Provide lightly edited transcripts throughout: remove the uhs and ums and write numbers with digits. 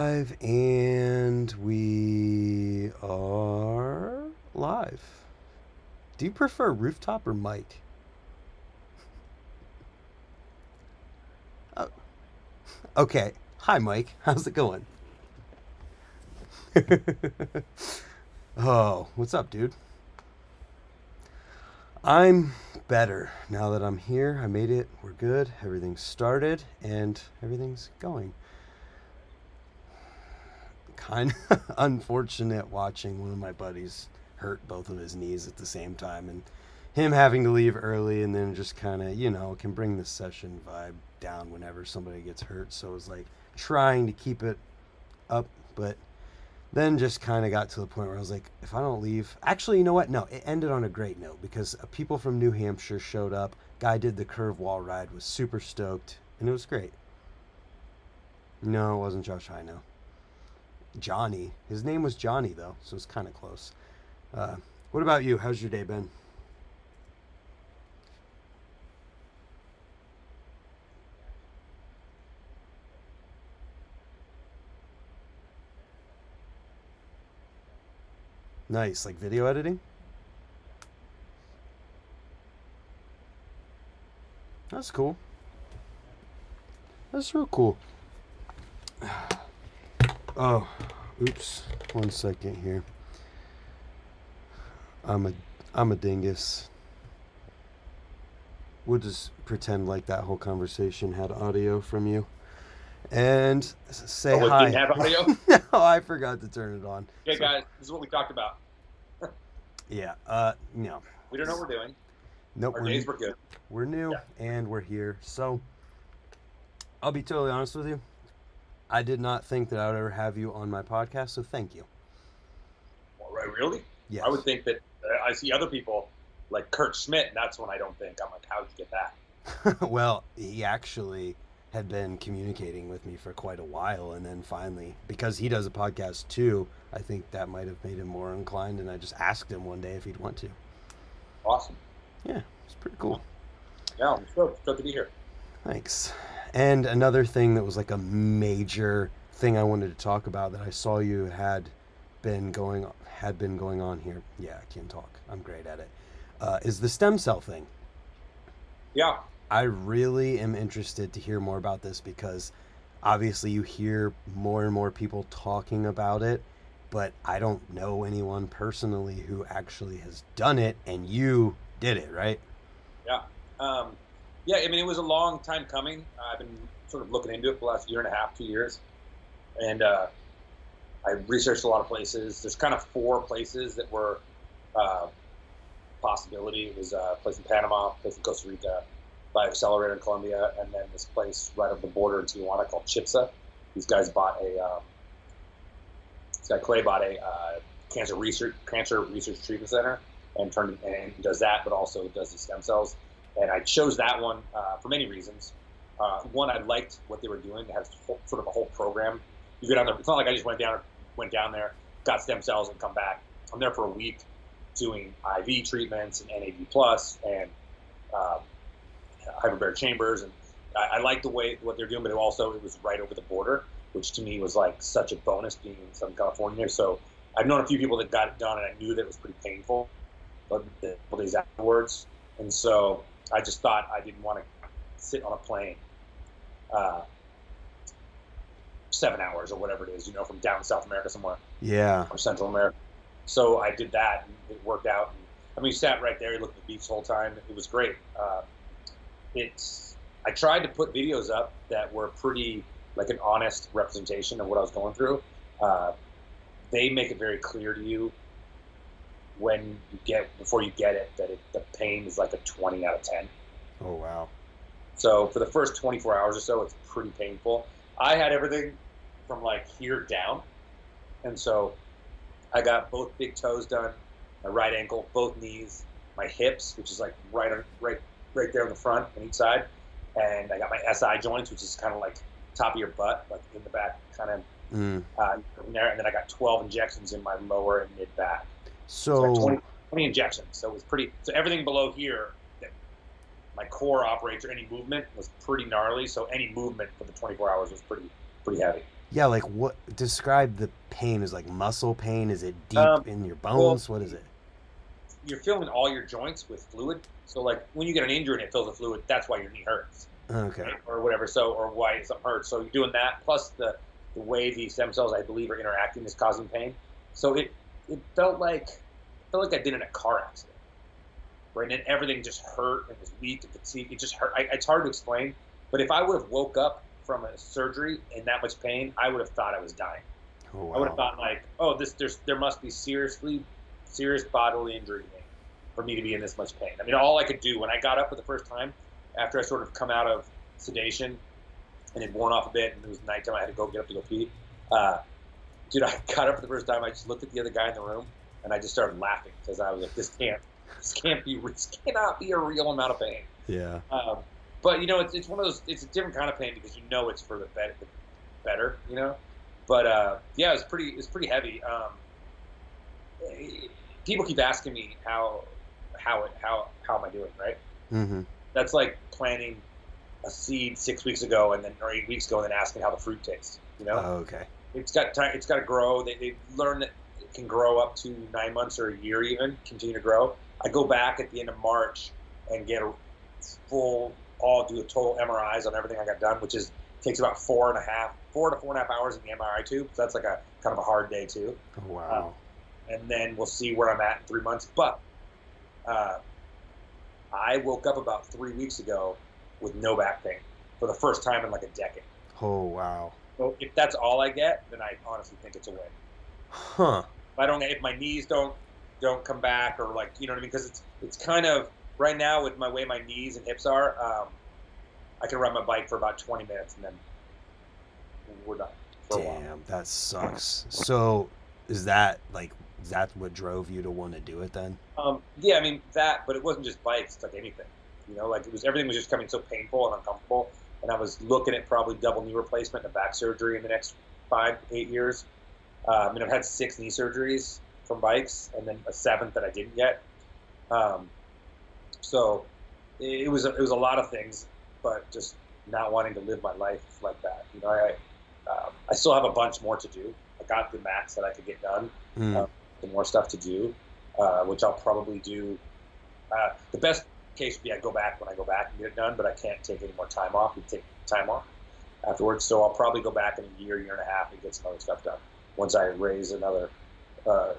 Live, and we are live. Do you prefer rooftop or mic? Oh, okay. Hi, Mike. How's it going? Oh, what's up, dude? I'm better now that I'm here. I made it. We're good. Everything's started, and everything's going. Kind of unfortunate watching one of my buddies hurt both of his knees at the same time, and him having to leave early, and then just kind of, can bring the session vibe down whenever somebody gets hurt. So it was like trying to keep it up, but then just kind of got to the point where I was like, if I don't leave, actually, you know what? No, it ended on a great note because people from New Hampshire showed up. Guy did the curve wall ride, was super stoked, and it was great. No, it wasn't Josh Hino. Johnny. His name was Johnny though, so it's kind of close. Uh, what about you? How's your day been? Nice, like video editing. That's cool. That's real cool. Oh, oops. 1 second here. I'm a I'm a dingus. We'll just pretend like that whole conversation had audio from you and say Oh, it didn't hi. have audio? No, I forgot to turn it on. Okay, So guys, this is what we talked about. yeah, no, We don't know what we're doing. nope. Our days were good. We're new Yeah. and we're here. So I'll be totally honest with you. I did not think that I would ever have you on my podcast, so thank you. All right, really? I Yes. would think that I see other people like Kurt Schmidt, and that's when I don't think. I'm like, how did you get that? Well, he actually had been communicating with me for quite a while, and then finally, because he does a podcast too, I think that might have made him more inclined, and I just asked him one day if he'd want to. Awesome. Yeah, it's pretty cool. Yeah, I'm stoked to be here. Thanks. And another thing that was like a major thing I wanted to talk about that I saw you been going had been going on here. Yeah, I can talk. I'm great at it. Is the stem cell thing. Yeah, I really am interested to hear more about this because obviously you hear more and more people talking about it, but I don't know anyone personally who actually has done it, and you did it, right? yeah. Yeah, I mean, it was a long time coming. I've been sort of looking into it for the last year and a half, 2 years. And I researched a lot of places. There's kind of four places that were uh, possibility. It was a place in Panama, a place in Costa Rica, by Accelerator in Colombia, and then this place right over the border in Tijuana called Chipsa. These guys bought this guy Clay bought a cancer research treatment center and turned and does that, but also does the stem cells. And I chose that one for many reasons. One, I liked what they were doing. They had sort of a whole program. You go down there. It's not like I just went down there, got stem cells, and come back. I'm there for a week doing IV treatments and NAD plus and uh, hyperbaric chambers, and I like the way what they're doing, but it was right over the border, which to me was like such a bonus being in Southern California. So I've known a few people that got it done, and I knew that it was pretty painful, but the couple days afterwards, and so I just thought I didn't want to sit on a plane. Uh, 7 hours or whatever it is, from down in South America somewhere Yeah. or Central America. So I did that, and it worked out. And, I mean, you sat right there, you looked at the beach the whole time. It was great. I tried to put videos up that were pretty like an honest representation of what I was going through. Uh, they make it very clear to you before you get it that the pain is like a 20 out of 10. Oh wow. So for the first 24 hours or so, it's pretty painful. I had everything from like here down, and so I got both big toes done, my right ankle, both knees, my hips, which is like right there in the front on each side, and I got my SI joints, which is kind of like top of your butt, like in the back, kind of Mm. there, and then I got 12 injections in my lower and mid back. So I got So 20 injections. So it was pretty. So everything below here, that my core operates or any movement was pretty gnarly. So any movement for the 24 hours was pretty heavy. Yeah, like what? Describe the pain. Is like muscle pain? Is it deep Um, in your well, bones? What is it? you're filling all your joints with fluid. So like when you get an injury and it fills with fluid, that's why your knee hurts, Okay. right? Or whatever. So or why something hurts. So you're doing that plus the way the stem cells I believe are interacting is causing pain. So it felt like I'd been in a car accident, right? And everything just hurt and was weak and fatigued. It just hurt. It's hard to explain. But if I would have woke up from a surgery in that much pain, I would have thought I was dying. Oh I would have wow. thought like, oh, there must be serious bodily injury to me for me to be in this much pain. I mean, all I could do when I got up for the first time after I sort of come out of sedation and it worn off a bit and it was nighttime, I had to get up to go pee. Uh, Dude, I got up for the first time. I just looked at the other guy in the room and I just started laughing because I was like, this cannot be a real amount of pain. Yeah. But it's one of those. It's a different kind of pain because it's for the better. But yeah, it's pretty heavy. People keep asking me how am I doing, right? Mm-hmm. That's like planting a seed 6 weeks ago or 8 weeks ago, and then asking how the fruit tastes. Oh, okay. It's got time. It's got to grow. They learn that it can grow up to 9 months or a year, even continue to grow. I go back at the end of March and get a do a total MRIs on everything I got done, which takes about 4 to 4.5 hours in the MRI tube. So that's like a kind of a hard day too. Oh, wow. And then we'll see where I'm at in 3 months. But I woke up about 3 weeks ago with no back pain for the first time in like a decade. Oh, wow. So if that's all I get, then I honestly think it's a win. Huh. If my knees don't come back, or like, you know what I mean? Because it's kind of right now with my way my knees and hips are, I can ride my bike for about 20 minutes and then we're done for a while. Damn, that sucks. So, is that what drove you to want to do it then? Yeah, I mean that, but it wasn't just bikes. It's like anything, like everything was just coming so painful and uncomfortable. And I was looking at probably double knee replacement and a back surgery in the next 5-8 years. I've had 6 knee surgeries from bikes, and then a 7th that I didn't get. So it was a lot of things, but just not wanting to live my life like that. I still have a bunch more to do. I got the max that I could get done. The more stuff to do, which I'll probably do. The best case would be I go back when I go back and get it done, but I can't take any more time off. We take time off afterwards, so I'll probably go back in a year and a half and get some other stuff done once I raise another, a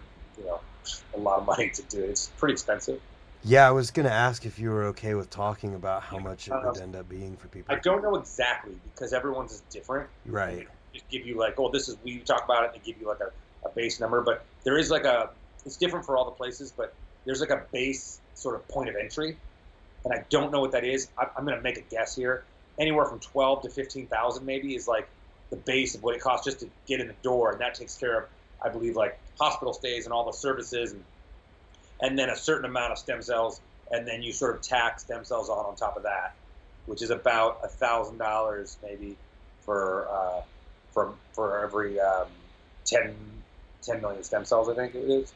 lot of money to do it. It's pretty expensive. Yeah, I was gonna ask if you were okay with talking about how much it would end up being for people. I don't know exactly because everyone's is different. Right. They just give you like, oh, this is we talk about it. They give you like a base number, but there is like it's different for all the places, but there's like a base sort of point of entry, and I don't know what that is. I'm gonna make a guess here. Anywhere from 12 to 15,000 maybe is like the base of what it costs just to get in the door, and that takes care of, I believe, like hospital stays and all the services, and then a certain amount of stem cells, and then you sort of tack stem cells on top of that, which is about $1,000 maybe for every 10 million stem cells, I think it is.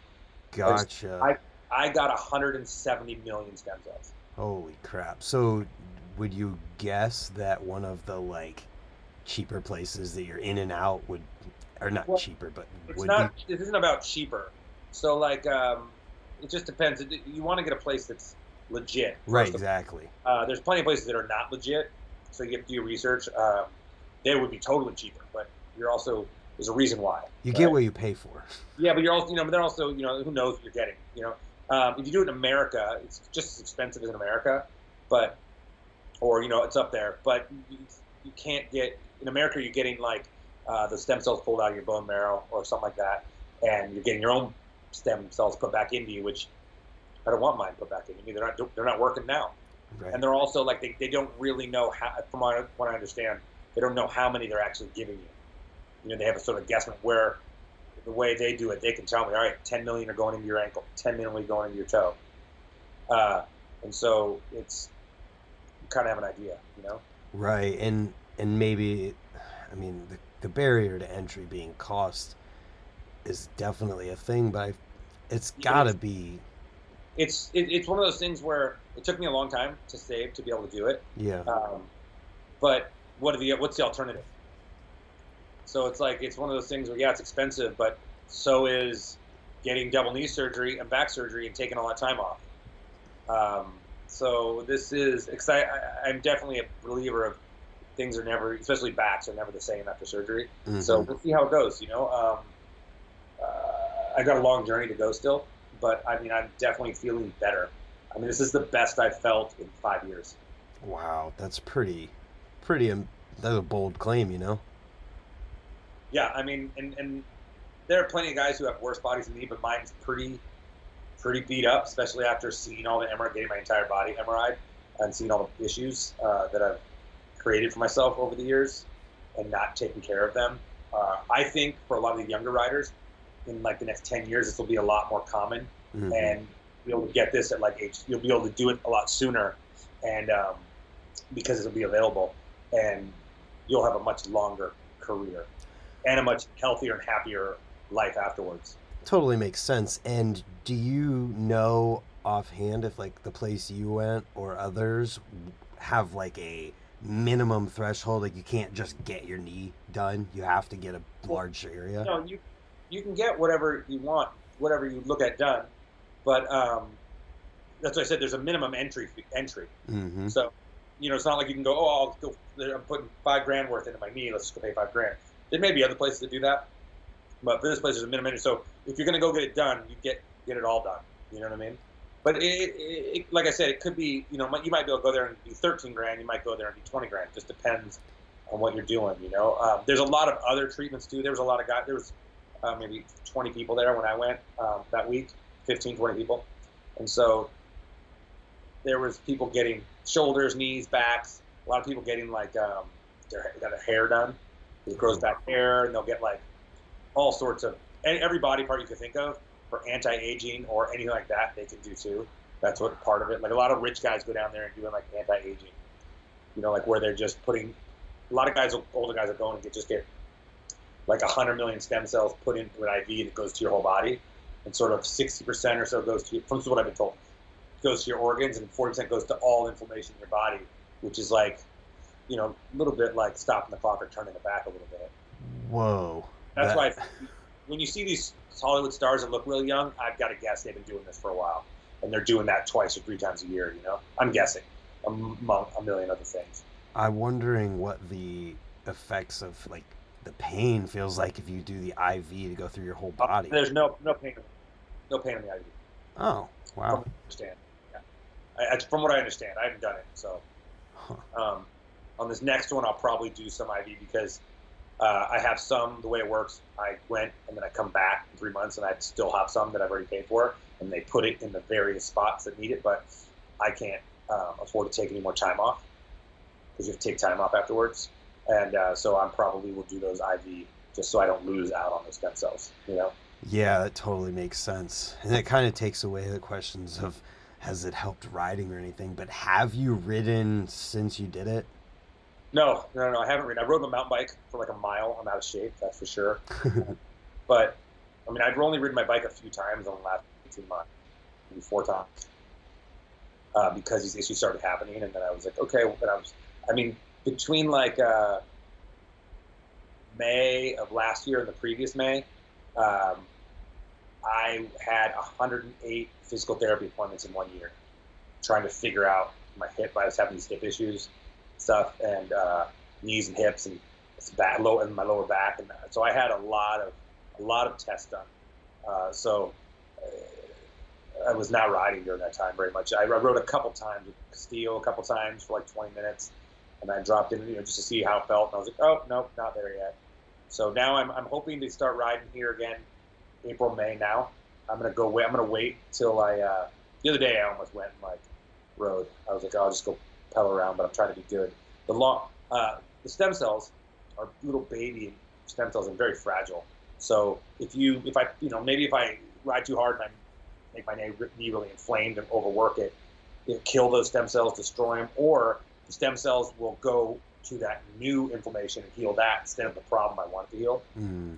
Gotcha. I got 170 million stem cells. Holy crap. So would you guess that one of the cheaper places that you're in and out would, or not cheaper, but would be? It isn't about cheaper. So it just depends. You want to get a place that's legit. Right, exactly. There's plenty of places that are not legit, so you have to do your research. They would be totally cheaper, but there's a reason why. You get what you pay for. Yeah, but you're also, but they're also, who knows what you're getting. If you do it in America, it's just as expensive as in America, or it's up there. But you can't get in America. You're getting the stem cells pulled out of your bone marrow or something like that, and you're getting your own stem cells put back into you, which I don't want mine put back into me. They're not working now, right. And they're also they don't really know how. From what I understand, they don't know how many they're actually giving you. They have a sort of guesstimate where the way they do it, they can tell me, all right, 10 million are going into your ankle, 10 million are going into your toe, and so you kind of have an idea, Right, and maybe, I mean, the barrier to entry being cost is definitely a thing, but it's gotta be. It's one of those things where it took me a long time to save to be able to do it. Yeah. But what's the alternative? So it's like, it's one of those things where, yeah, it's expensive, but so is getting double knee surgery and back surgery and taking all that time off. So this is exciting. I'm definitely a believer of things are never, especially backs, are never the same after surgery. Mm-hmm. So we'll see how it goes. I got a long journey to go still, but I mean, I'm definitely feeling better. I mean, this is the best I've felt in 5 years. Wow, that's pretty. That's a bold claim, you know. Yeah, I mean, and there are plenty of guys who have worse bodies than me, but mine's pretty beat up, especially after seeing all the MRI, getting my entire body MRI'd, and seeing all the issues that I've created for myself over the years and not taking care of them. I think for a lot of the younger riders, in like the next 10 years, this will be a lot more common, Mm-hmm. and you'll be able to get this at like age. You'll be able to do it a lot sooner, and because it'll be available, and you'll have a much longer career and a much healthier and happier life afterwards. Totally makes sense. And do you know offhand if like the place you went or others have like a minimum threshold? Like you can't just get your knee done. You have to get a large area. No, you can get whatever you want, whatever you look at done, but that's what I said. There's a minimum entry. Mm-hmm. So, it's not like you can go, oh, I'll go. I'm putting $5,000 worth into my knee. Let's just go pay $5,000. There may be other places that do that, but for this place, there's a minimum entry. So if you're going to go get it done, you get it all done. You know what I mean? But it like I said, it could be, you might be able to go there and be $13,000. You might go there and be $20,000. It just depends on what you're doing. There's a lot of other treatments too. There was a lot of guys. There was maybe 20 people there when I went that week, 15, 20 people. And so there was people getting shoulders, knees, backs. A lot of people getting like got their hair done. It grows back hair, and they'll get like all sorts of every body part you could think of for anti-aging or anything like that. They can do too. That's what part of it. Like a lot of rich guys go down there and doing like anti-aging. Like where they're just putting. A lot of guys, older guys, are going and just get like 100 million stem cells put into an IV that goes to your whole body, and sort of 60% or so goes to, from what I've been told, goes to your organs, and 40% goes to all inflammation in your body, which is like, a little bit like stopping the clock or turning it back a little bit. Whoa. That's why when you see these Hollywood stars that look really young, I've got to guess they've been doing this for a while, and they're doing that 2 or 3 times a year. I'm guessing among a million other things. I'm wondering what the effects of like the pain feels like if you do the IV to go through your whole body. There's no pain, no pain in the IV. Oh, wow. From what I understand, I haven't done it, so. Huh. On this next one, I'll probably do some IV because I have some. The way it works, I went and then I come back in 3 months, and I still have some that I've already paid for, and they put it in the various spots that need it, but I can't afford to take any more time off because you have to take time off afterwards. And so I probably will do those IV just so I don't lose out on those stem cells, Yeah, that totally makes sense. And it kind of takes away the questions of has it helped riding or anything, but have you ridden since you did it? No, I haven't ridden. I rode my mountain bike for like a mile. I'm out of shape, that's for sure. But, I mean, I've only ridden my bike a few times in the last 18 months, maybe 4 times, because these issues started happening. And then I was like, okay, between like May of last year and the previous May, I had 108 physical therapy appointments in 1 year, trying to figure out my hip. I was having these hip issues, stuff, and knees and hips and back, and my lower back, and so I had a lot of tests done. So I was not riding during that time very much. I rode a couple times with Castillo, a couple times for like 20 minutes, and I dropped in, just to see how it felt. And I was like, oh nope, not there yet. So now I'm hoping to start riding here again, April, May. Now I'm gonna wait till the other day I almost went and like rode. I was like, I'll just go pedal around, but I'm trying to be good. The stem cells are little baby stem cells and very fragile. So if I ride too hard and I make my knee really inflamed and overwork it, it'll kill those stem cells, destroy them, or the stem cells will go to that new inflammation and heal that instead of the problem I want it to heal. Mm.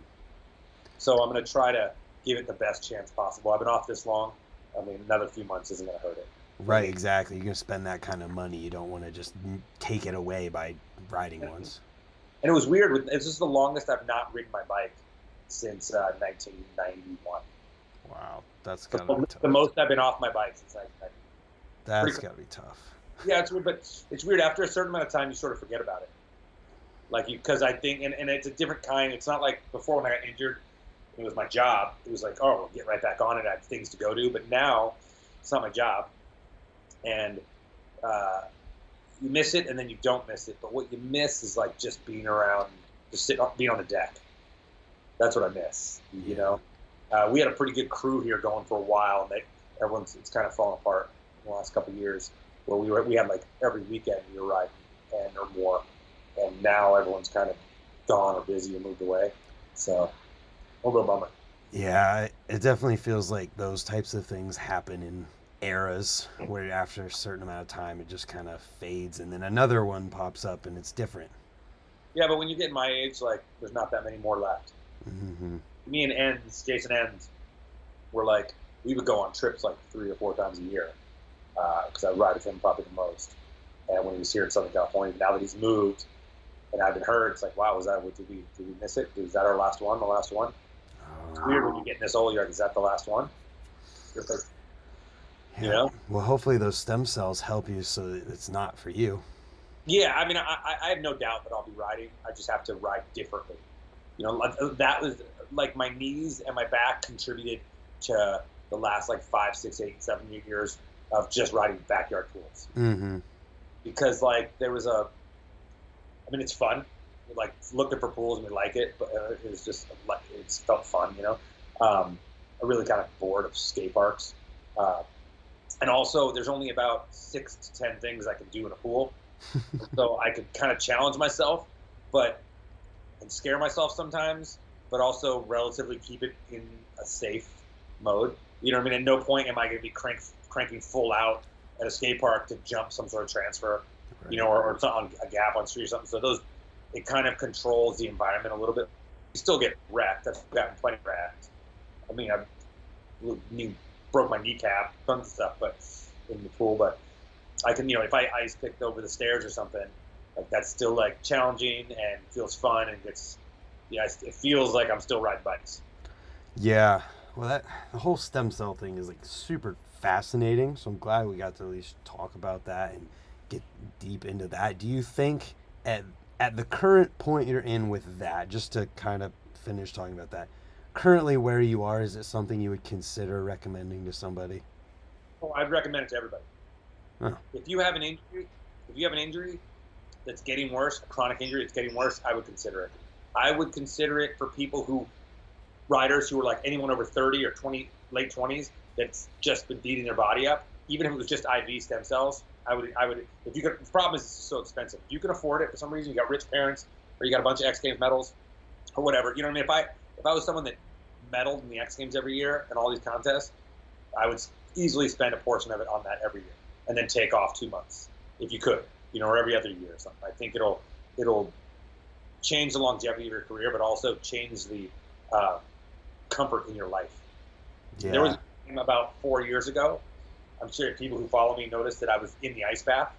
So I'm going to try to give it the best chance possible. I've been off this long. I mean, another few months isn't going to hurt it. Right, exactly. You're going to spend that kind of money. You don't want to just take it away by riding once. And it was weird. This is the longest I've not ridden my bike since 1991. Wow, that's gotta be tough. The most I've been off my bike since 1990. That's gotta be tough. Yeah, it's weird, but it's weird. After a certain amount of time, you sort of forget about it. Like because I think, and it's a different kind. It's not like before when I got injured, it was my job. It was like, oh, we'll get right back on it. I have things to go do. But now, it's not my job, and you miss it, and then you don't miss it. But what you miss is like just being around, just being on the deck. That's what I miss. You know, we had a pretty good crew here going for a while, and it's kind of fallen apart in the last couple of years. Where we had like every weekend we were riding or more, and now everyone's kind of gone or busy or moved away. So, a little bummer. Yeah, it definitely feels like those types of things happen in eras where after a certain amount of time it just kind of fades, and then another one pops up and it's different. Yeah, but when you get my age, like there's not that many more left. Mm-hmm. Me and Jason Enns, were like we would go on trips like 3 or 4 times a year. Because I ride with him probably the most. And when he was here in Southern California, now that he's moved and I've been hurt, it's like, wow, did we miss it? Is that our last one? The last one? It's weird when you're getting this old. You're like, is that the last one? Like, Yeah. You know? Well, hopefully those stem cells help you so that it's not for you. Yeah, I mean, I have no doubt that I'll be riding. I just have to ride differently. You know, that was like my knees and my back contributed to the last like 5, 6, 8, 7 years of just riding backyard pools. Mm-hmm. Because like it's fun. We like looking for pools and we like it, but it was just like it's felt fun, you know. I'm really kind of bored of skate parks, and also there's only about 6 to 10 things I can do in a pool, so I could kind of challenge myself, and scare myself sometimes, but also relatively keep it in a safe mode. You know what I mean? At no point am I going to be cranking full out at a skate park to jump some sort of transfer, right. You know, or on a gap on street or something. So it kind of controls the environment a little bit. You still get wrecked. I've gotten plenty wrecked. I mean, I broke my kneecap, tons of stuff, but in the pool. But I can, you know, if I ice picked over the stairs or something, like that's still like challenging and feels fun and it feels like I'm still riding bikes. Yeah. Well, the whole stem cell thing is like super fascinating. So I'm glad we got to at least talk about that and get deep into that. Do you think at the current point you're in with that, just to kind of finish talking about that, currently where you are, is it something you would consider recommending to somebody? Oh, I'd recommend it to everybody. Oh. If you have an injury that's getting worse, a chronic injury that's getting worse, I would consider it. I would consider it for riders who are like anyone over 30 or 20, late 20s that's just been beating their body up. Even if it was just IV stem cells, I would. If you could, the problem is it's so expensive. If you can afford it for some reason, you got rich parents, or you got a bunch of X Games medals, or whatever. You know what I mean? If I was someone that medaled in the X Games every year and all these contests, I would easily spend a portion of it on that every year, and then take off 2 months if you could, you know, or every other year or something. I think it'll change the longevity of your career, but also change the comfort in your life. Yeah. There was about 4 years ago, I'm sure people who follow me noticed that I was in the ice bath.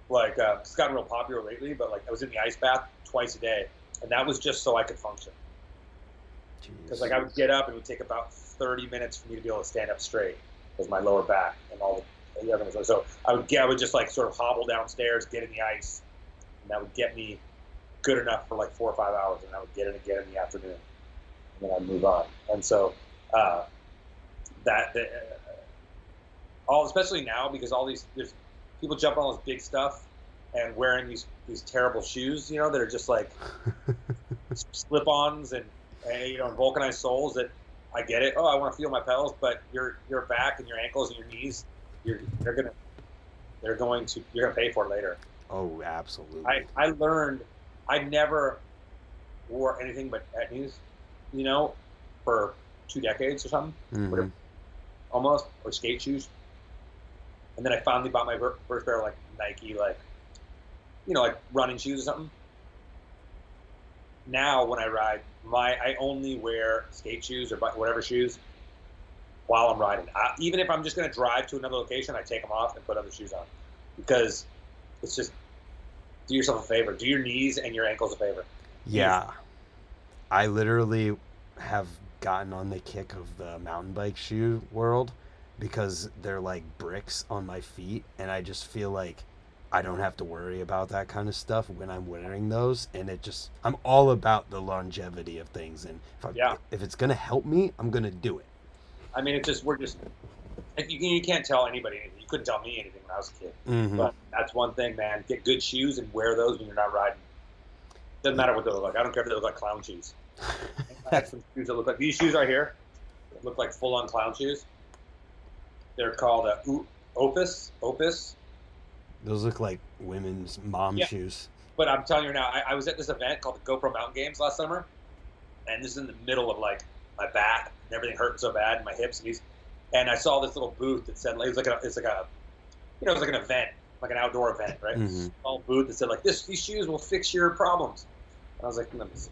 Like, it's gotten real popular lately, but like I was in the ice bath twice a day, and that was just so I could function. Because like I would get up and it would take about 30 minutes for me to be able to stand up straight with my lower back and all the other. So I would just like sort of hobble downstairs, get in the ice, and that would get me good enough for like 4 or 5 hours, and I would get in again in the afternoon, and then I'd move on. And so especially now, because there's people jumping on all this big stuff and wearing these terrible shoes, you know, that are just like slip-ons and you know, vulcanized soles. That I get it. Oh, I want to feel my pedals, but your back and your ankles and your knees, you're gonna pay for it later. Oh, absolutely. I learned I never wore anything but at knees, you know, for 2 decades or something, Mm-hmm. almost, or skate shoes. And then I finally bought my first pair of like Nike, like, you know, like running shoes or something. Now when I ride, I only wear skate shoes or whatever shoes while I'm riding. Even if I'm just going to drive to another location, I take them off and put other shoes on, because it's just Do yourself a favor. Do your knees and your ankles a favor. Yeah. I literally have gotten on the kick of the mountain bike shoe world because they're like bricks on my feet, and I just feel like I don't have to worry about that kind of stuff when I'm wearing those, and I'm all about the longevity of things, and if it's gonna help me, I'm gonna do it. I mean, you can't tell anybody anything. You couldn't tell me anything when I was a kid. Mm-hmm. But that's one thing, man. Get good shoes and wear those when you're not riding. Doesn't matter what they look like. I don't care if they look like clown shoes. I have some shoes that look like these shoes right here. That look like full-on clown shoes. They're called Opus. Those look like women's mom shoes. But I'm telling you now, I was at this event called the GoPro Mountain Games last summer, and this is in the middle of like my back and everything hurting so bad, and my hips and knees. And I saw this little booth that said, it was like an event, like an outdoor event, right? Mm-hmm. Small booth that said like these shoes will fix your problems. And I was like, let me see.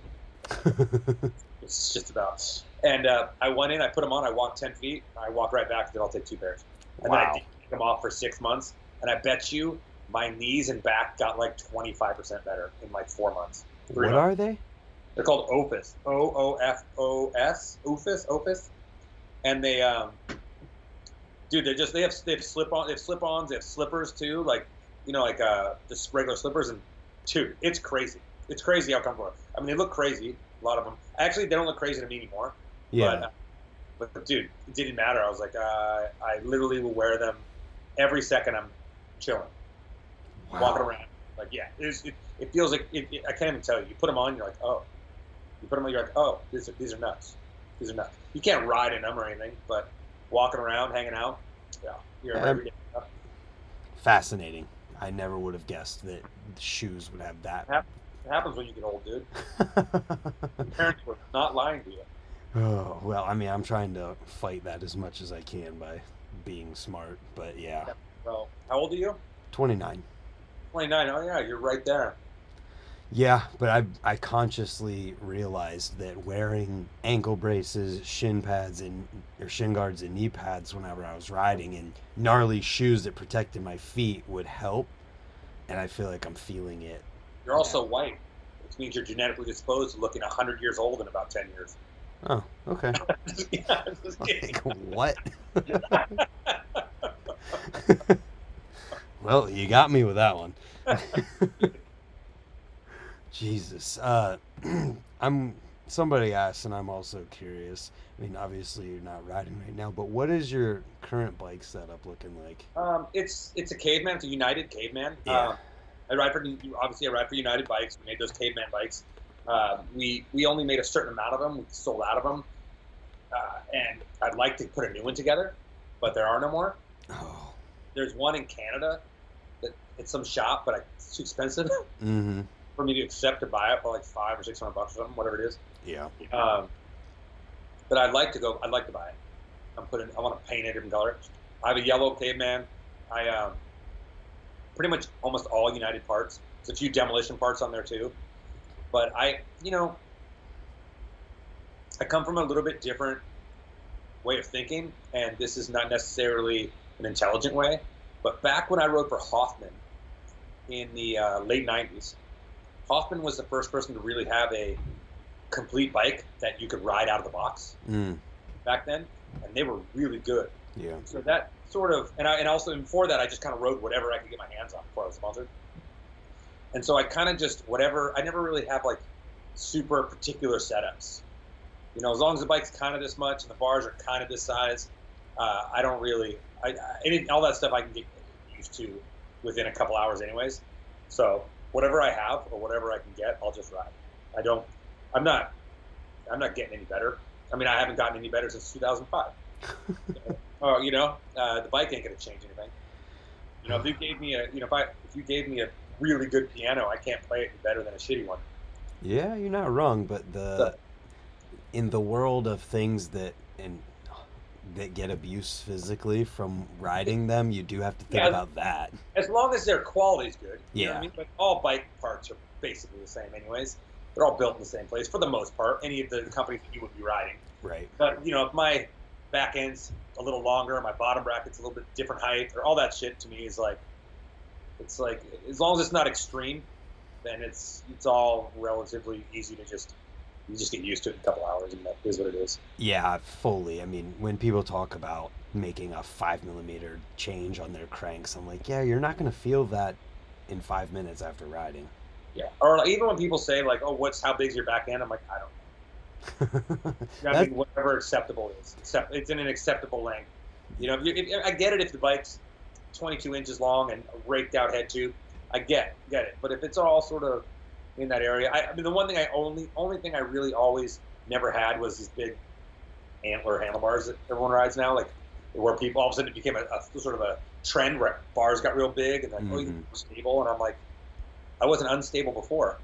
It's just about. And I went in, I put them on, I walked 10 feet, I walked right back, and then I'll take 2 pairs. And then I did take them off for 6 months, and I bet you my knees and back got like 25% better in like 4 months. What are they? They're called Opus. OOFOS. Opus. And they dude, they have slip-ons, they have slippers too, like just regular slippers, and dude, it's crazy. It's crazy how comfortable. I mean, they look crazy, a lot of them. Actually, they don't look crazy to me anymore. Yeah. But dude, it didn't matter. I was like, I literally will wear them every second I'm chilling, walking around. Like, yeah, it feels like I can't even tell you. You put them on, you're like, oh. You put them on, you're like, oh, these are nuts. These are nuts. You can't ride in them or anything, but walking around, hanging out, yeah, you're everyday stuff. Fascinating. I never would have guessed that shoes would have that. It happens when you get old, dude. Parents were not lying to you. Oh, well, I mean, I'm trying to fight that as much as I can by being smart, but yeah. Well, how old are you? 29. 29. Oh, yeah, you're right there. Yeah, but I consciously realized that wearing ankle braces, shin pads, or shin guards and knee pads whenever I was riding, and gnarly shoes that protected my feet would help, and I feel like I'm feeling it. You're also white, which means you're genetically disposed to looking 100 years old in about 10 years. Oh, okay. Yeah, I'm just kidding. Like, what? Well, you got me with that one. Jesus. Somebody asked, and I'm also curious. I mean, obviously you're not riding right now, but what is your current bike setup looking like? It's a Caveman. It's a United Caveman. Yeah. I ride for United Bikes. We made those Caveman bikes. We only made a certain amount of them. We sold out of them, and I'd like to put a new one together, but there are no more. Oh. There's one in Canada that it's some shop, but it's too expensive for me to accept to buy it for like $500 or $600 or something, whatever it is. Yeah. But I'd like to buy it. I want to paint it a different color. I have a yellow Caveman. I pretty much almost all United parts. There's a few demolition parts on there too. But I come from a little bit different way of thinking, and this is not necessarily an intelligent way. But back when I rode for Hoffman in the late 90s, Hoffman was the first person to really have a complete bike that you could ride out of the box back then, and they were really good. Yeah. So that sort of, and also before that, I just kind of rode whatever I could get my hands on before I was sponsored. And so I kind of just whatever. I never really have like super particular setups. As long as the bike's kind of this much and the bars are kind of this size, I don't really. All that stuff I can get used to within a couple hours, anyways. So whatever I have or whatever I can get, I'll just ride. I'm not getting any better. I mean, I haven't gotten any better since 2005. The bike ain't gonna change anything. If you gave me if you gave me a really good piano, I can't play it better than a shitty one. Yeah, you're not wrong, but in the world of things that get abuse physically from riding them, you do have to think about that. As long as their quality's good. You know what I Yeah. mean? But all bike parts are basically the same anyways. They're all built in the same place for the most part, any of the companies that you would be riding. Right. But, if my back end's a little longer, my bottom bracket's a little bit different height, or all that shit to me is like, it's like, as long as it's not extreme, and it's all relatively easy to you just get used to it in a couple hours, and that is what it is. Yeah, fully. I mean, when people talk about making a 5 millimeter change on their cranks, I'm like, yeah, you're not going to feel that in 5 minutes after riding. Yeah. Or like, even when people say like, "Oh, how big's your back end?" I'm like, I don't know. I That, mean, whatever acceptable is, except it's in an acceptable length. I get it if the bike's 22 inches long and a raked out head tube. I get it. But if it's all sort of in that area, I mean, the one thing only thing I really always never had was these big antler handlebars that everyone rides now, like where people all of a sudden it became a sort of a trend where bars got real big and like, oh, you can be stable, and I'm like, I wasn't unstable before.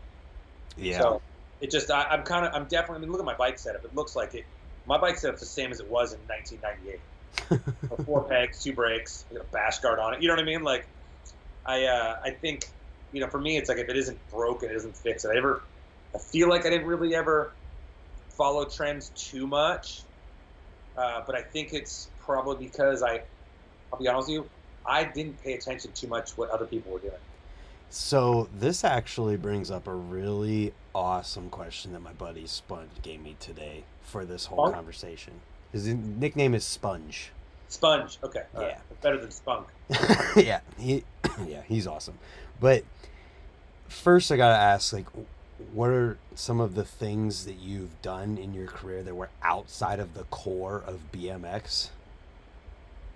yeah. So it just, I'm definitely, I mean, look at my bike setup. It looks like it, my bike setup's the same as it was in 1998. 4 pegs, 2 brakes, a bash guard on it. You know what I mean? Like, I think, for me, it's like if it isn't broken, it isn't fixed. I feel like I didn't really ever follow trends too much. But I think it's probably because I'll be honest with you, I didn't pay attention too much what other people were doing. So this actually brings up a really awesome question that my buddy Sponge gave me today for this whole Spunk? conversation. His nickname is Sponge. Sponge. Okay. Yeah. Right. Better than Spunk. Yeah, he's awesome. But first, I gotta ask, like, what are some of the things that you've done in your career that were outside of the core of BMX?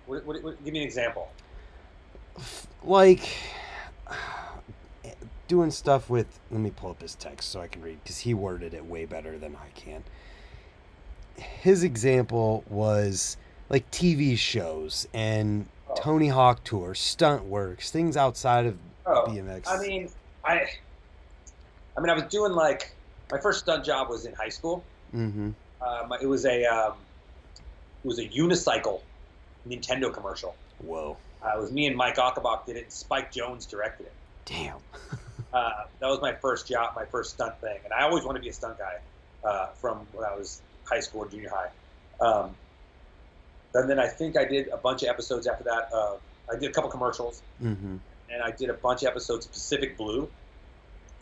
Give me an example. Like doing stuff with. Let me pull up his text so I can read, because he worded it way better than I can. His example was like TV shows and Tony Hawk Tour, Stunt Works, things outside of BMX. I mean, I was doing like my first stunt job was in high school. Mm-hmm. It was a unicycle Nintendo commercial. Whoa. It was me and Mike Achenbach did it, and Spike Jones directed it. Damn. That was my first job, my first stunt thing, and I always wanted to be a stunt guy from when I was high school or junior high. And then I think I did a bunch of episodes after that. I did a couple commercials, mm-hmm. and I did a bunch of episodes of Pacific Blue,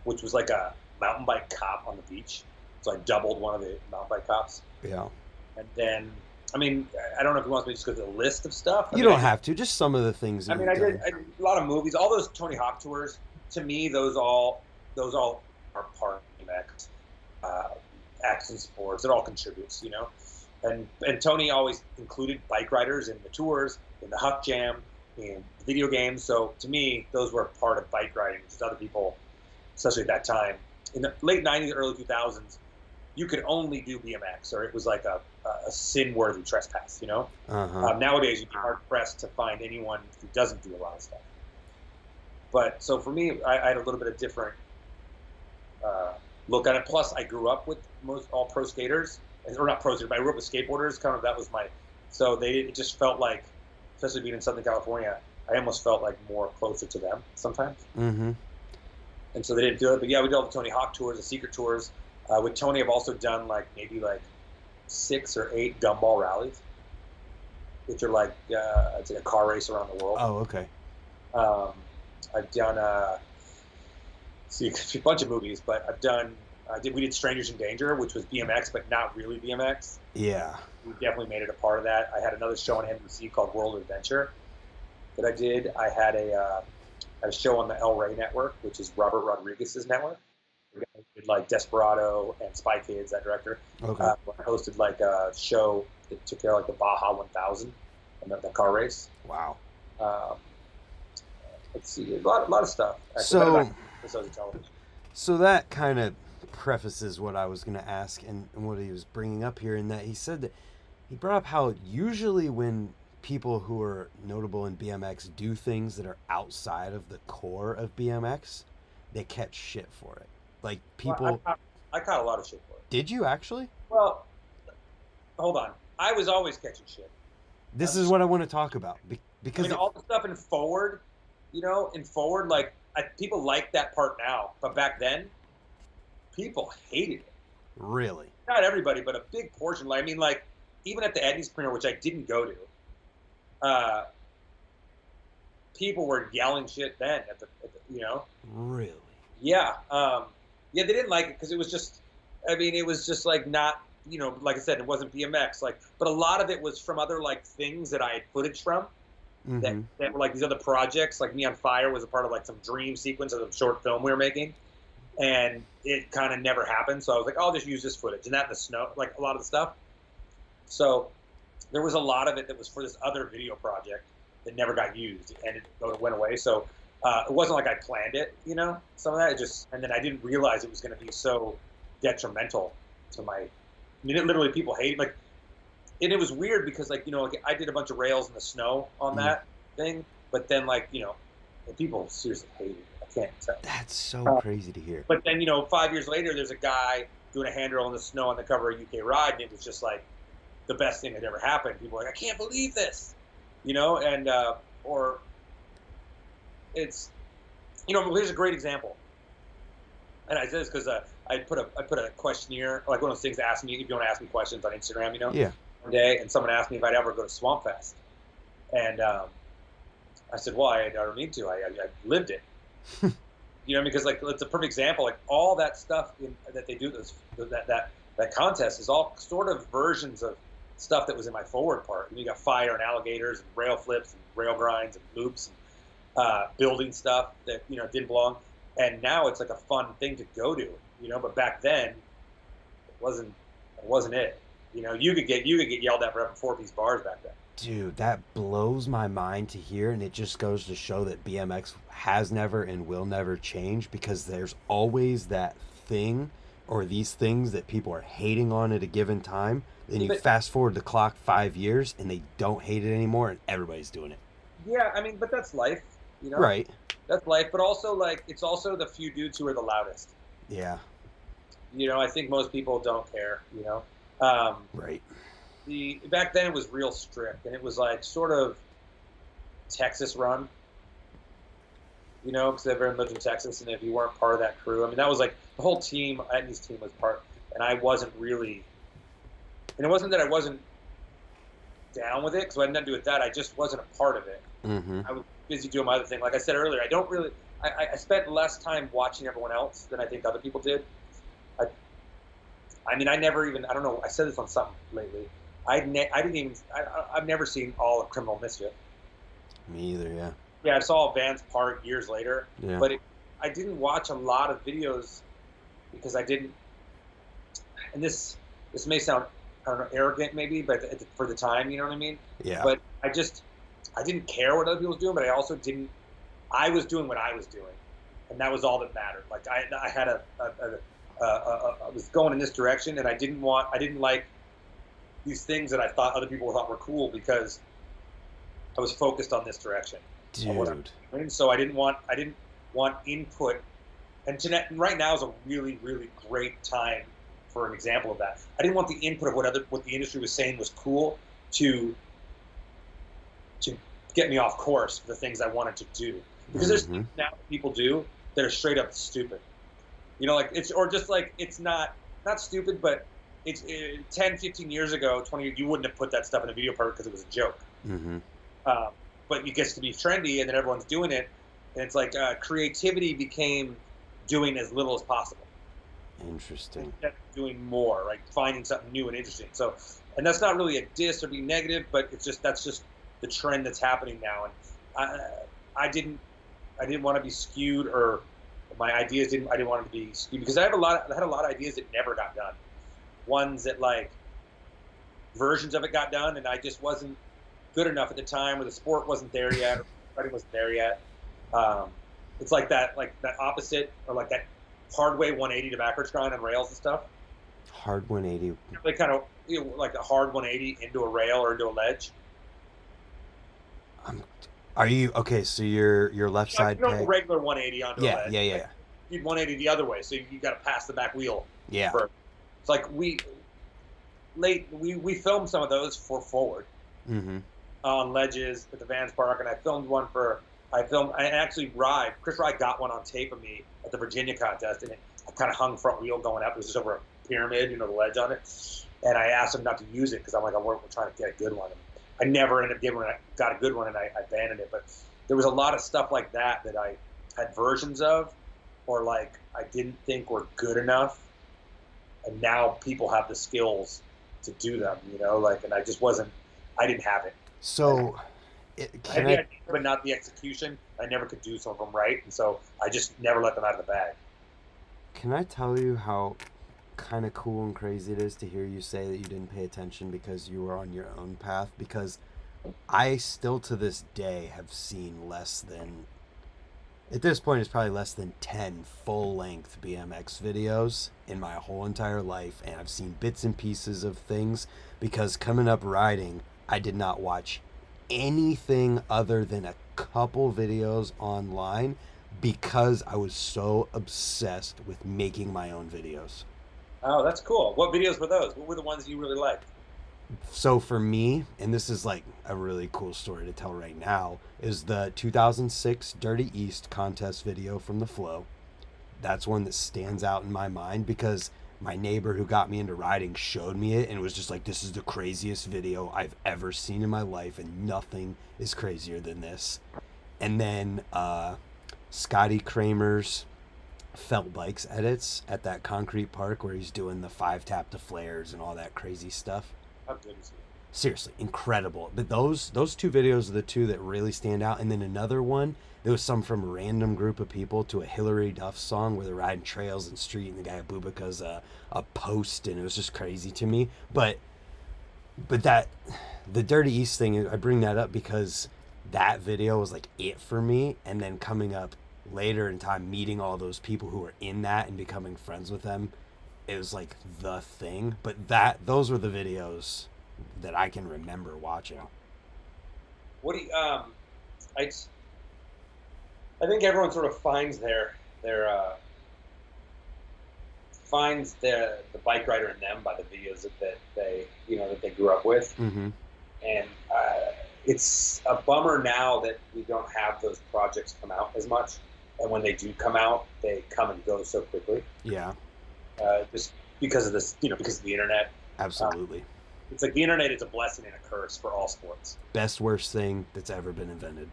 which was like a mountain bike cop on the beach. So I doubled one of the mountain bike cops. Yeah. And then, I mean, I don't know if you want me to just go through the list of stuff. You don't have to. Just some of the things. I did a lot of movies. All those Tony Hawk tours. To me, those all are part of BMX. Action sports. It all contributes, And Tony always included bike riders in the tours, in the Huck Jam, in video games. So to me, those were part of bike riding, which other people, especially at that time, in the late 90s, early 2000s, you could only do BMX, or it was like a sin-worthy trespass, Uh-huh. Nowadays, you'd be hard-pressed to find anyone who doesn't do a lot of stuff. But so for me, I had a little bit of different look at it. Plus, I grew up with all pro skaters, or not pro skaters, but I grew up with skateboarders. Kind of that was so it just felt like, especially being in Southern California, I almost felt like more closer to them sometimes. Mm-hmm. And so they didn't do it. But yeah, we did all the Tony Hawk tours, the secret tours. With Tony, I've also done maybe 6 or 8 gumball rallies, which are it's like a car race around the world. Oh, okay. I've done a bunch of movies, but we did Strangers in Danger, which was BMX, but not really BMX. Yeah. We definitely made it a part of that. I had another show on NBC called World Adventure that I did. I had a show on the El Rey Network, which is Robert Rodriguez's network. We did Desperado and Spy Kids, that director. Okay. I hosted a show that took care of the Baja 1000 and the car race. Wow. Let's see, a lot of stuff. Actually, so, so that kind of prefaces what I was going to ask and what he was bringing up here, in that he said that he brought up how usually when people who are notable in BMX do things that are outside of the core of BMX, they catch shit for it. Like people. Well, I caught a lot of shit for it. Did you actually? Well, hold on. I was always catching shit. This is what I want to talk about because all the stuff in forward, people like that part now, but back then, people hated it. Really? Not everybody, but a big portion. Even at the Edney's premiere, which I didn't go to, people were yelling shit then. Really? Yeah. Yeah, they didn't like it because it was just, I mean, it was just like not, like I said, it wasn't BMX. Like, but a lot of it was from other like things that I had footage from Mm-hmm. that were like these other projects. Like Me on Fire was a part of like some dream sequence of a short film we were making, and it kind of never happened. So I was like, I'll just use this footage, and that in the snow, like a lot of the stuff. So there was a lot of it that was for this other video project that never got used, and it went away. So it wasn't like I planned it, some of that. It just, and then I didn't realize it was going to be so detrimental to my. I mean, it literally people hate like, and it was weird because like like I did a bunch of rails in the snow on that thing, but then like and people seriously hated it. I can't tell. That's so crazy to hear. But then 5 years later, there's a guy doing a handrail in the snow on the cover of UK Ride, and it was just like the best thing that ever happened. People were like, I can't believe this, and or it's, here's a great example. And I say this because I put a questionnaire, like one of those things to ask me if you want to ask me questions on Instagram, Yeah. one day, and someone asked me if I'd ever go to Swamp Fest, and I said, well, I don't need to. I lived it, because like it's a perfect example. Like all that stuff that they do, that contest is all sort of versions of stuff that was in my forward part. You got fire and alligators and rail flips and rail grinds and loops and building stuff that didn't belong. And now it's like a fun thing to go to, But back then, it wasn't it. You could get yelled at for having 4-piece bars back then. Dude, that blows my mind to hear, and it just goes to show that BMX has never and will never change, because there's always that thing or these things that people are hating on at a given time. Then you fast forward the clock 5 years and they don't hate it anymore, and everybody's doing it. Yeah, I mean, but that's life, Right. That's life, but also like it's also the few dudes who are the loudest. Yeah. I think most people don't care. Right. Back then it was real strict, and it was like sort of Texas run. Because everyone lived in Texas, and if you weren't part of that crew, I mean, that was like the whole team. Andy's team was part, and I wasn't really. And it wasn't that I wasn't down with it, because I had nothing to do with that. I just wasn't a part of it. Mm-hmm. I was busy doing my other thing. Like I said earlier, I don't really. I spent less time watching everyone else than I think other people did. I mean, I never even. I don't know. I said this on something lately. I've never seen all of Criminal Mischief. Me either. Yeah. Yeah, I saw Van's part years later. Yeah. But I didn't watch a lot of videos because I didn't. And this may sound, I don't know, arrogant maybe, but for the time, you know what I mean? Yeah. But I didn't care what other people were doing, but I also didn't. I was doing what I was doing, and that was all that mattered. Like I had I was going in this direction, and I didn't like these things that I thought other people thought were cool, because I was focused on this direction. Dude. And so I didn't want input. And right now is a really, really great time for an example of that. I didn't want the input of what the industry was saying was cool to get me off course for the things I wanted to do. Because there's things now that people do that are straight up stupid. Like it's not stupid, but it's 10, 15 years ago, 20 years, you wouldn't have put that stuff in a video part because it was a joke. Mm-hmm. But it gets to be trendy, and then everyone's doing it, and it's like creativity became doing as little as possible. Interesting. Doing more, like finding something new and interesting. So, and that's not really a diss or being negative, but that's just the trend that's happening now. And I didn't want to be skewed, or my ideas I didn't want it to be skewed, because I had a lot of ideas that never got done. Ones that like versions of it got done, and I just wasn't good enough at the time, or the sport wasn't there yet, or writing wasn't there yet. It's like that opposite, or like that hard way 180 to backwards grind on rails and stuff. Hard 180. Like kind of like a hard 180 into a rail or into a ledge. Are you okay? So your left side peg. Regular 180 onto a ledge. Yeah. You'd 180 the other way, so you got to pass the back wheel. Yeah. It's like we filmed some of those for forward. Mm-hmm. On ledges at the Vans Park, and I actually Chris Rye got one on tape of me at the Virginia contest, and I kind of hung front wheel going up. It was just over a pyramid, the ledge on it. And I asked him not to use it because I'm like, we're trying to get a good one. And I never ended up got a good one, and I abandoned it. But there was a lot of stuff like that I had versions of, or like I didn't think were good enough, and now people have the skills to do them, you know, like, and I didn't have it. So, I had the idea, but not the execution. I never could do some of them right, and so I just never let them out of the bag. can I tell you how kind of cool and crazy it is to hear you say that you didn't pay attention because you were on your own path? Because I still to this day have seen less than, at this point, it's probably less than 10 full length BMX videos in my whole entire life. And I've seen bits and pieces of things because coming up riding, I did not watch anything other than a couple videos online because I was so obsessed with making my own videos. Oh, that's cool. What videos were those? What were the ones you really liked? So for me, and this is like a really cool story to tell right now, is the 2006 Dirty East contest video from the Flow. That's one that stands out in my mind because my neighbor who got me into riding showed me it and it was just like, this is the craziest video I've ever seen in my life and nothing is crazier than this. And then Scotty Kramer's felt bikes edits at that concrete park where he's doing the 5 tap to flares and all that crazy stuff. How good is it? Seriously, incredible. But those two videos are the two that really stand out. And then another one, there was some from a random group of people to a Hillary Duff song where they're riding trails and street and the guy at Bubika's a post, and it was just crazy to me. But that, the Dirty East thing, I bring that up because that video was like it for me. And then coming up later in time, meeting all those people who were in that and becoming friends with them, it was like the thing. But those were the videos that I can remember watching. What do you, I think everyone sort of finds finds the bike rider in them by the videos that they grew up with. Mm-hmm. And it's a bummer now that we don't have those projects come out as much. And when they do come out, they come and go so quickly. Yeah. Just because of this, because of the internet. Absolutely. It's like the internet is a blessing and a curse for all sports. Best worst thing that's ever been invented.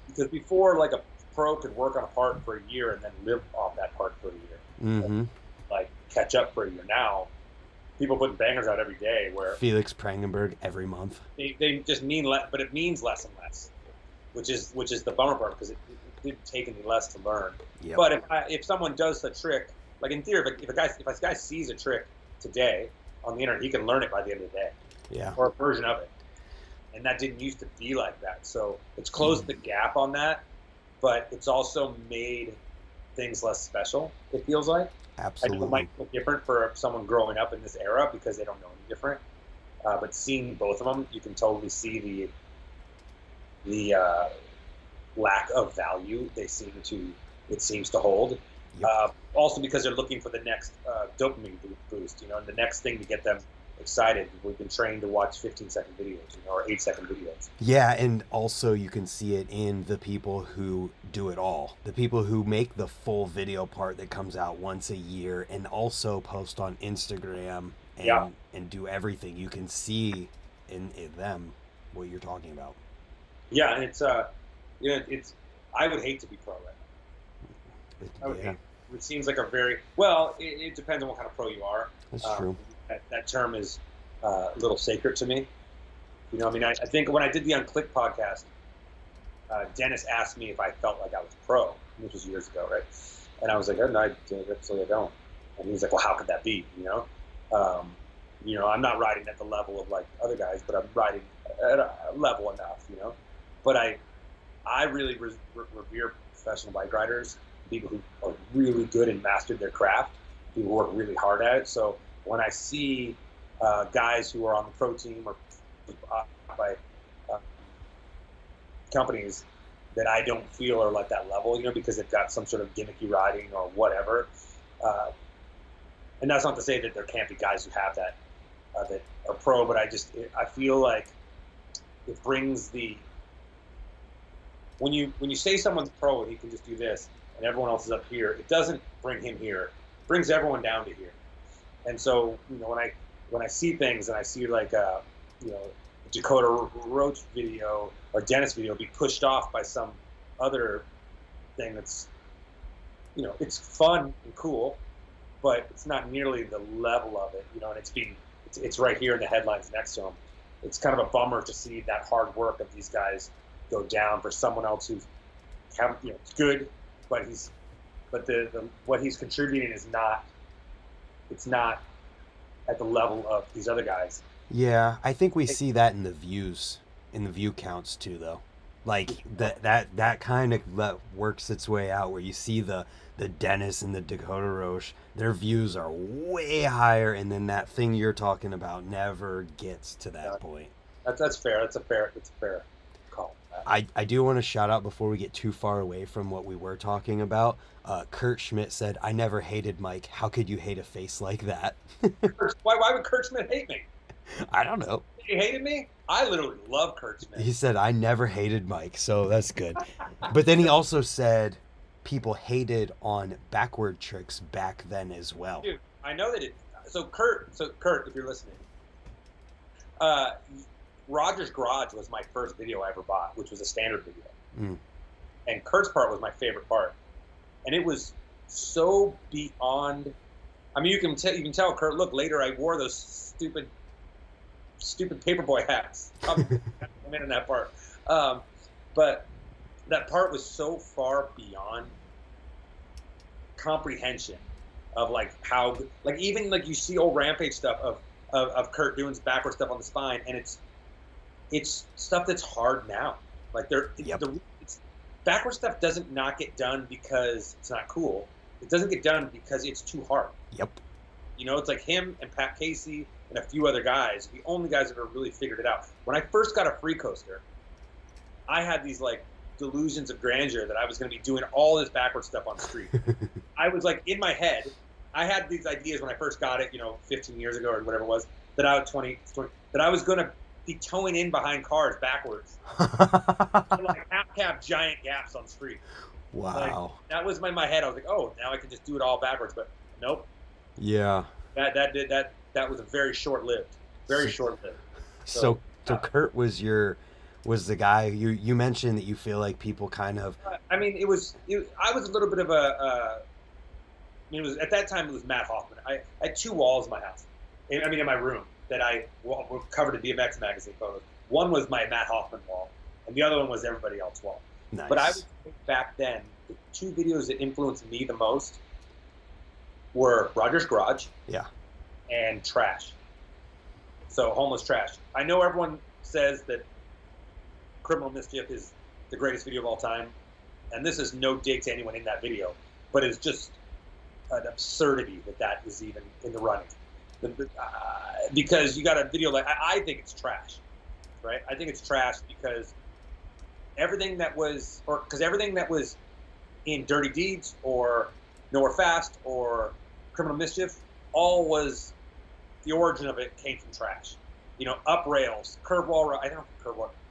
Because before, like, a pro could work on a part for a year and then live off that part for a year. Mm-hmm. And, like, catch up for a year. Now, people putting bangers out every day where Felix Prangenberg every month. they just mean less, but it means less and less, which is the bummer part because it didn't take any less to learn. Yep. But if someone does a trick, like in theory, if a guy sees a trick today on the internet, he can learn it by the end of the day. Yeah. Or a version of it. And that didn't used to be like that. So it's closed the gap on that, but it's also made things less special, it feels like. Absolutely. I know it might look different for someone growing up in this era because they don't know any different. But seeing both of them, you can totally see the lack of value it seems to hold. Yep. Also because they're looking for the next dopamine boost, and the next thing to get them excited. We've been trained to watch 15-second videos, or 8-second videos. Yeah, and also you can see it in the people who do it all. The people who make the full video part that comes out once a year and also post on Instagram and do everything. You can see in them what you're talking about. Yeah, and it's I would hate to be pro right now. I would hate. It seems like it depends on what kind of pro you are. That's true. That term is a little sacred to me. I think when I did the Unclick podcast, Dennis asked me if I felt like I was pro, which was years ago, right? And I was like, oh, no, absolutely I don't. And he was like, well, how could that be? I'm not riding at the level of like other guys, but I'm riding at a level enough, But I really revere professional bike riders, people who are really good and mastered their craft, people who work really hard at it. So when I see guys who are on the pro team or by companies that I don't feel are like that level, because they've got some sort of gimmicky riding or whatever. And that's not to say that there can't be guys who have that that are pro, but I feel like it brings when you say someone's pro and he can just do this and everyone else is up here, it doesn't bring him here. It brings everyone down to here. And so, when I see things and I see like a Dakota Roach video or Dennis video be pushed off by some other thing that's it's fun and cool, but it's not nearly the level of it, and it's right here in the headlines next to him. It's kind of a bummer to see that hard work of these guys go down for someone else who's, it's good, but the what he's contributing is not, it's not at the level of these other guys. Yeah, I think we see that in the view counts too, though. Like that kind of works its way out where you see the Dennis and the Dakota Roche, their views are way higher, and then that thing you're talking about never gets to that point. That's fair. That's a fair call. I do want to shout out before we get too far away from what we were talking about. Kurt Schmidt said, "I never hated Mike. How could you hate a face like that?" Why would Kurt Schmidt hate me? I don't know. He hated me? I literally love Kurt Schmidt. He said, "I never hated Mike," so that's good. But then he also said people hated on backward tricks back then as well. Dude, I know that it. So Kurt, if you're listening, Roger's Garage was my first video I ever bought, which was a standard video. And Kurt's part was my favorite part, and it was so beyond. I mean, you can tell Kurt. Look, later I wore those stupid paperboy hats. I'm in that part, but that part was so far beyond comprehension of like how, like, even like you see old Rampage stuff of Kurt doing backward stuff on the spine, and it's stuff that's hard now. Like backward stuff doesn't not get done because it's not cool. It doesn't get done because it's too hard. Yep. It's like him and Pat Casey and a few other guys, the only guys that have really figured it out. When I first got a free coaster, I had these like delusions of grandeur that I was going to be doing all this backward stuff on the street. I was like, in my head, I had these ideas when I first got it, 15 years ago or whatever it was, that I was 20 that I was going to be towing in behind cars backwards. Like half-cab giant gaps on the street. Wow. Like, that was in my head. I was like, oh, now I can just do it all backwards. But nope. Yeah. That was a very short-lived. Very short-lived. So Kurt was the guy you mentioned that you feel like people kind of. I mean, I was a little bit of a. It was at that time it was Matt Hoffman. I had two walls in my house. In my room that I were covered in BMX magazine photos. One was my Matt Hoffman wall, and the other one was everybody else's wall. Nice. But I would say back then, the two videos that influenced me the most were Roger's Garage, and Trash. So Homeless Trash. I know everyone says that Criminal Mischief is the greatest video of all time, and this is no dig to anyone in that video, but it's just an absurdity that is even in the running. Because you got a video like, I think it's trash, right? I think it's trash because everything that was in Dirty Deeds or Nowhere Fast or Criminal Mischief, all was, the origin of it came from trash. Up rails, curb wall,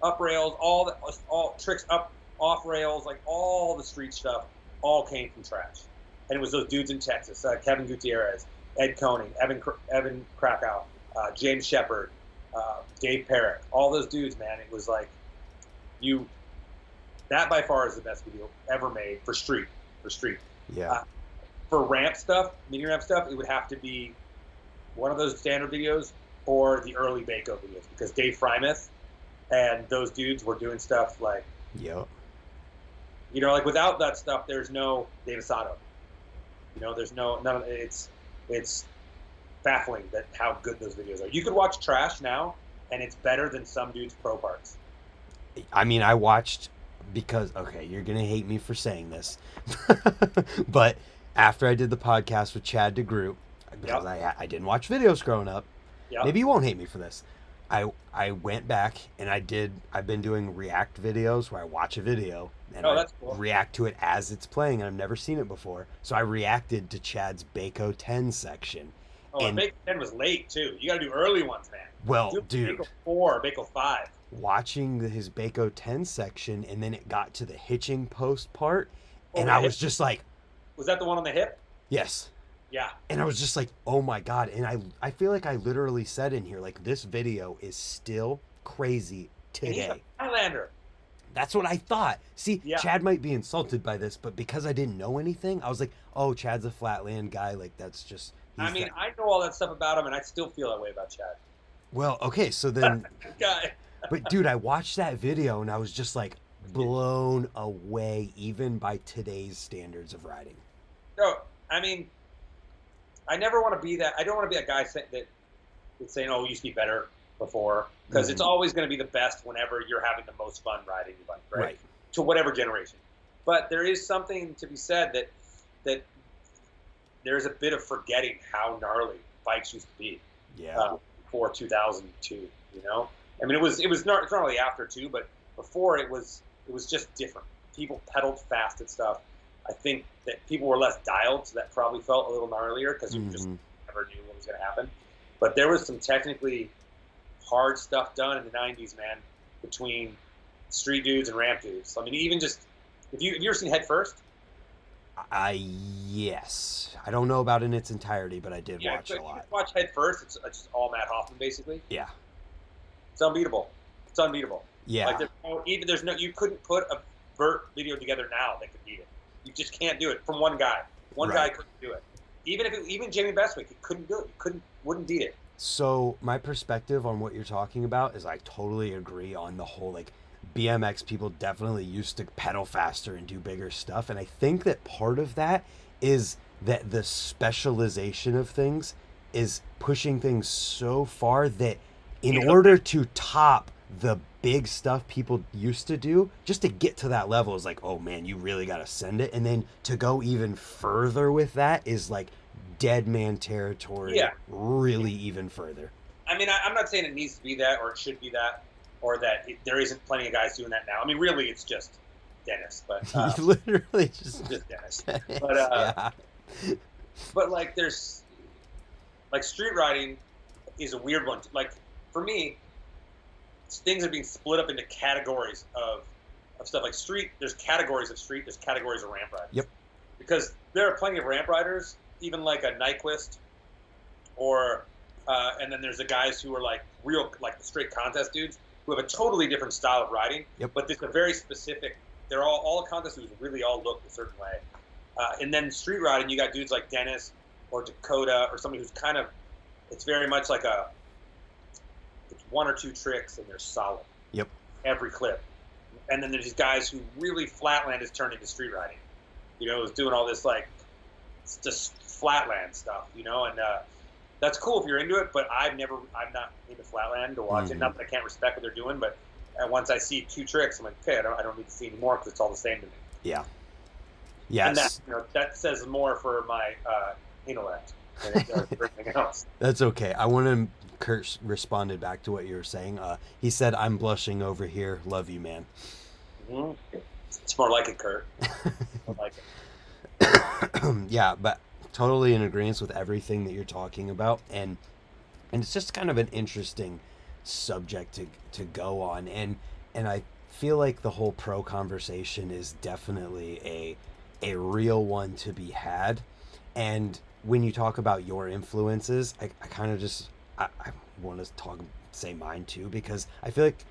up rails, all tricks up, off rails, like all the street stuff, all came from trash. And it was those dudes in Texas, Kevin Gutierrez, Ed Koning, Evan Krakow, James Shepard, Dave Perrick, all those dudes, man. It was like, that by far is the best video ever made for street. Yeah. For ramp stuff, mini ramp stuff, it would have to be one of those standard videos or the early Baco videos, because Dave Frymouth and those dudes were doing stuff like, like without that stuff, there's no Dave Asado. There's none of it. It's baffling that how good those videos are. You could watch Trash now, and it's better than some dude's pro parts. I mean, I watched because, okay, you're going to hate me for saying this, but after I did the podcast with Chad DeGroot, because I didn't watch videos growing up, maybe you won't hate me for this. I went back and I've been doing react videos where I watch a video and that's cool. React to it as it's playing, and I've never seen it before. So I reacted to Chad's Baco 10 section. Oh, and Baco 10 was late too. You got to do early ones, man. Well, dude. Baco 4, Baco 5. Watching his Baco 10 section, and then it got to the hitching post part, and I was just like... Was that the one on the hip? Yes. Yeah. And I was just like, oh my God. And I feel like I literally said in here, like, this video is still crazy today. And he's a Highlander. That's what I thought. See, Yeah. Chad might be insulted by this, but because I didn't know anything, I was like, oh, Chad's a flatland guy. Like, that's just. I mean, I know all that stuff about him, and I still feel that way about Chad. Well, okay, so then. Guy. But, dude, I watched that video, and I was just like blown away, even by today's standards of riding. No, I mean, I never want to be that. I don't want to be that guy that's saying, "Oh, we used to be better before," because it's always going to be the best whenever you're having the most fun riding your bike, right? To whatever generation. But there is something to be said that there's a bit of forgetting how gnarly bikes used to be. Yeah. Before 2002, you know. I mean, it's not really after too, but before it was just different. People pedaled fast and stuff. I think that people were less dialed, so that probably felt a little gnarlier because you just never knew what was going to happen. But there was some technically hard stuff done in the 90s, man, between street dudes and ramp dudes. I mean, even just, have you ever seen Head First? Yes. I don't know about in its entirety, but I did watch a lot. Watch Head First. It's just all Matt Hoffman, basically. Yeah. It's unbeatable. It's unbeatable. Yeah. Like you couldn't put a vert video together now that could beat it. You just can't do it from one guy. One guy couldn't do it. Even Jamie Bestwick, he couldn't do it. Wouldn't beat it. So my perspective on what you're talking about is I totally agree on the whole, like, BMX people definitely used to pedal faster and do bigger stuff. And I think that part of that is that the specialization of things is pushing things so far that in order to top the big stuff people used to do, just to get to that level is like, oh man, you really got to send it. And then to go even further with that is like dead man territory, really even further. I mean, I'm not saying it needs to be that or it should be that or that there isn't plenty of guys doing that now. I mean, really, it's just Dennis. But literally just Dennis. But, but like there's like street riding is a weird one. Like for me, things are being split up into categories of stuff. Like street, there's categories of street, there's categories of ramp riders. Yep. Because there are plenty of ramp riders, even like a Nyquist, or and then there's the guys who are like real, like the straight contest dudes who have a totally different style of riding. Yep. But it's a very specific. They're all contest dudes really all look a certain way. And then street riding, you got dudes like Dennis or Dakota or somebody who's kind of, it's very much like it's one or two tricks and they're solid. Yep. Every clip. And then there's these guys who really flatland is turned into street riding. You know, is doing all this like just flatland stuff, you know, and that's cool if you're into it, but I'm not into flatland to watch it. Not that I can't respect what they're doing, but once I see two tricks, I'm like, okay, I don't need to see any more because it's all the same to me. Yeah. Yes. And that says more for my intellect than it does for anything else. That's okay. I want to. Kurt responded back to what you were saying. He said, "I'm blushing over here. Love you, man." Mm-hmm. It's more like it, Kurt. More like it. Yeah, but totally in agreement with everything that you're talking about, and it's just kind of an interesting subject to go on, and I feel like the whole pro conversation is definitely a real one to be had. And when you talk about your influences, I kind of just I want to say mine too, because I feel like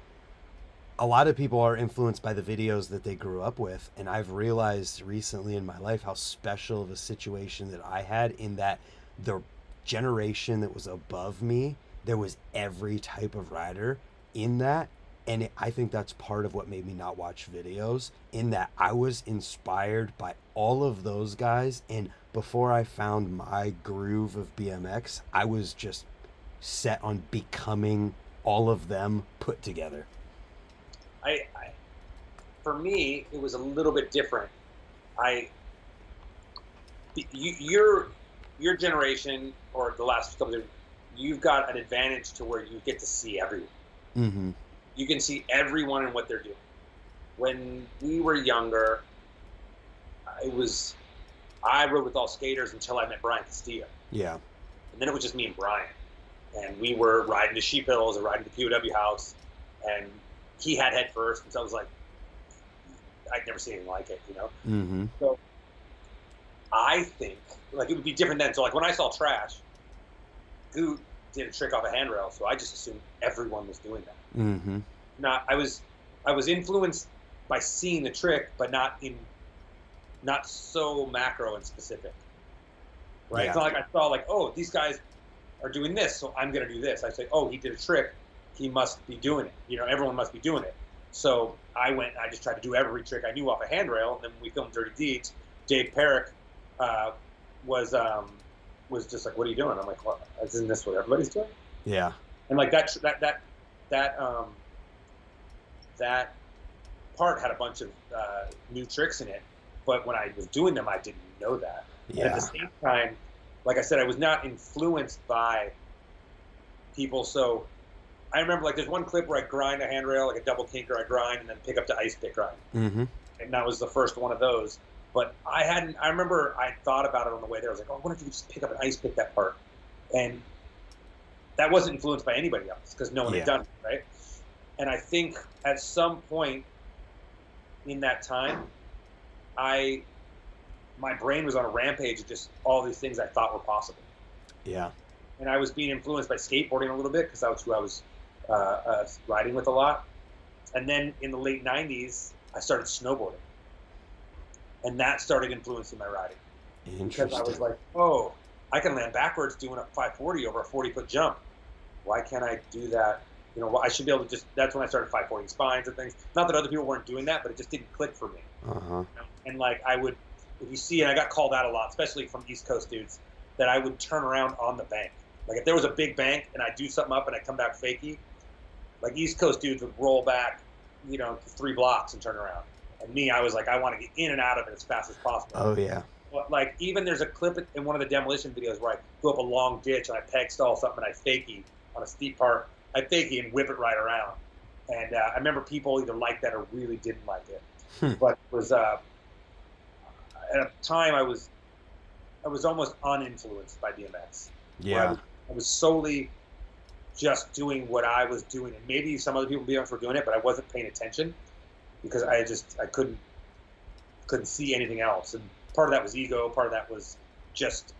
a lot of people are influenced by the videos that they grew up with. And I've realized recently in my life how special of a situation that I had, in that the generation that was above me, there was every type of rider in that. And I think that's part of what made me not watch videos, in that I was inspired by all of those guys. And before I found my groove of BMX, I was just set on becoming all of them put together. For me, it was a little bit different. Your generation, or the last couple of, you've got an advantage to where you get to see everyone. Mm-hmm. You can see everyone and what they're doing. When we were younger, I rode with all skaters until I met Brian Castillo. Yeah. And then it was just me and Brian. And we were riding to Sheep Hills or riding to the POW house. And he had Head First. And so I was like, I'd never seen anything like it, you know? Mm-hmm. So I think, like, it would be different then. So, like, when I saw Trash, Goot did a trick off a handrail. So I just assumed everyone was doing that. Mm-hmm. I was influenced by seeing the trick, but not so macro and specific, right? Yeah. It's not like I saw like, oh, these guys are doing this, so I'm going to do this. I say, oh, he did a trick, he must be doing it. You know, everyone must be doing it. So I went and I just tried to do every trick I knew off a handrail. And then when we filmed Dirty Deeds, Dave Perrick was just like, what are you doing? I'm like, well, isn't this what everybody's doing? Yeah. And like that part had a bunch of new tricks in it, but when I was doing them, I didn't know that. Yeah. And at the same time, like I said, I was not influenced by people. So I remember like there's one clip where I grind a handrail, like a double kinker, I grind and then pick up the ice pick grind. Mm-hmm. And that was the first one of those. But I remember I thought about it on the way there. I was like, oh, what if you could just pick up an ice pick that part? And that wasn't influenced by anybody else because no one had done it, right? And I think at some point in that time, my brain was on a rampage of just all these things I thought were possible. Yeah. And I was being influenced by skateboarding a little bit because that was who I was riding with a lot. And then in the late 90s, I started snowboarding. And that started influencing my riding. Interesting. Because I was like, oh, I can land backwards doing a 540 over a 40-foot jump. Why can't I do that? You know, I should be able to just, that's when I started 540 spines and things. Not that other people weren't doing that, but it just didn't click for me. Uh-huh. You know? And like I would, if you see, and I got called out a lot, especially from East Coast dudes, that I would turn around on the bank. Like if there was a big bank and I do something up and I come back fakey, like East Coast dudes would roll back, you know, 3 blocks and turn around. And me, I was like, I want to get in and out of it as fast as possible. Oh, yeah. But like even there's a clip in one of the demolition videos where I go up a long ditch and I peg stall something and I fakie on a steep part. I fakie and whip it right around. And I remember people either liked that or really didn't like it. But it was at a time I was almost uninfluenced by BMX. Yeah. I was solely just doing what I was doing, and maybe some other people in BMX were doing it, but I wasn't paying attention because I couldn't see anything else. And part of that was ego. Part of that was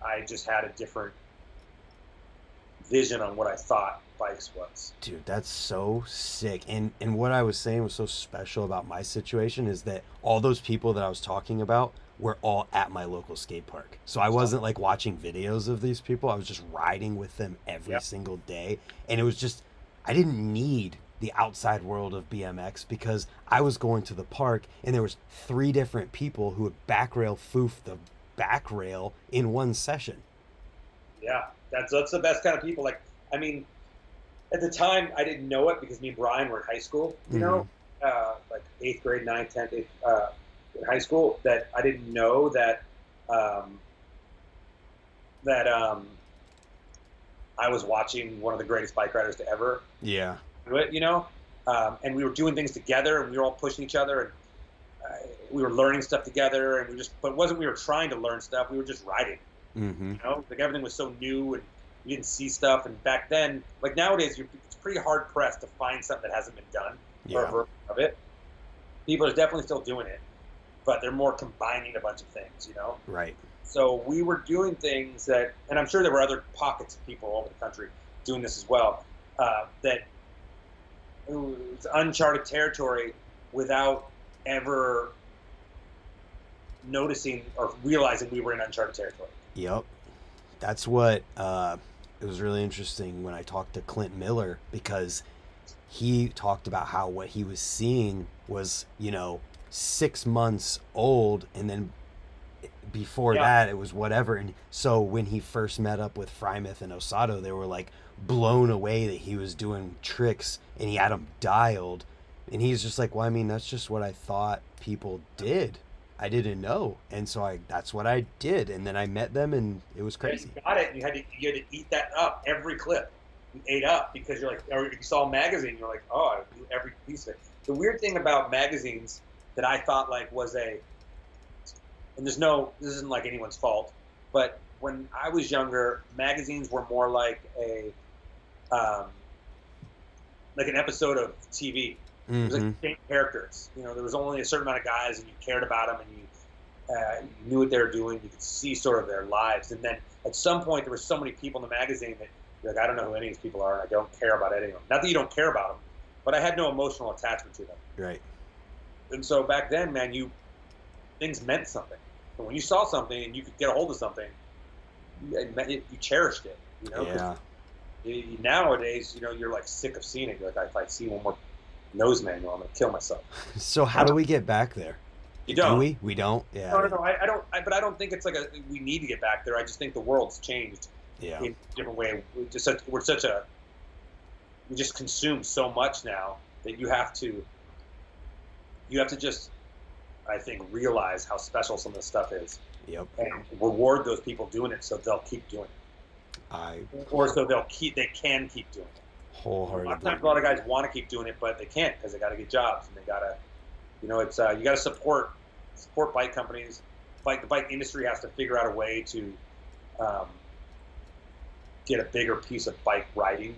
I just had a different vision on what I thought bikes was. Dude, that's so sick. And what I was saying was so special about my situation is that all those people that I was talking about were all at my local skate park. So I wasn't like watching videos of these people. I was just riding with them every single day. And it was just, I didn't need the outside world of BMX because I was going to the park and there was 3 different people who would back rail foof the back rail in one session. Yeah, that's the best kind of people. Like, I mean, at the time I didn't know it because me and Brian were in high school, you know, like 8th grade, 9th, 10th, in high school, that I didn't know that I was watching one of the greatest bike riders to ever do it, you know, and we were doing things together and we were all pushing each other and we were learning stuff together and but it wasn't we were trying to learn stuff, we were just riding, you know, like everything was so new and you didn't see stuff. And back then, like nowadays, it's pretty hard pressed to find something that hasn't been done or a version of it. People are definitely still doing it, but they're more combining a bunch of things, you know? Right. So we were doing things that, and I'm sure there were other pockets of people all over the country doing this as well, that it was uncharted territory without ever noticing or realizing we were in uncharted territory. Yep. That's what, it was really interesting when I talked to Clint Miller because he talked about how what he was seeing was, you know, 6 months old, and then before that it was whatever. And so when he first met up with Frymouth and Osato, they were like blown away that he was doing tricks and he had them dialed, and he's just like, well, I mean, that's just what I thought people did. I didn't know, and so that's what I did, and then I met them and it was crazy. You got it, and you had to eat that up every clip. You ate up because you're like, or you saw a magazine, you're like, oh, I do every piece of it. The weird thing about magazines that I thought like was and this isn't like anyone's fault, but when I was younger, magazines were more like an episode of TV. It was like the same characters. You know, there was only a certain amount of guys, and you cared about them, and you knew what they were doing. You could see sort of their lives. And then at some point, there were so many people in the magazine that you're like, I don't know who any of these people are, and I don't care about any of them. Not that you don't care about them, but I had no emotional attachment to them. Right. And so back then, man, things meant something. And when you saw something and you could get a hold of something, you cherished it. You know. Yeah. Nowadays, you know, you're like sick of seeing it. You're like, if I see one more nose manual, I'm gonna kill myself. So how do we get back there? You don't. Do we? We don't. Yeah. No. I don't. But I don't think it's like we need to get back there. I just think the world's changed. Yeah. In a different way. We just consume so much now that you have to just, I think, realize how special some of this stuff is. Yep. And reward those people doing it so they'll keep doing it. Or so they can keep doing it. Wholeheartedly. A lot of times, a lot of guys want to keep doing it, but they can't because they got to get jobs and they got to, you know, it's you got to support bike companies. The bike industry has to figure out a way to get a bigger piece of bike riding,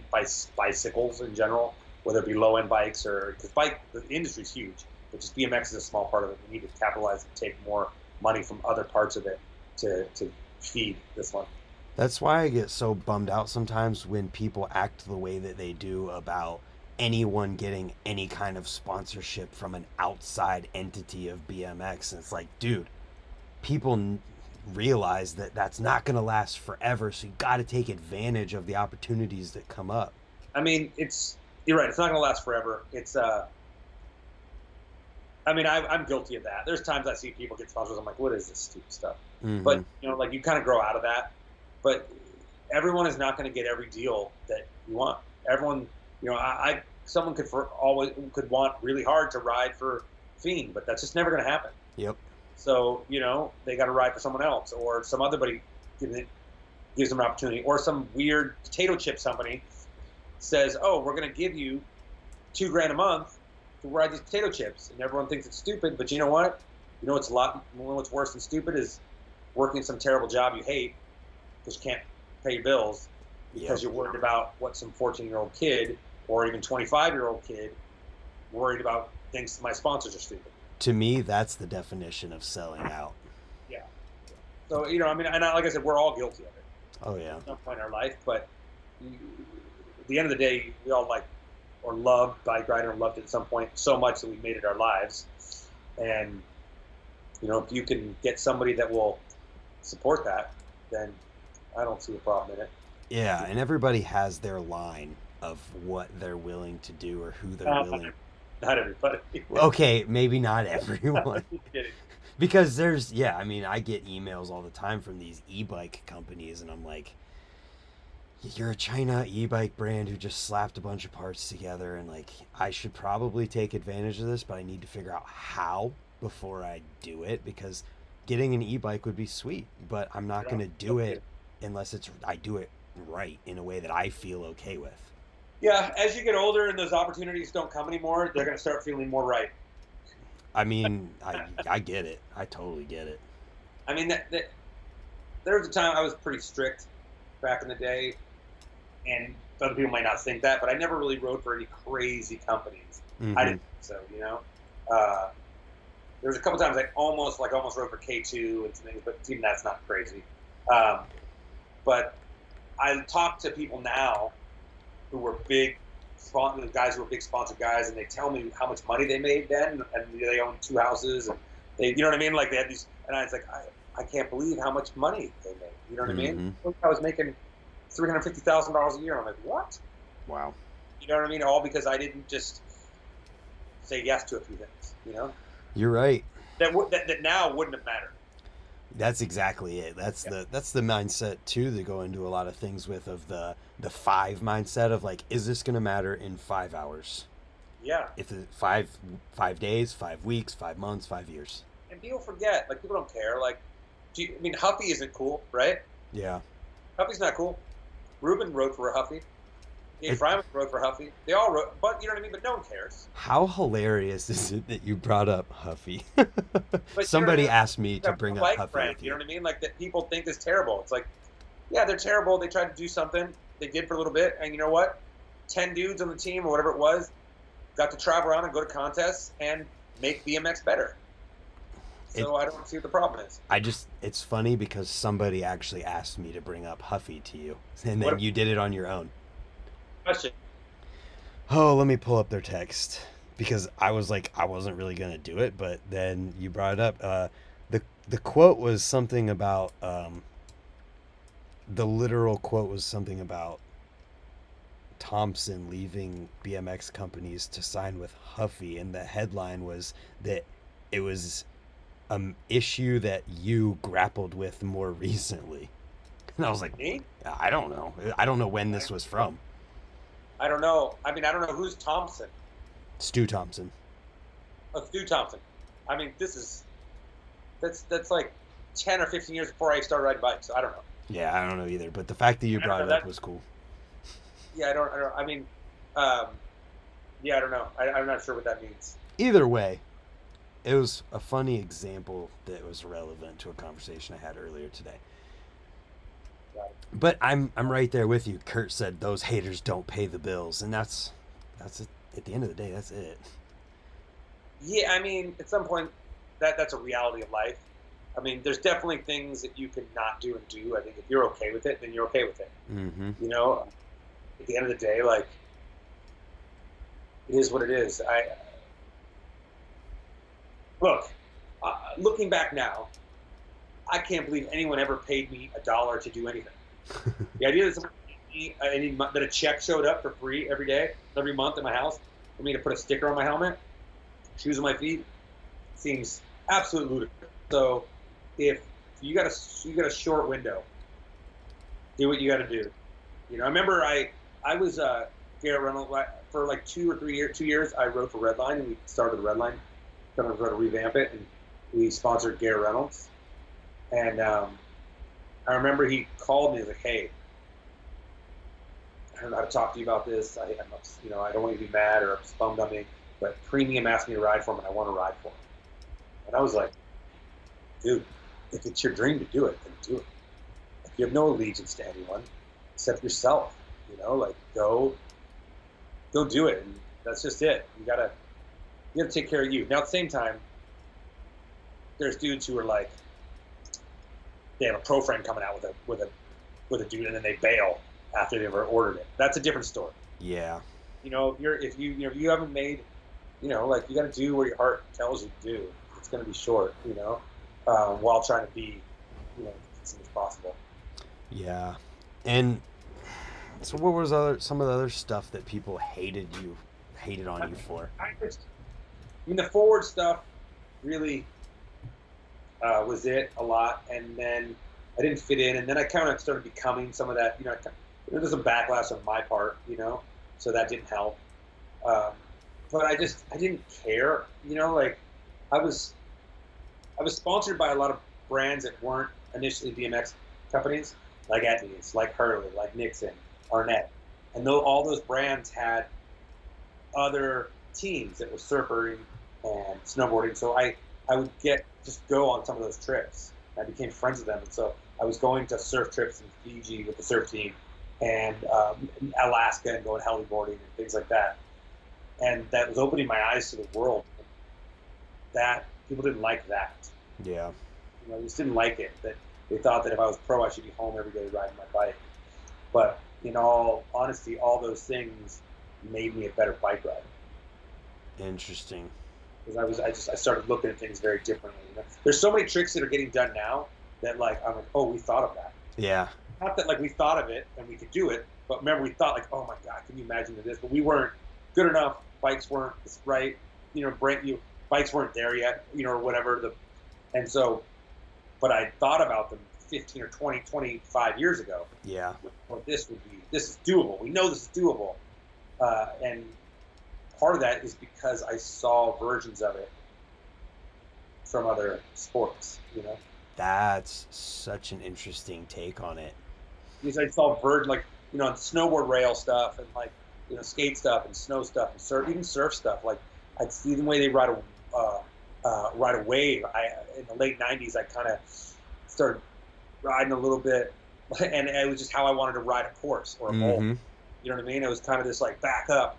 bicycles in general, whether it be low end bikes or because the industry's huge, but just BMX is a small part of it. We need to capitalize and take more money from other parts of it to feed this one. That's why I get so bummed out sometimes when people act the way that they do about anyone getting any kind of sponsorship from an outside entity of BMX. And it's like, dude, people realize that that's not going to last forever. So you got to take advantage of the opportunities that come up. I mean, you're right. It's not going to last forever. I mean, I'm guilty of that. There's times I see people get sponsors. I'm like, what is this stupid stuff? Mm-hmm. But, you know, like you kind of grow out of that. But everyone is not going to get every deal that you want. Everyone, you know, someone could want really hard to ride for Fiend, but that's just never going to happen. Yep. So, you know, they got to ride for someone else, or some other buddy gives them an opportunity, or some weird potato chip company says, "Oh, we're going to give you $2,000 a month to ride these potato chips," and everyone thinks it's stupid. But you know what? You know what's worse than stupid is working some terrible job you hate because you can't pay your bills because you're worried about what some 14-year-old kid or even 25-year-old kid worried about thinks my sponsors are stupid. To me, that's the definition of selling out. Yeah. So, you know, I mean, and like I said, we're all guilty of it. Oh, yeah. At some point in our life, but at the end of the day, we all like or loved bike riding or loved it at some point so much that we made it our lives. And, you know, if you can get somebody that will support that, then I don't see a problem in it. Yeah, and everybody has their line of what they're willing to do or who they're willing. Not everybody. Okay, maybe not everyone. Because I mean, I get emails all the time from these e-bike companies, and I'm like, you're a China e-bike brand who just slapped a bunch of parts together, and like, I should probably take advantage of this, but I need to figure out how before I do it, because getting an e-bike would be sweet, but I'm not going to do it unless I do it right in a way that I feel okay with. Yeah, as you get older and those opportunities don't come anymore, they're going to start feeling more right. I mean, I get it. I totally get it. I mean, there was a time I was pretty strict back in the day, and other people might not think that, but I never really rode for any crazy companies. Mm-hmm. I didn't think so, you know. There was a couple times I almost rode for K2 and some things, but even that's not crazy. But I talk to people now who were guys who were big sponsored guys, and they tell me how much money they made then, and they owned 2 houses, and they, you know what I mean? Like they had these, and I was like, I can't believe how much money they made. You know what I mean? I was making $350,000 a year. I'm like, what? Wow. You know what I mean? All because I didn't just say yes to a few things. You know? You're right. That now wouldn't have mattered. That's exactly it. That's the mindset too that go into a lot of things with of the 5 mindset of like, is this going to matter in 5 hours? Yeah. If it's 5 days, 5 weeks, 5 months, 5 years. And people forget, like people don't care. Like, I mean, Huffy isn't cool, right? Yeah. Huffy's not cool. Ruben rode for a Huffy. Dave Fryman rode for Huffy. They all rode, but you know what I mean? But no one cares. How hilarious is it that you brought up Huffy? Somebody asked me to bring up Huffy brand, with you. You know what I mean? Like that people think is terrible. It's like, yeah, they're terrible. They tried to do something. They did for a little bit. And you know what? 10 dudes on the team or whatever it was got to travel around and go to contests and make BMX better. So I don't see what the problem is. It's funny because somebody actually asked me to bring up Huffy to you. And then you did it on your own. Question. Oh, let me pull up their text. because I was like, I wasn't really going to do it, but then you brought it up. The quote was something about, the literal quote was something about Thompson leaving BMX companies to sign with Huffy, and the headline was that it was an issue that you grappled with more recently. And I was like, Me? I don't know. I don't know when this was from. I don't know. I mean, I don't know who's Thompson. Stu Thompson. Oh, Stu Thompson. I mean, that's like 10 or 15 years before I started riding bikes. So I don't know. Yeah, I don't know either. But the fact that you brought it up was cool. Yeah, I don't. I mean, yeah, I don't know. I'm not sure what that means. Either way, it was a funny example that was relevant to a conversation I had earlier today. Right. But I'm right there with you. Kurt said those haters don't pay the bills, and that's it. At the end of the day, that's it. Yeah, I mean, at some point, that's a reality of life. I mean, there's definitely things that you can not do and do. I think if you're okay with it, then you're okay with it. Mm-hmm. You know, at the end of the day, like, it is what it is. Looking back now, I can't believe anyone ever paid me $1 to do anything. The idea that someone paid me, that a check showed up for free every day, every month at my house for me to put a sticker on my helmet, shoes on my feet, seems absolutely ludicrous. So if you got a short window, do what you got to do. You know, I remember I was Garrett Reynolds for like 2 years. I rode for Redline, and we started the Redline. Kind of going to revamp it, and we sponsored Garrett Reynolds. And I remember he called me and was like, "Hey, I don't know how to talk to you about this. I don't want you to be mad or bummed on me, but Premium asked me to ride for him, and I want to ride for him." And I was like, "Dude, if it's your dream to do it, then do it. Like, you have no allegiance to anyone except yourself. You know, like go do it, and that's just it. You gotta take care of you." Now at the same time, there's dudes who are like, they have a pro friend coming out with a dude, and then they bail after they've ordered it. That's a different story. Yeah. You know, if you haven't made, you know, like, you got to do what your heart tells you to do. It's going to be short, you know, while trying to be, you know, as much as possible. Yeah. And so what was some of the other stuff that people hated on you for? I mean, the forward stuff really was it a lot, and then I didn't fit in, and then I kind of started becoming some of that. You know, there was some backlash on my part, you know, so that didn't help. But I didn't care, you know. Like, I was sponsored by a lot of brands that weren't initially BMX companies, like Etnies, like Hurley, like Nixon, Arnett, and all those brands had other teams that were surfing and snowboarding. So I would just go on some of those trips. I became friends with them, and so I was going to surf trips in Fiji with the surf team, and Alaska, and going heliboarding and things like that. And that was opening my eyes to the world. That people didn't like that. Yeah. You know, they just didn't like it. That they thought that if I was pro, I should be home every day riding my bike. But in all honesty, all those things made me a better bike rider. Interesting. Because I started looking at things very differently. You know? There's so many tricks that are getting done now that, like, I'm like, oh, we thought of that. Yeah. Not that, like, we thought of it and we could do it, but remember, we thought, like, oh my God, can you imagine this? But we weren't good enough. Bikes weren't right. You know, Brant, bikes weren't there yet, you know, or whatever. And so, but I thought about them 15 or 20, 25 years ago. Yeah. Well, this is doable. We know this is doable. And part of that is because I saw versions of it from other sports, you know. That's such an interesting take on it. Because I saw like, you know, snowboard rail stuff, and, like, you know, skate stuff and snow stuff and surf, even surf stuff. Like, I'd see the way they ride a wave. In the late '90s, I kind of started riding a little bit, and it was just how I wanted to ride a course or a bowl. Mm-hmm. You know what I mean? It was kind of this, like, back up,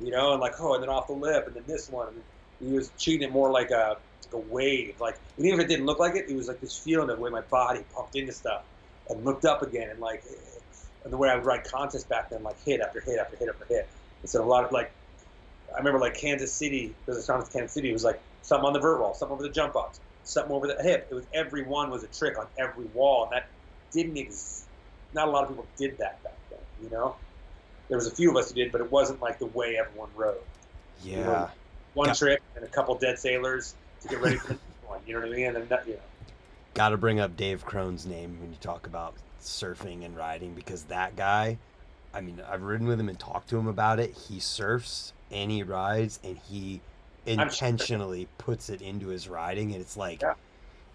you know, and, like, oh, and then off the lip, and then this one. And he was treating it more like a wave. Like, and even if it didn't look like it, it was like this feeling of the way my body pumped into stuff and looked up again, and, like, and the way I would ride contests back then, like, hit after hit after hit after hit. And so a lot of, like, I remember like Kansas City, there's a time with Kansas City, it was like something on the vert wall, something over the jump box, something over the hip. It was every one was a trick on every wall, and that didn't exist. Not a lot of people did that back then, you know? There was a few of us who did, but it wasn't like the way everyone rode. Yeah. You know, one trick and a couple dead sailors to get ready for the next one, you know what I mean? And then, you know. Got to bring up Dave Crone's name when you talk about surfing and riding, because that guy, I mean, I've ridden with him and talked to him about it. He surfs and he rides, and he intentionally puts it into his riding, and it's like,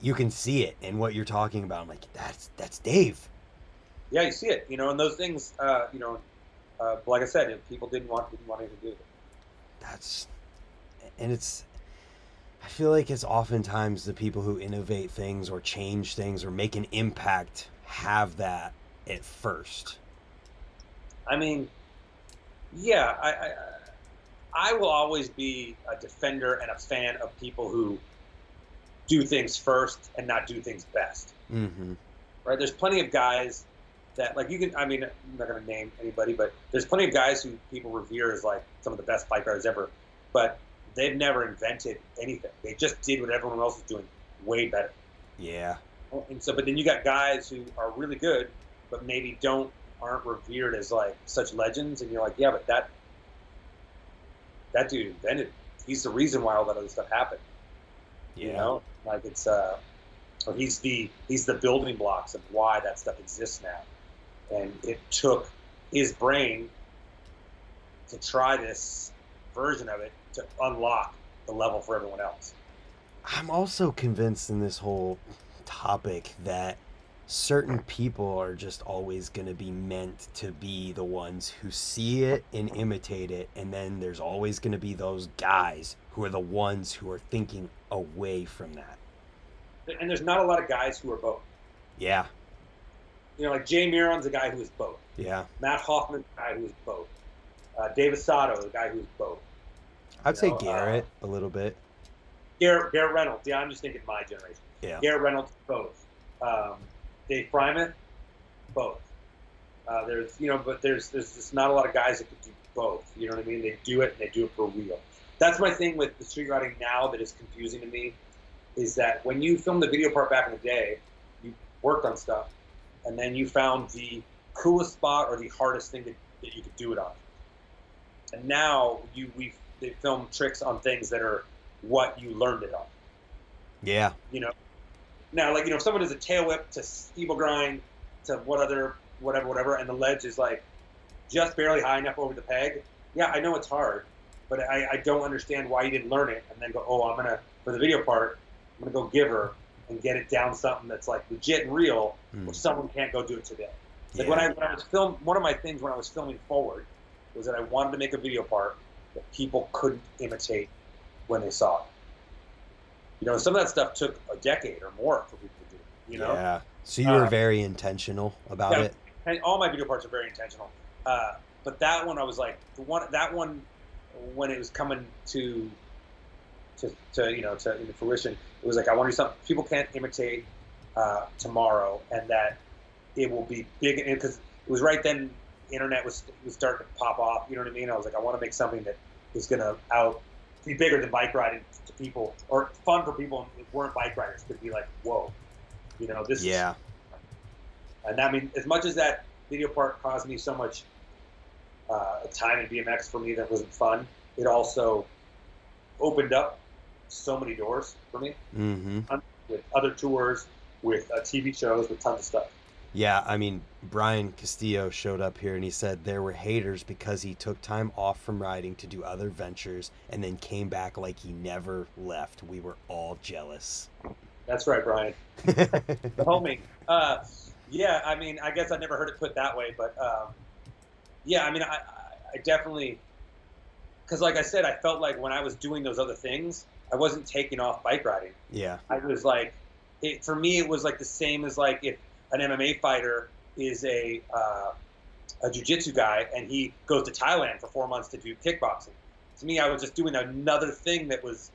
you can see it in what you're talking about. I'm like, that's Dave. Yeah, you see it, you know, and those things, you know, like I said, people didn't want anything to do with it. And it's, I feel like it's oftentimes the people who innovate things or change things or make an impact have that at first. I mean, yeah, I will always be a defender and a fan of people who do things first and not do things best. Mm-hmm. Right? There's plenty of guys that, like, you can, I mean, I'm not going to name anybody, but there's plenty of guys who people revere as like some of the best bike riders ever, but they've never invented anything. They just did what everyone else was doing way better. Yeah. And so, but then you got guys who are really good, but maybe aren't revered as like such legends, and you're like, yeah, but that dude invented it. He's the reason why all that other stuff happened. Yeah. You know, like it's or he's the building blocks of why that stuff exists now. And it took his brain to try this version of it to unlock the level for everyone else. I'm also convinced in this whole topic that certain people are just always going to be meant to be the ones who see it and imitate it, and then there's always going to be those guys who are the ones who are thinking away from that. And there's not a lot of guys who are both. Yeah. You know, like Jay Miron's a guy who is both. Yeah. Matt Hoffman's a guy who is both. David Sato, a guy who's both. I'd say Garrett a little bit. Garrett Reynolds. Yeah, I'm just thinking my generation. Yeah. Garrett Reynolds, both. Dave Fryman, both. But there's just not a lot of guys that could do both. You know what I mean? They do it, and they do it for real. That's my thing with the street riding now that is confusing to me, is that when you filmed the video part back in the day, you worked on stuff, and then you found the coolest spot or the hardest thing that you could do it on. And now they film tricks on things that are what you learned it on. Yeah. You know, now, like, you know, if someone does a tail whip to steeple grind to whatever, and the ledge is like just barely high enough over the peg. Yeah, I know it's hard, but I don't understand why you didn't learn it and then go, for the video part, I'm gonna go give her and get it down something that's like legit and real, which someone can't go do it today. Like when I was one of my things when I was filming Forward was that I wanted to make a video part that people couldn't imitate when they saw it. You know, some of that stuff took a decade or more for people to do. You know. Yeah. So you were very intentional about it. And all my video parts are very intentional. But that one, I was like, that one when it was coming to into fruition, it was like, I want to do something people can't imitate tomorrow, and that it will be big, because it was right then internet was starting to pop off. You know what I mean? I was like, I want to make something that is going to be bigger than bike riding to people, or fun for people who weren't bike riders, could be like, whoa, you know, this. Yeah. And I mean, as much as that video part caused me so much time in BMX for me that wasn't fun, it also opened up so many doors for me. Mm-hmm. With other tours, with TV shows, with tons of stuff. Yeah, I mean, Brian Castillo showed up here and he said there were haters because he took time off from riding to do other ventures and then came back like he never left. We were all jealous. That's right, Brian. The homie. Yeah, I mean, I guess I never heard it put that way, but yeah, I mean, I definitely, because like I said, I felt like when I was doing those other things, I wasn't taking off bike riding. Yeah. I was like, for me, it was like the same as like if an MMA fighter is a jiu-jitsu guy and he goes to Thailand for 4 months to do kickboxing. To me, I was just doing another thing that was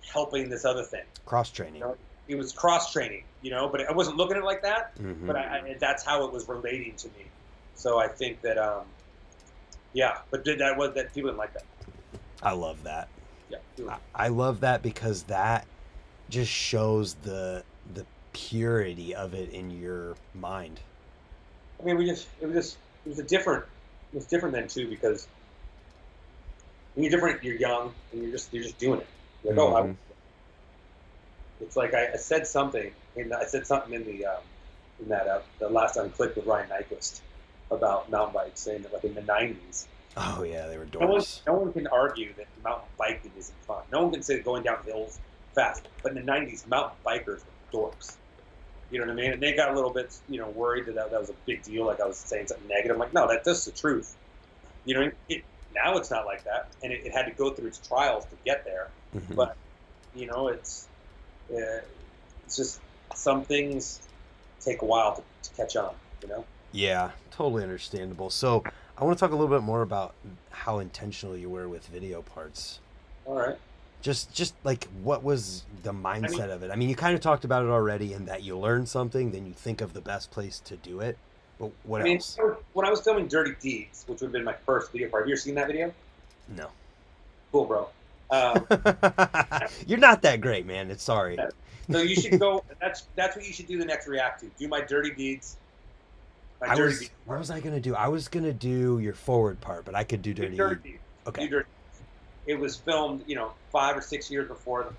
helping this other thing. Cross-training. You know? It was cross-training, you know, but I wasn't looking at it like that, mm-hmm. but that's how it was relating to me. So I think that, yeah, but that people didn't like that. I love that. Yeah, do it. I love that because that just shows the purity of it in your mind. I mean, it was a different, it was different then too, because when you're different, you're young, and you're just doing it. You're like, oh, Hmm. it's like I said something, and I said something in that the last Unclicked with Ryan Nyquist about mountain bikes, saying that like in the '90s, Oh yeah, they were no one dorks. no one can argue that mountain biking isn't fun. No one can say going down hills fast, but in the '90s, mountain bikers were dorks. You know what I mean? And they got a little bit, worried that that was a big deal. Like I was saying something negative. I'm like, no, that's the truth. You know, now it's not like that, and it had to go through its trials to get there. Hmm. But uh, it's just some things take a while to catch on. You know. Yeah, totally understandable. So I want to talk a little bit more about how intentional you were with video parts. All right. Just like what was the I mean, mindset of it? I mean, you kind of talked about it already, in that you learn something, then you think of the best place to do it. But what I mean, else? when I was filming Dirty Deeds, which would have been my first video part, have you ever seen that video? No. Cool, bro. Um, You're not that great, man. It's sorry. so you should go. That's what you should do the next react to. Do my Dirty Deeds. My Dirty Deeds. What was I gonna do? I was gonna do your forward part, but I could do Do dirty. Dirty Deeds. Okay, Do Dirty. It was filmed, 5 or 6 years before.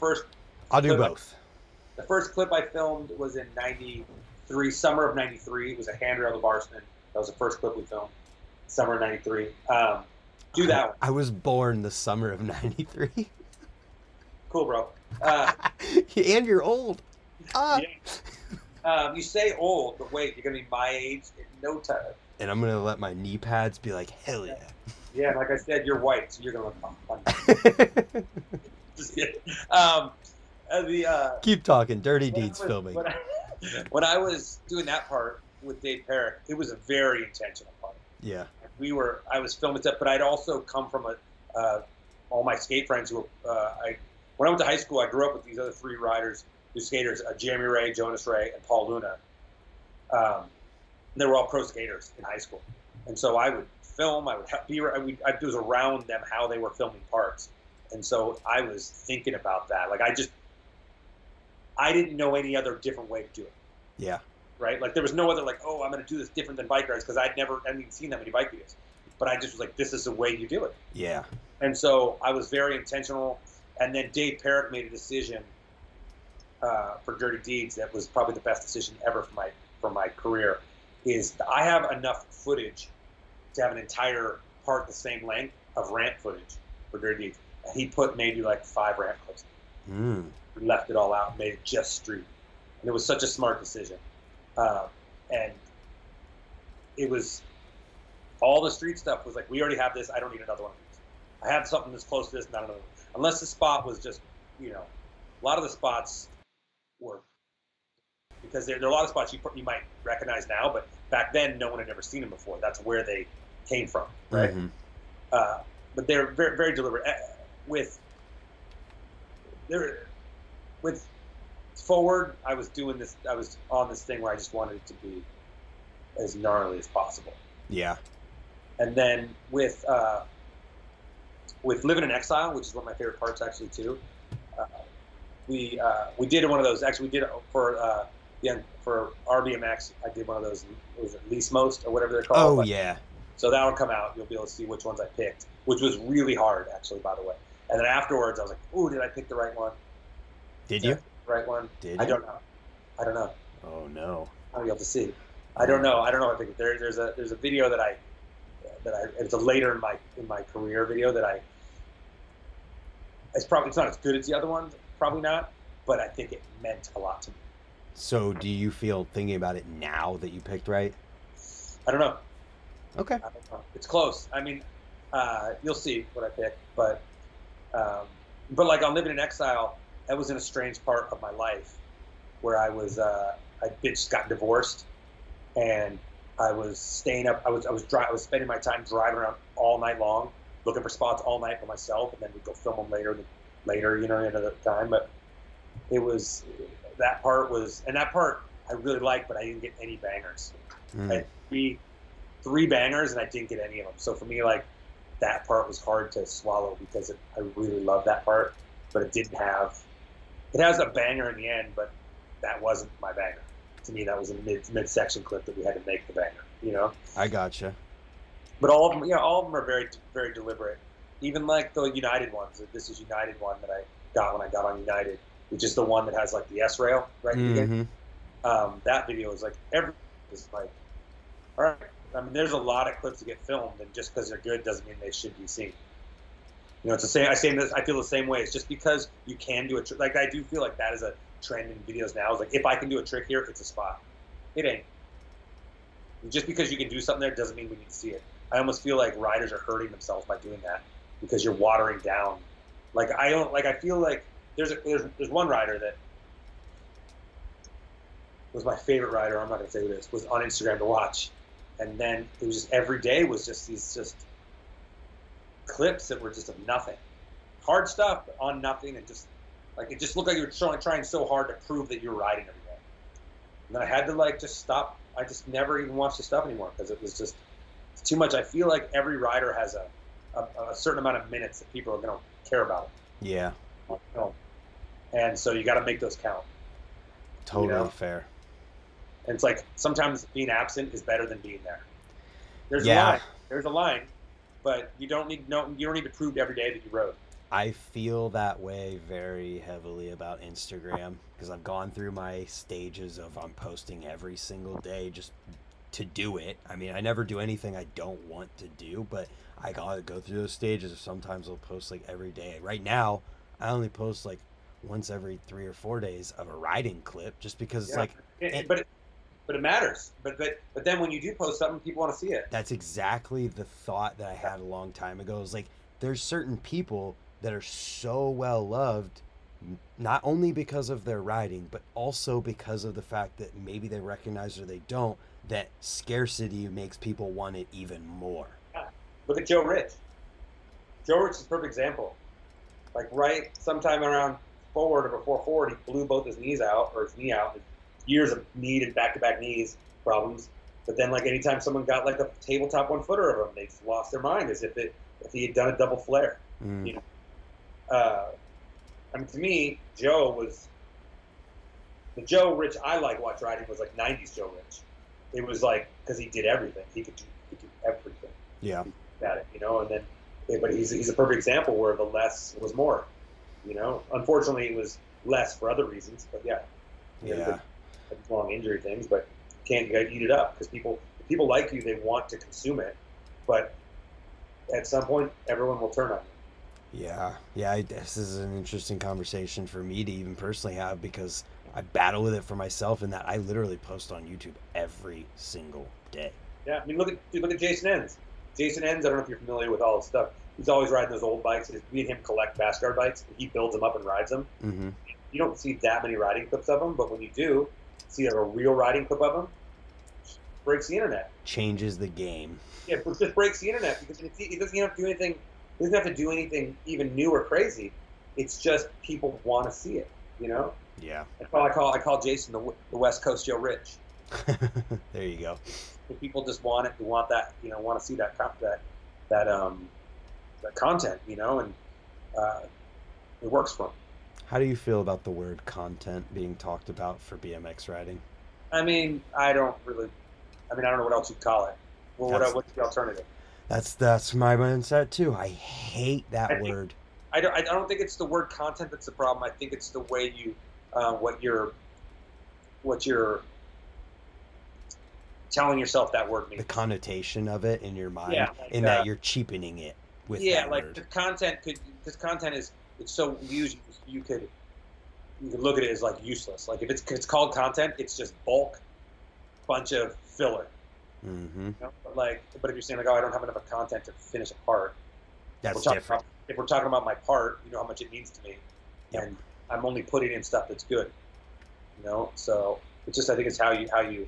I'll do clip both. the first clip I filmed was in '93, summer of '93. It was a handrail to Barsman. That was the first clip we filmed, summer of '93. Do that one. I was born the summer of '93. Cool, bro. Uh, And you're old. Ah. yeah. You say old, but wait, you're gonna be my age in no time. And I'm gonna let my knee pads be like, hell yeah. Yeah, and like I said, you're white, so you're gonna look fun. Just kidding. Keep talking. Dirty When I deeds was- filming. when I was doing that part with Dave Perrick, it was a very intentional part. Yeah. I was filming stuff, but I'd also come from all my skate friends who when I went to high school, I grew up with these other three skaters, Jeremy Ray, Jonas Ray, and Paul Luna. They were all pro skaters in high school, and so I would film. I would I was around them how they were filming parts, and so I was thinking about that. Like I didn't know any other different way to do it. Yeah. Right? Like there was no other I'm going to do this different than bike rides because I hadn't even seen that many bike videos. But I just was like, this is the way you do it. Yeah. And so I was very intentional. And then Dave Perrick made a decision for Dirty Deeds that was probably the best decision ever for my career. Is I have enough footage to have an entire part the same length of ramp footage for Dirty Deeds. And he put maybe like 5 ramp clips. Mm. He left it all out and made it just street. And it was such a smart decision. And it was all the street stuff was like, we already have this. I don't need another one of these. I have something that's close to this, not another one. Unless the spot was just, a lot of the spots were, because there are a lot of spots you might recognize now, but back then no one had ever seen them before. That's where they came from, right? Mm-hmm. But they're very, very deliberate. With forward, I was on this thing where I just wanted it to be as gnarly as possible. Yeah. And then with Living in Exile, which is one of my favorite parts actually too, we did one of those. Actually, we did it for RBMX. I did one of those. Was it Least Most or whatever they're called? Oh yeah. So that will come out. You'll be able to see which ones I picked, which was really hard actually, by the way. And then afterwards, I was like, "Ooh, did I pick the right one? Did you? The right one? Did I you? don't know. I don't know. Oh no. I'll be able to see. I don't know. I don't know. I think there's a video that it's a later in my career video that it's not as good as the other ones, probably not, but I think it meant a lot to me. So do you feel, thinking about it now, that you picked right? I don't know. Okay. I don't know. It's close. I mean, you'll see what I pick, but like on Living in Exile, that was in a strange part of my life where I just got divorced, and I was staying up. I was spending my time driving around all night long, looking for spots all night for myself, and then we'd go film them later, another time. But it was that part I really liked, but I didn't get any bangers. I had three bangers, and I didn't get any of them. So for me, like that part was hard to swallow because I really love that part, but it has a banger in the end, but that wasn't my banger. To me, that was a mid-section clip that we had to make the banger, you know? I gotcha. But all of them, yeah, all of them are very, very deliberate. Even like the United ones. This is United one that I got when I got on United, which is the one that has like the S rail right at the beginning. That video is like all right. I mean, there's a lot of clips that get filmed, and just because they're good doesn't mean they should be seen. You know, it's the same. I feel the same way. It's just because you can do a trick. Like I do feel like that is a trend in videos now. It's like if I can do a trick here, it's a spot. It ain't. Just because you can do something there doesn't mean we need to see it. I almost feel like riders are hurting themselves by doing that because you're watering down. Like I feel like there's one rider that was my favorite rider. I'm not gonna say who it is. Was on Instagram to watch, and then it was just every day was just these clips that were just of nothing, hard stuff but on nothing, and just like it just looked like you were trying so hard to prove that you're riding every day. And then I had to like just stop. I just never even watched the stuff anymore because it was just it's too much. I feel like every rider has a certain amount of minutes that people are going to care about. Yeah. And so you got to make those count. Totally fair. And it's like sometimes being absent is better than being there. There's a line, but you don't need to prove every day that you rode. I feel that way very heavily about Instagram because I've gone through my stages of I'm posting every single day just to do it. I mean, I never do anything I don't want to do, but I gotta go through those stages. Sometimes I'll post like every day. Right now, I only post like once every 3 or 4 days of a riding clip just because it's like... But it matters. But then when you do post something, people want to see it. That's exactly the thought that I had a long time ago. It's like there's certain people that are so well loved, not only because of their riding, but also because of the fact that maybe they recognize or they don't, that scarcity makes people want it even more. Yeah. Look at Joe Rich. Joe Rich is a perfect example. Like right sometime around forward or before forward, he blew both his knees out, or his knee out. Years of knee and back-to-back knees problems. But then like anytime someone got like a tabletop 1-footer of him, they just lost their mind as if he had done a double flare. You know? I mean, to me, the Joe Rich I watch riding was like 90s Joe Rich. It was like, because he did everything. He could do everything. Yeah. At it, you know, and then, but he's a perfect example where the less was more, you know. Unfortunately, it was less for other reasons, but yeah. Long injury things, but you gotta eat it up because if people like you, they want to consume it, but at some point, everyone will turn on you. Yeah. This is an interesting conversation for me to even personally have because I battle with it for myself in that I literally post on YouTube every single day. Yeah, I mean, look at Jason Enns. Jason Enns, I don't know if you're familiar with all his stuff. He's always riding those old bikes. Me and him collect Bastard bikes, and he builds them up and rides them. Mm-hmm. You don't see that many riding clips of them, but when you do see a real riding clip of them, breaks the internet. Changes the game. Yeah, it just breaks the internet because it doesn't have to do anything. It doesn't have to do anything even new or crazy. It's just people want to see it, you know. Yeah. That's why I call Jason the West Coast Joe Rich. There you go. If people just want it, they want that, you know, want to see that content, you know, and it works for them. How do you feel about the word content being talked about for BMX riding? I mean, I don't know what else you'd call it. Well, what's the alternative? That's my mindset too. I hate that word. I don't think it's the word content that's the problem. I think it's the way you, what you're telling yourself that word means. The connotation of it in your mind, that you're cheapening it with that word. Because content is, it's so used, you could look at it as like useless. Like if it's called content, it's just bulk, bunch of filler. Mm-hmm. You know? But if you're saying like, oh, I don't have enough content to finish a part, that's different. If we're talking about my part, you know how much it means to me, and I'm only putting in stuff that's good. You know, so it's just, I think it's how you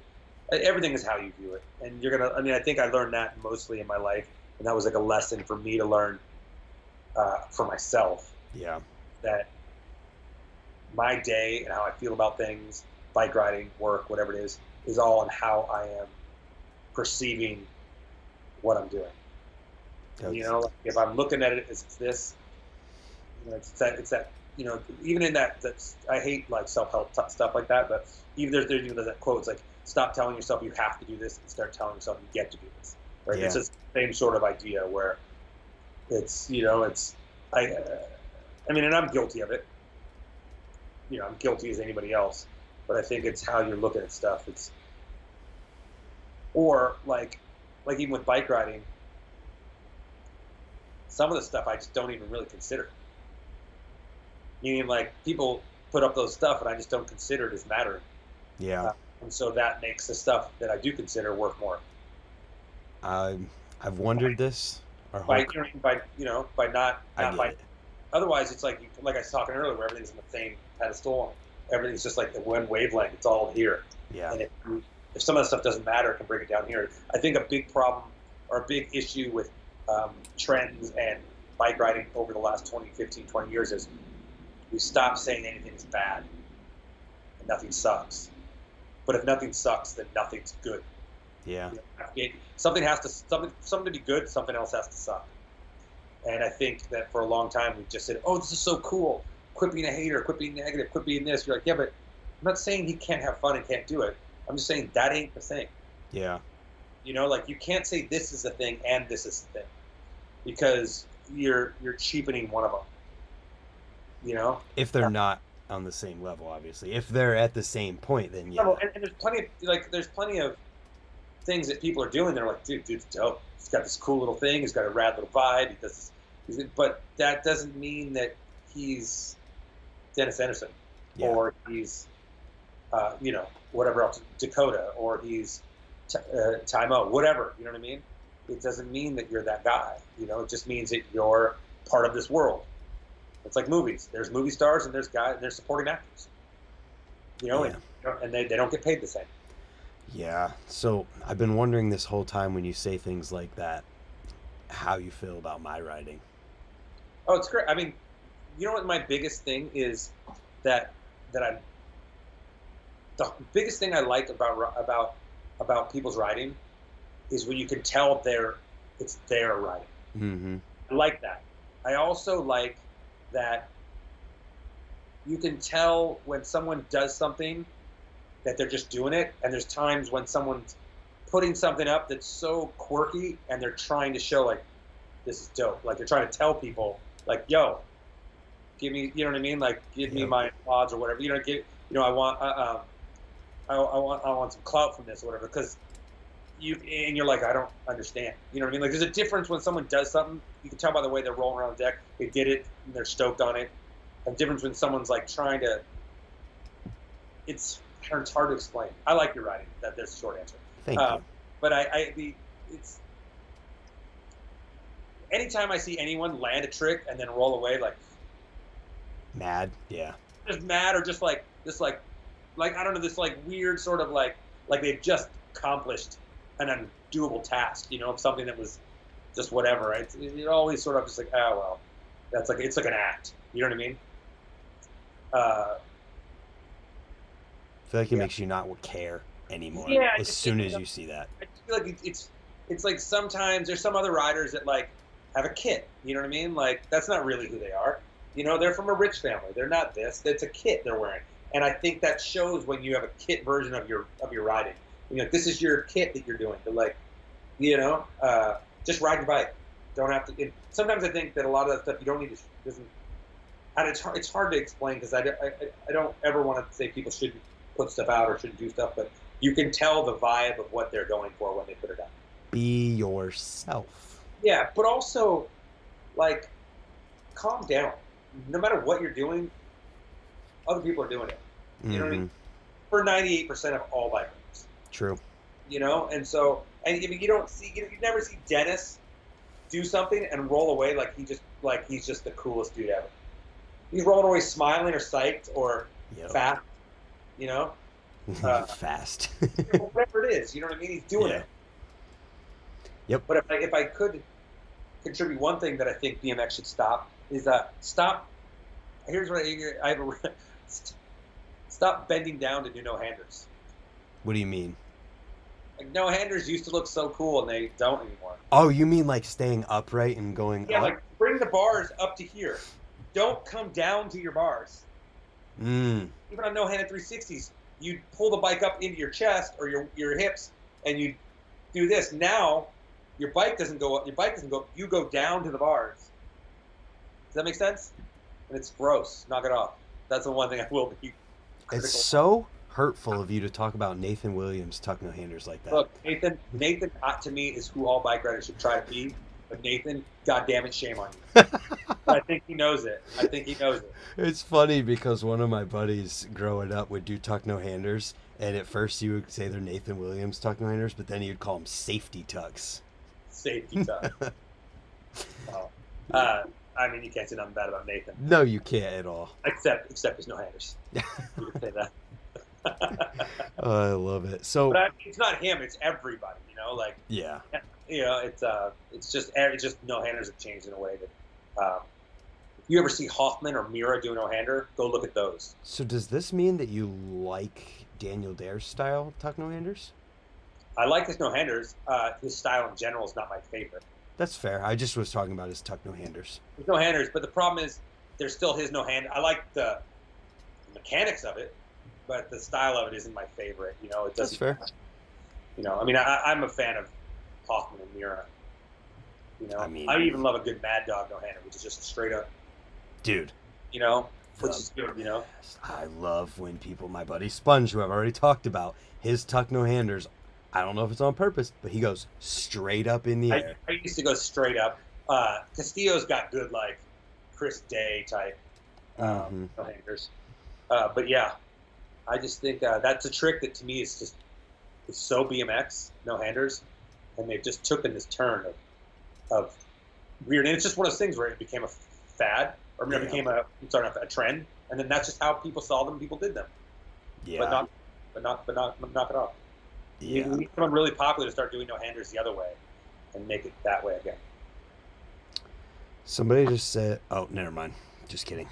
everything is how you view it, and you're gonna. I mean, I think I learned that mostly in my life, and that was like a lesson for me to learn for myself. Yeah. That my day and how I feel about things, bike riding, work, whatever it is all on how I am perceiving what I'm doing. You know, like if I'm looking at it as this, you know, it's that, you know, even in that's I hate like self-help stuff like that, but even there's you know, that quote, it's like, stop telling yourself you have to do this and start telling yourself you get to do this, right? Yeah. It's the same sort of idea where it's, you know, it's, I mean, and I'm guilty of it. You know, I'm guilty as anybody else, but I think it's how you're looking at stuff. It's, or like even with bike riding, some of the stuff I just don't even really consider. Meaning, like, people put up those stuff, and I just don't consider it as mattering. Yeah. And so that makes the stuff that I do consider worth more. I've wondered this. By not I get by. it. Otherwise, it's like I was talking earlier, where everything's in the same pedestal. Everything's just like the one wavelength. It's all here. Yeah. And if some of the stuff doesn't matter, it can bring it down here. I think a big problem or a big issue with trends and bike riding over the last 20 years is we stopped saying anything is bad and nothing sucks. But if nothing sucks, then nothing's good. Yeah. You know, something to be good, something else has to suck. And I think that for a long time we just said, "Oh, this is so cool. Quit being a hater. Quit being negative. Quit being this." You're like, yeah, but I'm not saying he can't have fun and can't do it. I'm just saying that ain't the thing. Yeah. You know, like, you can't say this is the thing and this is the thing, because you're cheapening one of them. You know, If they're not on the same level, obviously. If they're at the same point, then yeah. And there's plenty of things that people are doing. They're like, dude's dope. He's got this cool little thing. He's got a rad little vibe. He does this, but that doesn't mean that he's Dennis Anderson, or he's, you know, whatever else, Dakota, or he's Tymo, whatever. You know what I mean? It doesn't mean that you're that guy. You know, it just means that you're part of this world. It's like movies. There's movie stars and there's guys, there's supporting actors. You know, and they don't get paid the same. Yeah. So I've been wondering this whole time, when you say things like that, how you feel about my riding. Oh, it's great. I mean, you know what my biggest thing is, that I'm, the biggest thing I like about people's riding is when you can tell it's their riding. Mm-hmm. I like that. I also like that you can tell when someone does something that they're just doing it, and there's times when someone's putting something up that's so quirky and they're trying to show, like, this is dope. Like, they're trying to tell people, like, yo, give me, you know what I mean? Like, give me my odds or whatever. You know, I want some clout from this or whatever, because you're like, I don't understand. You know what I mean? Like, there's a difference when someone does something. You can tell by the way they're rolling around the deck. They did it and they're stoked on it. A difference when someone's like trying to. It's hard to explain. I like your writing. That's the short answer. Thank you. But it's anytime I see anyone land a trick and then roll away, like, mad, yeah, just mad, or just like I don't know, this like weird sort of like they've just accomplished an undoable task, you know, of something that was just whatever. It always sort of just like, oh well, that's like, it's like an act. You know what I mean? I feel like it makes you not care anymore. As soon as you see that, I feel like it's like sometimes there's some other riders that like have a kit. You know what I mean? Like, that's not really who they are. You know, they're from a rich family. They're not this. It's a kit they're wearing, and I think that shows when you have a kit version of your riding. You know, this is your kit that you're doing. But like, you know, just ride your bike. Don't have to. Sometimes I think that a lot of that stuff you don't need to. It's hard to explain, because I don't ever want to say people shouldn't put stuff out or shouldn't do stuff, but you can tell the vibe of what they're going for when they put it out. Be yourself. Yeah, but also, like, calm down. No matter what you're doing, other people are doing it. You know what I mean? For 98% of all bikers. True. You know, and so, and if you never see Dennis do something and roll away like he's just the coolest dude ever. He's rolling away smiling or psyched or fast. You know, fast. Whatever it is, you know what I mean. He's doing it. Yep. But if I could contribute one thing that I think BMX should stop is stop. Here's what I have stop bending down to do no-handers. What do you mean? Like no-handers used to look so cool, and they don't anymore. Oh, you mean like staying upright and going Yeah, up? like bring the bars up to here. Don't come down to your bars. Mm. Even on no-handed 360s, you pull the bike up into your chest or your hips, and you do this. Now, your bike doesn't go up. Your bike doesn't go up. You go down to the bars. Does that make sense? And it's gross. Knock it off. That's the one thing I will be critical. It's so hurtful of you to talk about Nathan Williams tuck no handers like that. Look, Nathan, to me is who all bike riders should try to be. But Nathan, goddamn it, shame on you. I think he knows it. It's funny because one of my buddies growing up would do tuck no handers, and at first you would say they're Nathan Williams tuck no handers, but then you'd call them safety tucks. Safety tuck. I mean, you can't say nothing bad about Nathan. No, you can't at all. Except there's no handers. You can say that. I love it. So, but it's not him; it's everybody. You know, like yeah. You know, it's just no handers have changed in a way that. If you ever see Hoffman or Mira do a no hander, go look at those. So does this mean that you like Daniel Dare's style tuck no handers? I like his no handers. His style in general is not my favorite. That's fair. I just was talking about his tuck no handers. His no handers, but the problem is there's still his no hand. I like the mechanics of it, but the style of it isn't my favorite. You know, it doesn't. That's fair. You know, I mean, I'm a fan of Hoffman and Mira. You know, I even love a good Mad Dog no hander, which is just straight up. Dude. You know, which is good. You know. I love when people, my buddy Sponge, who I've already talked about, his tuck no handers. I don't know if it's on purpose, but he goes straight up in the air. I used to go straight up. Castillo's got good, like, Chris Day type no-handers. But, yeah, I just think that's a trick that, to me, is so BMX, no-handers. And they've just taken this turn of weird. And it's just one of those things where it became a fad, or it became a trend. And then that's just how people saw them, people did them. Yeah. But not knock it off. Yeah. We need someone really popular to start doing no-handers the other way and make it that way again. Somebody just said, oh, never mind. Just kidding.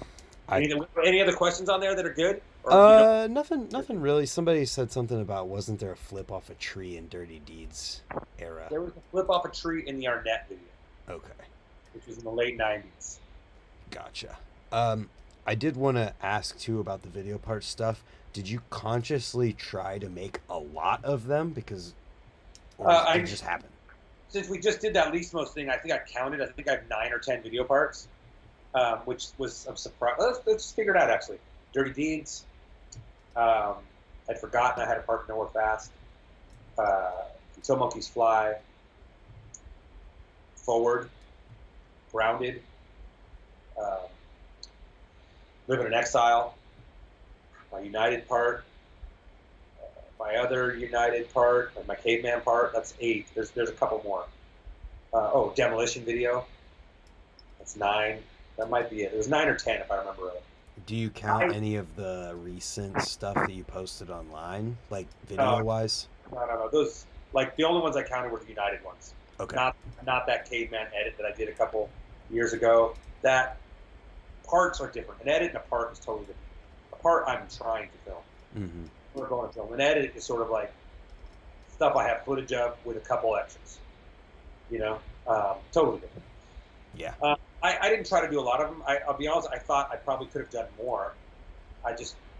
Any other questions on there that are good? Or, nothing really. Somebody said something about, wasn't there a flip off a tree in Dirty Deeds era? There was a flip off a tree in the Arnett video. Okay. Which was in the late 90s. Gotcha. I did want to ask, too, about the video part stuff. Did you consciously try to make a lot of them? Because it just happened? Since we just did that least most thing, I think I counted. I think I have 9 or 10 video parts, which was a surprise. Let's figure it out, actually. Dirty Deeds. I'd forgotten I had a part Nowhere Fast. Until Monkeys Fly. Forward. Grounded. Living in Exile. My United part, my other United part, and my Caveman part. That's 8. There's a couple more. Demolition video. That's 9. That might be it. It was 9 or 10 if I remember right. Do you count any of the recent stuff that you posted online, like video-wise? No. Those, like, the only ones I counted were the United ones. Okay. Not that Caveman edit that I did a couple years ago. That parts are different. An edit and a part is totally different. Part I'm trying to film. Mm-hmm. We're going to film. An edit is sort of like stuff I have footage of with a couple extras. You know, totally different. Yeah. I didn't try to do a lot of them. I'll be honest. I thought I probably could have done more.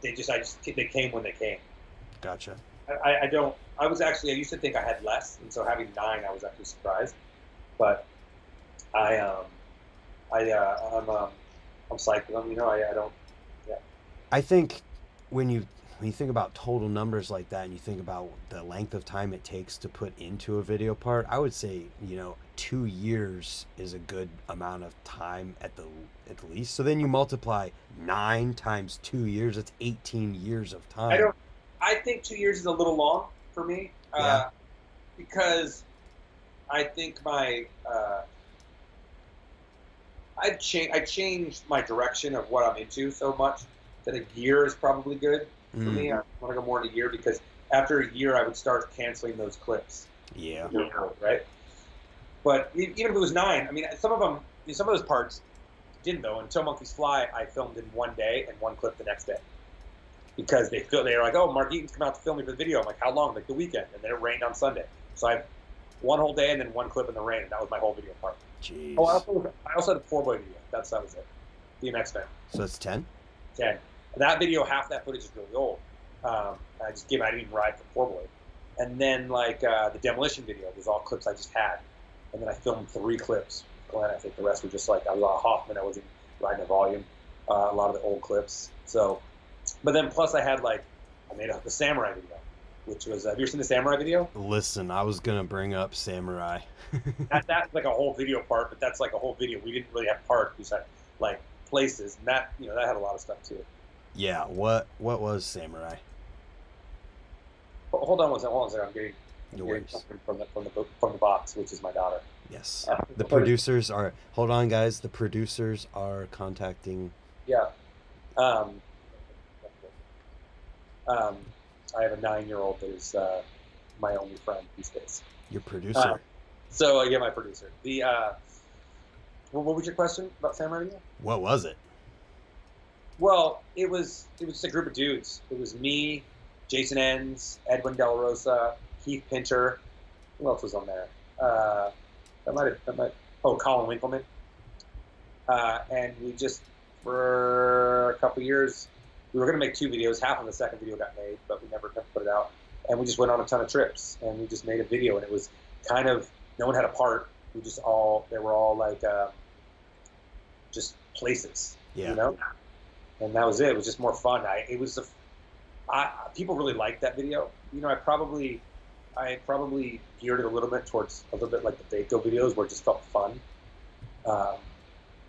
They came when they came. Gotcha. I used to think I had less, and so having 9, I was actually surprised. But I'm psyched with them. You know, I don't. Yeah. I think when you think about total numbers like that, and you think about the length of time it takes to put into a video part, I would say 2 years is a good amount of time at the least. So then you multiply 9 times 2 years, it's 18 years of time. I think 2 years is a little long for me. Yeah. Because I think I changed my direction of what I'm into so much that a year is probably good for me. I want to go more than a year because after a year I would start canceling those clips. Yeah. Right. But even if it was 9, I mean, some of those parts didn't though. Until Monkeys Fly, I filmed in one day and one clip the next day. because they were like, oh, Mark Eaton's come out to film me for the video. I'm like, how long? Like the weekend, and then it rained on Sunday, so I have one whole day and then one clip in the rain, and that was my whole video part. Jeez. Oh, I also had a 4-boy video. That was it. BMX fan. So it's 10? 10. That video, half that footage is really old. I didn't even ride for 4-boy. And then like the demolition video was all clips I just had, and then I filmed 3 clips. Glenn, I think the rest were just like I was on Hoffman. I wasn't riding a volume. A lot of the old clips. So, but then plus I made the Samurai video, which was have you ever seen the Samurai video? Listen, I was gonna bring up Samurai. That's like a whole video part, but that's like a whole video. We didn't really have parts. We had like places, and that that had a lot of stuff too. Yeah. What was Samurai? Hold on one second. I'm getting something from the box, which is my daughter. Yes. The producers are. Hold on, guys. The producers are contacting. Yeah. I have a 9-year-old that is my only friend these days. Your producer. So yeah, my producer. The what was your question about Samurai video? What was it? Well, it was just a group of dudes. It was me, Jason Enns, Edwin De La Rosa, Keith Pinter. Who else was on there? Colin Winkleman. And we just, for a couple years, we were going to make 2 videos. Half of the second video got made, but we never put it out. And we just went on a ton of trips, and we just made a video, and it was kind of, no one had a part. They were all like, just places, And that was it. It was just more fun. People really liked that video. I probably geared it a little bit towards a little bit like the Baco videos where it just felt fun. But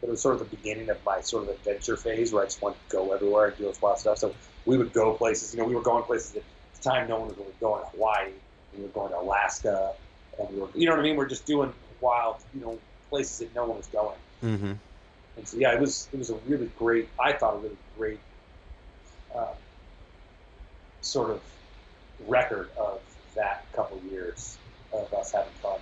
it was sort of the beginning of my sort of adventure phase where I just wanted to go everywhere and do this wild stuff. So we would go places. We were going places that at the time no one was really going. Hawaii. We were going to Alaska, and we were, you know what I mean? We're just doing wild, places that no one was going. Mm-hmm. And so yeah, it was a really great. I thought a really great sort of record of that couple years of us having fun.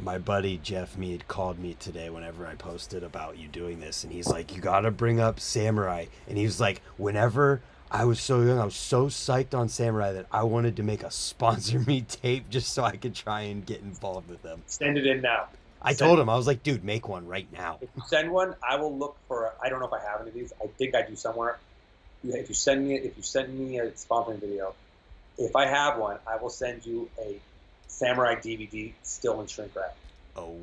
My buddy Jeff Mead called me today whenever I posted about you doing this, and he's like, you gotta bring up Samurai. And he was like, whenever I was so young, I was so psyched on Samurai that I wanted to make a sponsor me tape just so I could try and get involved with them. Send it in now. I told him, I was like, dude, make one right now. If you send one, I will look for. I don't know if I have any of these. I think I do somewhere. If you send me a sponsoring video, if I have one, I will send you a Samurai DVD still in shrink wrap. Oh.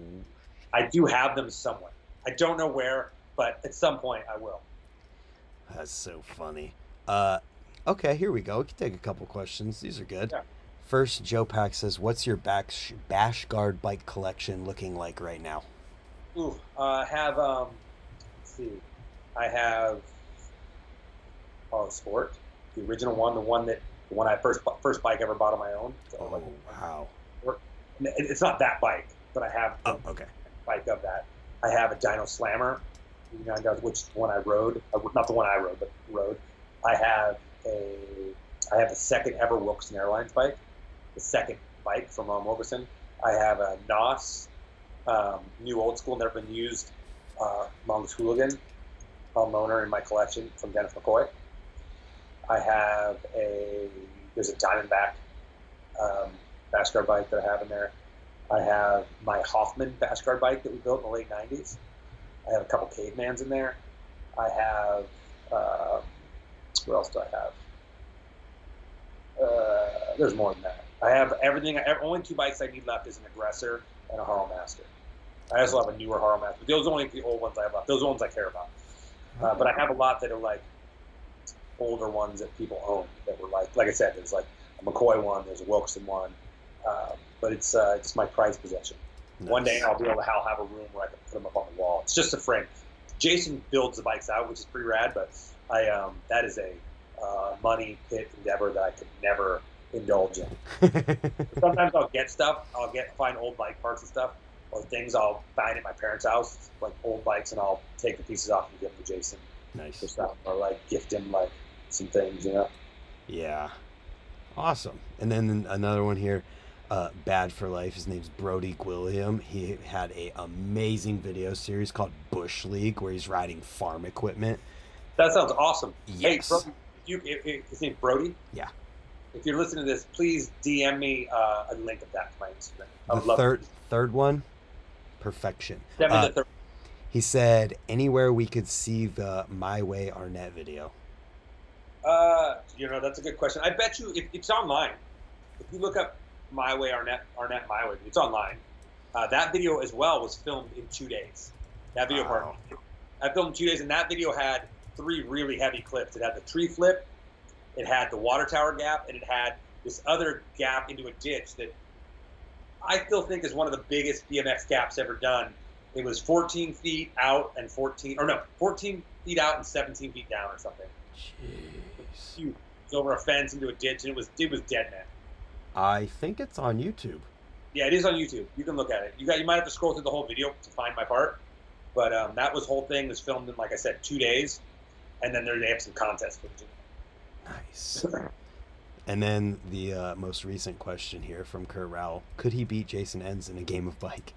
I do have them somewhere. I don't know where, but at some point I will. That's so funny. Okay, here we go. We can take a couple questions. These are good. Yeah. First, Joe Pack says, what's your bash guard bike collection looking like right now? Ooh, I have, let's see. I have Sport, the original one, the one I first bike ever bought on my own. So wow. It's not that bike, but I have a bike of that. I have a Dyno Slammer, which one I rode. Not the one I rode, but rode. I have the second ever Wilson Airlines bike. The second bike from Morrison. I have a NOS, new old school, never been used, Mongoose Hooligan, loaner in my collection from Dennis McCoy. I have there's a Diamondback bash guard bike that I have in there. I have my Hoffman bash guard bike that we built in the late 90s. I have a couple Cavemans in there. I have, what else do I have? There's more than that. I have everything. Only 2 bikes I need left is an Aggressor and a Haro Master. I also have a newer Haro Master. But those are only the old ones I have left. Those are the ones I care about. But I have a lot that are like older ones that people own that were like I said, there's like a McCoy one, there's a Wilson one. But it's my prized possession. Nice. One day I'll have a room where I can put them up on the wall. It's just a frame. Jason builds the bikes out, which is pretty rad, but that is a money pit endeavor that I could never indulge in. Sometimes I'll get stuff. Find old bike parts and stuff, or things I'll find at my parents' house, like old bikes, and I'll take the pieces off and give them to Jason. Nice. For stuff, or like gift him like some things, Yeah. Awesome. And then another one here, Bad for Life. His name's Brody Gwilliam. He had a amazing video series called Bush League where he's riding farm equipment. That sounds awesome. Yes. Hey, his name's Brody. Yeah. If you're listening to this, please DM me a link of that to my Instagram. I would love The to. third one, perfection. Send me the third. He said anywhere we could see the My Way Arnett video. That's a good question. I bet you if it's online. If you look up My Way Arnett My Way, it's online. That video as well was filmed in 2 days. That video part, I filmed in 2 days, and that video had 3 really heavy clips. It had the tree flip, it had the water tower gap, and it had this other gap into a ditch that I still think is one of the biggest BMX gaps ever done. It was 14 feet out and 14 feet out and 17 feet down or something. Jeez. It was over a fence into a ditch, and it was dead, man. I think it's on YouTube. Yeah, it is on YouTube. You can look at it. You might have to scroll through the whole video to find my part, but that whole thing was filmed in, like I said, 2 days, and then they have some contest footage. Nice. And then the most recent question here from Kurt Rowell: could he beat Jason Enns in a game of bike?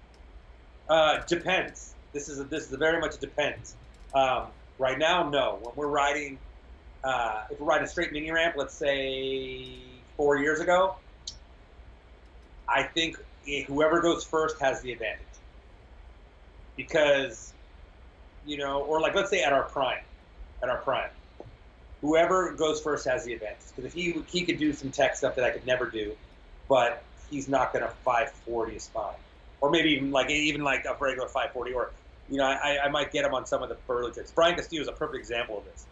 Depends. This is very much a depends. Right now, no. When we're riding, if we're riding a straight mini ramp, let's say 4 years ago, I think whoever goes first has the advantage. Because, or like let's say at our prime, whoever goes first has the advantage. Because if he could do some tech stuff that I could never do, but he's not going to 540 a spine, or maybe even like a regular 540, or I might get him on some of the burly tricks. Brian Castillo is a perfect example of this.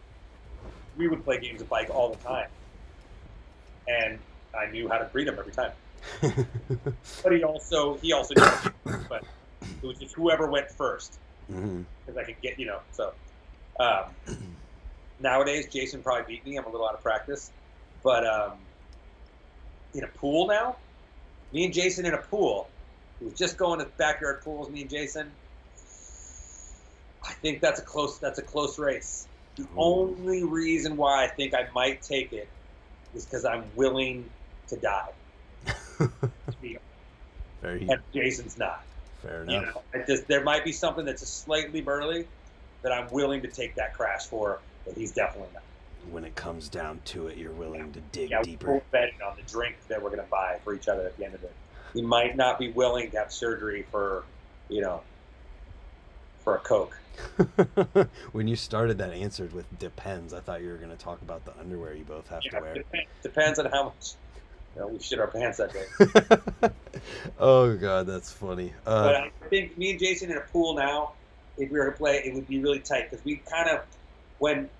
We would play games of bike all the time, and I knew how to beat him every time. But he also did, but it was just whoever went first, because I could get so. Nowadays, Jason probably beat me. I'm a little out of practice, but in a pool now, me and Jason in a pool. We was just going to backyard pools. Me and Jason. I think that's a close race. The only reason why I think I might take it is because I'm willing to die. And Jason's not. Fair enough. There might be something that's just slightly burly that I'm willing to take that crash for, but he's definitely not. When it comes down to it, you're willing to dig deeper. We're betting on the drink that we're going to buy for each other at the end of it. He might not be willing to have surgery for a Coke. When you started that answered with depends, I thought you were going to talk about the underwear you both have to wear. Depends on how much we shit our pants that day. Oh God, that's funny. But I think me and Jason in a pool now, if we were to play, it would be really tight because we kind of when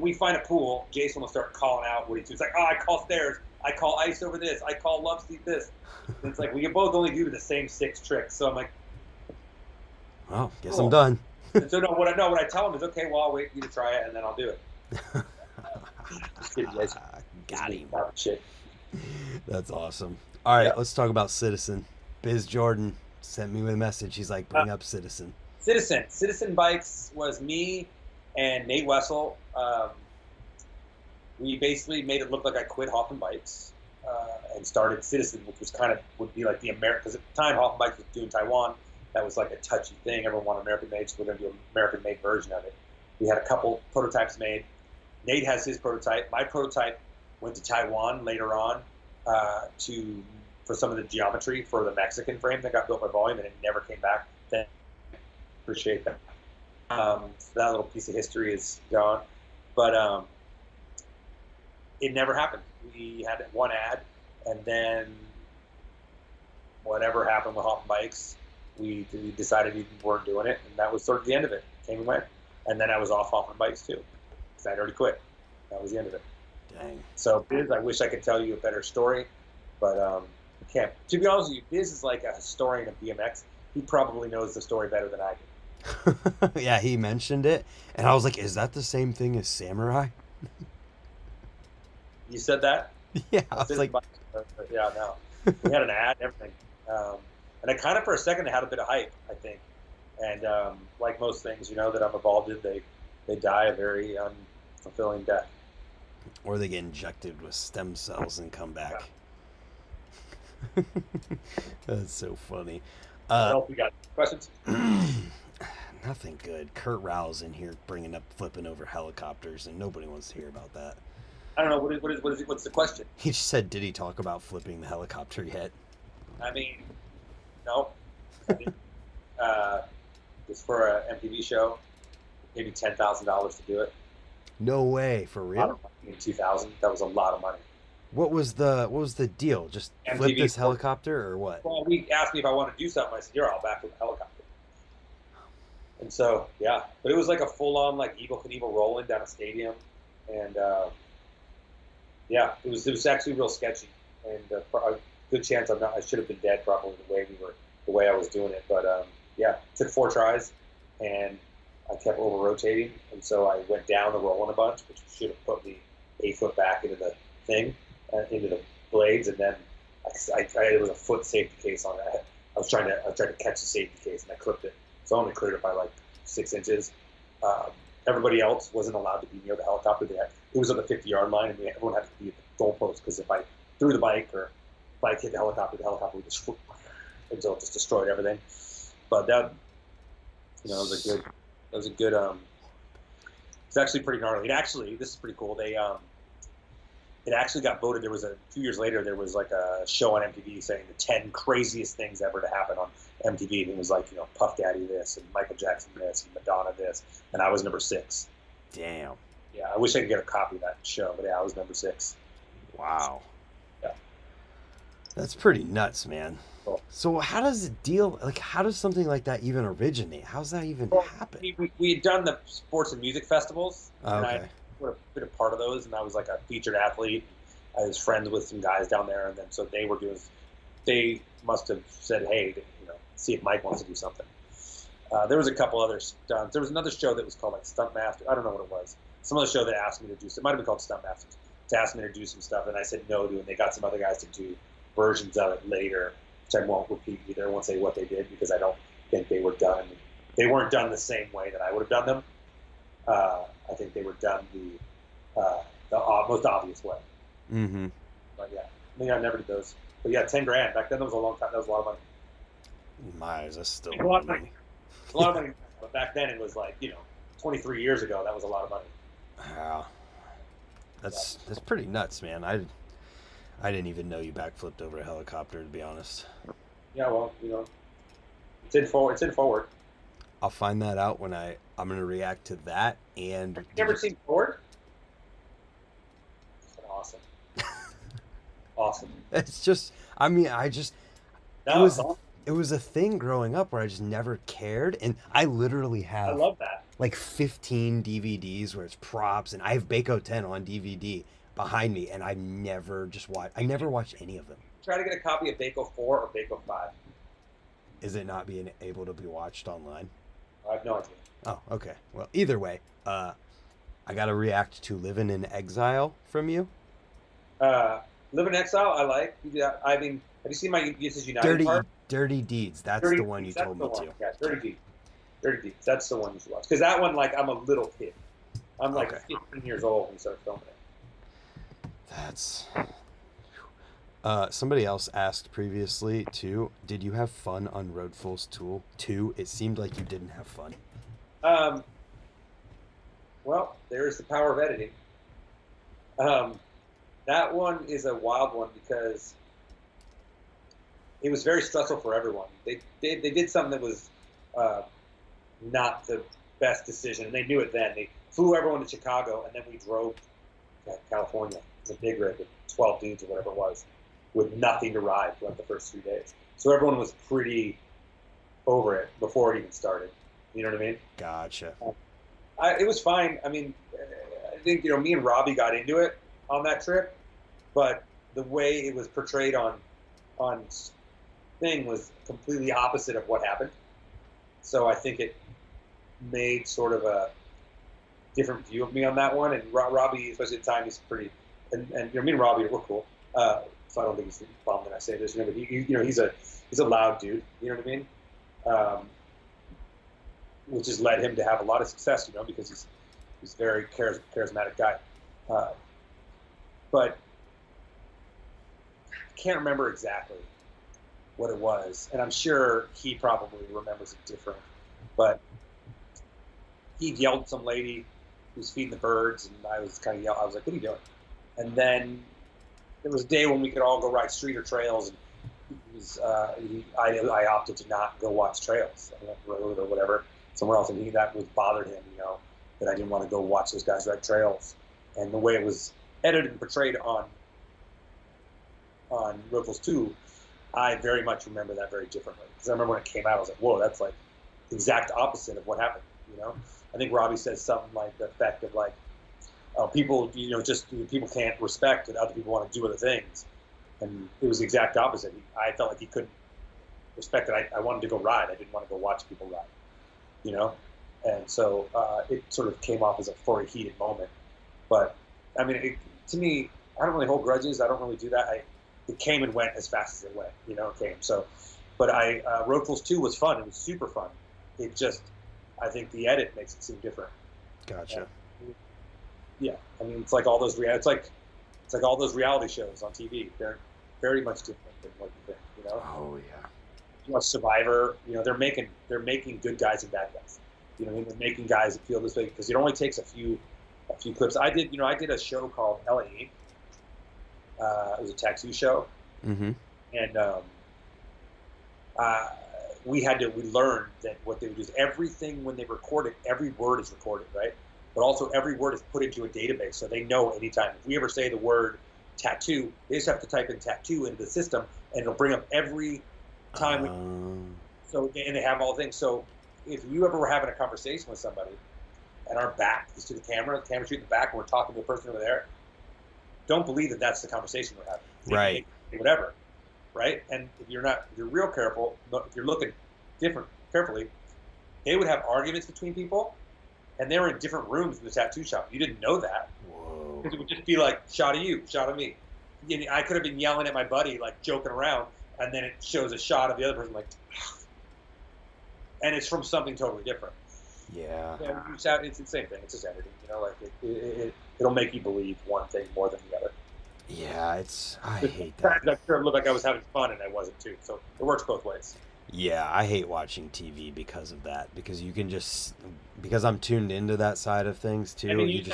we find a pool, Jason will start calling out what he does. It's like, I call stairs, I call ice over this, I call love seat this. And it's like we can both only do the same 6 tricks. So I'm like, well, guess cool. I'm done. And so what I tell him is, okay, well, I'll wait for you to try it and then I'll do it. Just kidding, guys. Got him. Shit. That's awesome. All right, let's talk about Citizen. Biz Jordan sent me a message. He's like, bring up Citizen. Citizen Bikes was me and Nate Wessel. We basically made it look like I quit Hoffman Bikes and started Citizen, which was would be like the American, because at the time Hoffman Bikes was doing Taiwan. That was like a touchy thing. Everyone wanted American made, so we're going to do an American made version of it. We had a couple prototypes made. Nate has his prototype. My prototype went to Taiwan later on for some of the geometry for the Mexican frame that got built by Volume, and it never came back. Appreciate that. So that little piece of history is gone. But it never happened. We had one ad, and then whatever happened with Hoffman Bikes, we decided we weren't doing it, and that was sort of the end of it. Came and went. And then I was off Hoffman Bikes too, because I'd already quit. That was the end of it. Dang. So Biz, I wish I could tell you a better story, but I can't. To be honest with you, Biz is like a historian of BMX. He probably knows the story better than I do. Yeah, he mentioned it, and I was like, is that the same thing as Samurai? You said that? Yeah, I was like... Yeah, no. We had an ad and everything. And I kind of, for a second, had a bit of hype, I think. And like most things, that I'm involved in, they die a very unfulfilling death. Or they get injected with stem cells and come back. Yeah. That's so funny. What else we got? Questions? Nothing good. Kurt Rowell's in here flipping over helicopters, and nobody wants to hear about that. I don't know what's the question. He just said, did he talk about flipping the helicopter yet? I mean, no. I mean, uh, it's for a MTV show. Maybe $10,000 to do it. No way, for A lot real? of money in 2000. That was a lot of money. What was the deal? Just flip MTV. this helicopter or what? Well, he asked me if I wanted to do something. I said, "Here, I'll back with the helicopter." And so, yeah, but it was like a full-on like Evel Knievel rolling down a stadium, and yeah, it was actually real sketchy, and a good chance I should have been dead probably the way I was doing it. But yeah, it took 4 tries, and I kept over rotating, and so I went down the rolling a bunch, which should have put me 8 foot back into the thing, into the blades, and then it was a foot safety case on it. I tried to catch the safety case, and I clipped it, so I only cleared it by like 6 inches. Everybody else wasn't allowed to be near the helicopter. It was on the 50-yard line, and everyone had to be at the goalpost because if I threw the bike or if I hit the helicopter would just until it just destroyed everything. But that, was a good. It's actually pretty gnarly. This is pretty cool. It actually got voted. There was a few years later. There was like a show on MTV saying the 10 craziest things ever to happen on MTV, and it was like Puff Daddy this and Michael Jackson this and Madonna this, and I was number 6. Damn. Yeah, I wish I could get a copy of that show, but yeah, I was number 6. Wow. Yeah. That's pretty nuts, man. Cool. So how does it deal? Like, how does something like that even originate? How's that even happen? We had done the sports and music festivals, and Okay. I would have been a part of those, and I was like a featured athlete. I was friends with some guys down there, and then so they must have said, hey, see if Mike wants to do something. There was a couple other stunts. There was another show that was called like Stunt Master. I don't know what it was. Some other show that asked me to do. It might have been called Stunt Masters. To ask me to do some stuff, and I said no to, and they got some other guys to do versions of it later, which I won't repeat either. I won't say what they did because I don't think they were done. They weren't done the same way that I would have done them. I think they were done the most obvious way. Mm-hmm. But yeah, I never did those. But yeah, $10,000 back then. That was a long time. That was a lot of money. My eyes, that's still A lot of money. A lot of money. But back then it was like 23 years ago. That was a lot of money. Wow. That's pretty nuts, man. I didn't even know you backflipped over a helicopter, to be honest. Yeah, well, it's in forward. It's in forward. I'll find that out when I'm gonna react to that. And Have you ever seen forward? Awesome. Awesome. It's just, I mean, No, it was a thing growing up where I just never cared, and I literally I have love that. like 15 DVDs where it's props, and I have Baco 10 on DVD behind me, and I never watched any of them. Try to get a copy of Baco 4 or Baco 5. Is it not being able to be watched online? I have no idea. Oh, okay. Well, either way, I gotta react to Living in Exile from you. Live in Exile, I like. Yeah, I mean, have you seen my Uses United part? Dirty Deeds. That's the one you told me to. Yeah, Dirty Deeds. Dirty Deeds. That's the one you should watch. Because that one, like, I'm a little kid. I'm like 15 years old when we started filming it. That's. Somebody else asked previously too. Did you have fun on Road Full's Tool 2? It seemed like you didn't have fun. Well, there is the power of editing. That one is a wild one because it was very stressful for everyone. They did something that was not the best decision, and they knew it then. They flew everyone to Chicago, and then we drove to California. It was a big rig with 12 dudes or whatever it was, with nothing to ride for like the first 3 days. So everyone was pretty over it before it even started. You know what I mean? Gotcha. It was fine. I mean, I think, me and Robbie got into it on that trip, but the way it was portrayed on thing was completely opposite of what happened. So I think it made sort of a different view of me on that one. And Robbie, especially at the time, he's pretty, and me and Robbie, we're cool. So I don't think he's bummed that I say this. But he's a loud dude. You know what I mean? Which has led him to have a lot of success. Because he's a very charismatic guy. But I can't remember exactly what it was, and I'm sure he probably remembers it different. But he yelled at some lady who was feeding the birds, and I was kind of yelling. I was like, "What are you doing?" And then there was a day when we could all go ride street or trails, and I opted to not go watch trails. I went road or whatever somewhere else, and that was bothered him, that I didn't want to go watch those guys ride trails. And the way it was edited and portrayed on Ripples 2, I very much remember that very differently. Because I remember when it came out, I was like, whoa, that's like the exact opposite of what happened, I think Robbie says something like the effect of like, people, people can't respect and other people want to do other things. And it was the exact opposite. I felt like he couldn't respect it. I wanted to go ride. I didn't want to go watch people ride, And so it sort of came off for a heated moment. But, I mean, to me, I don't really hold grudges. I don't really do that. It came and went as fast as it went, it came. So, but Road Rules 2 was fun. It was super fun. It just, I think the edit makes it seem different. Gotcha. Yeah. I mean, it's like all those it's like all those reality shows on TV. They're very much different than what you think, Oh, yeah. You watch Survivor, they're making good guys and bad guys. They're making guys that feel this way because it only takes a few clips. I did a show called LA Inc. It was a tattoo show, mm-hmm. and we learned that what they would do is everything when they record it, every word is recorded, right? But also every word is put into a database, so they know anytime. If we ever say the word tattoo, they just have to type in tattoo into the system, and it'll bring up every time. And they have all things. So if you ever were having a conversation with somebody, and our back is to the camera's shooting the back, and we're talking to the person over there, don't believe that that's the conversation we're having. Right. Whatever. Right. And if you're real careful, if you're looking carefully, they would have arguments between people, and they were in different rooms in the tattoo shop. You didn't know that. Whoa. Because it would just be like, shot of you, shot of me. I could have been yelling at my buddy, like joking around, and then it shows a shot of the other person, like, and it's from something totally different. Yeah. It's the same thing. It's just editing, like it'll make you believe one thing more than the other. Yeah, I hate that. It looked like I was having fun, and I wasn't too. So it works both ways. Yeah, I hate watching TV because of that. Because because I'm tuned into that side of things too. I mean, you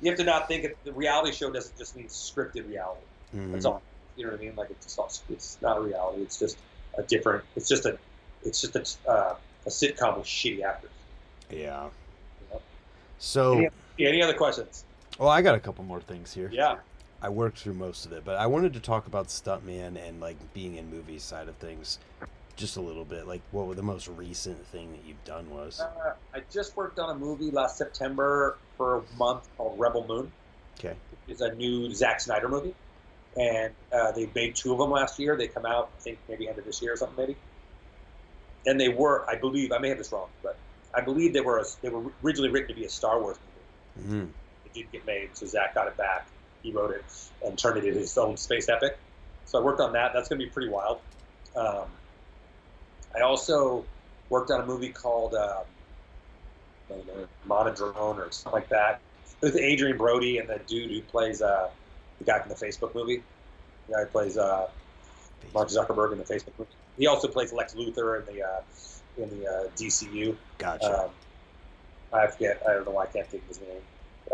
have to not think the reality show doesn't just mean scripted reality. Mm-hmm. That's all. You know what I mean? Like it's not reality. It's just a different. It's just a sitcom with shitty actors. Yeah. So. Any other questions? Well, I got a couple more things here. Yeah. I worked through most of it, but I wanted to talk about stuntman and like being in movies side of things just a little bit. Like, what the most recent thing that you've done was? I just worked on a movie last September for a month called Rebel Moon. Okay. It's a new Zack Snyder movie, and they made 2 of them last year. They come out, I think, maybe end of this year or something, maybe. And they were, I believe, I may have this wrong, but I believe they were originally written to be a Star Wars movie. Mm-hmm. It did get made, so Zack got it back. He wrote it and turned it into his own space epic. So I worked on that. That's going to be pretty wild. I also worked on a movie called Monodrone or something like that. It was Adrian Brody and the dude who plays the guy from the Facebook movie. The guy who plays Mark Zuckerberg in the Facebook movie. He also plays Lex Luthor in the DCU. Gotcha. I don't know why I can't think of his name.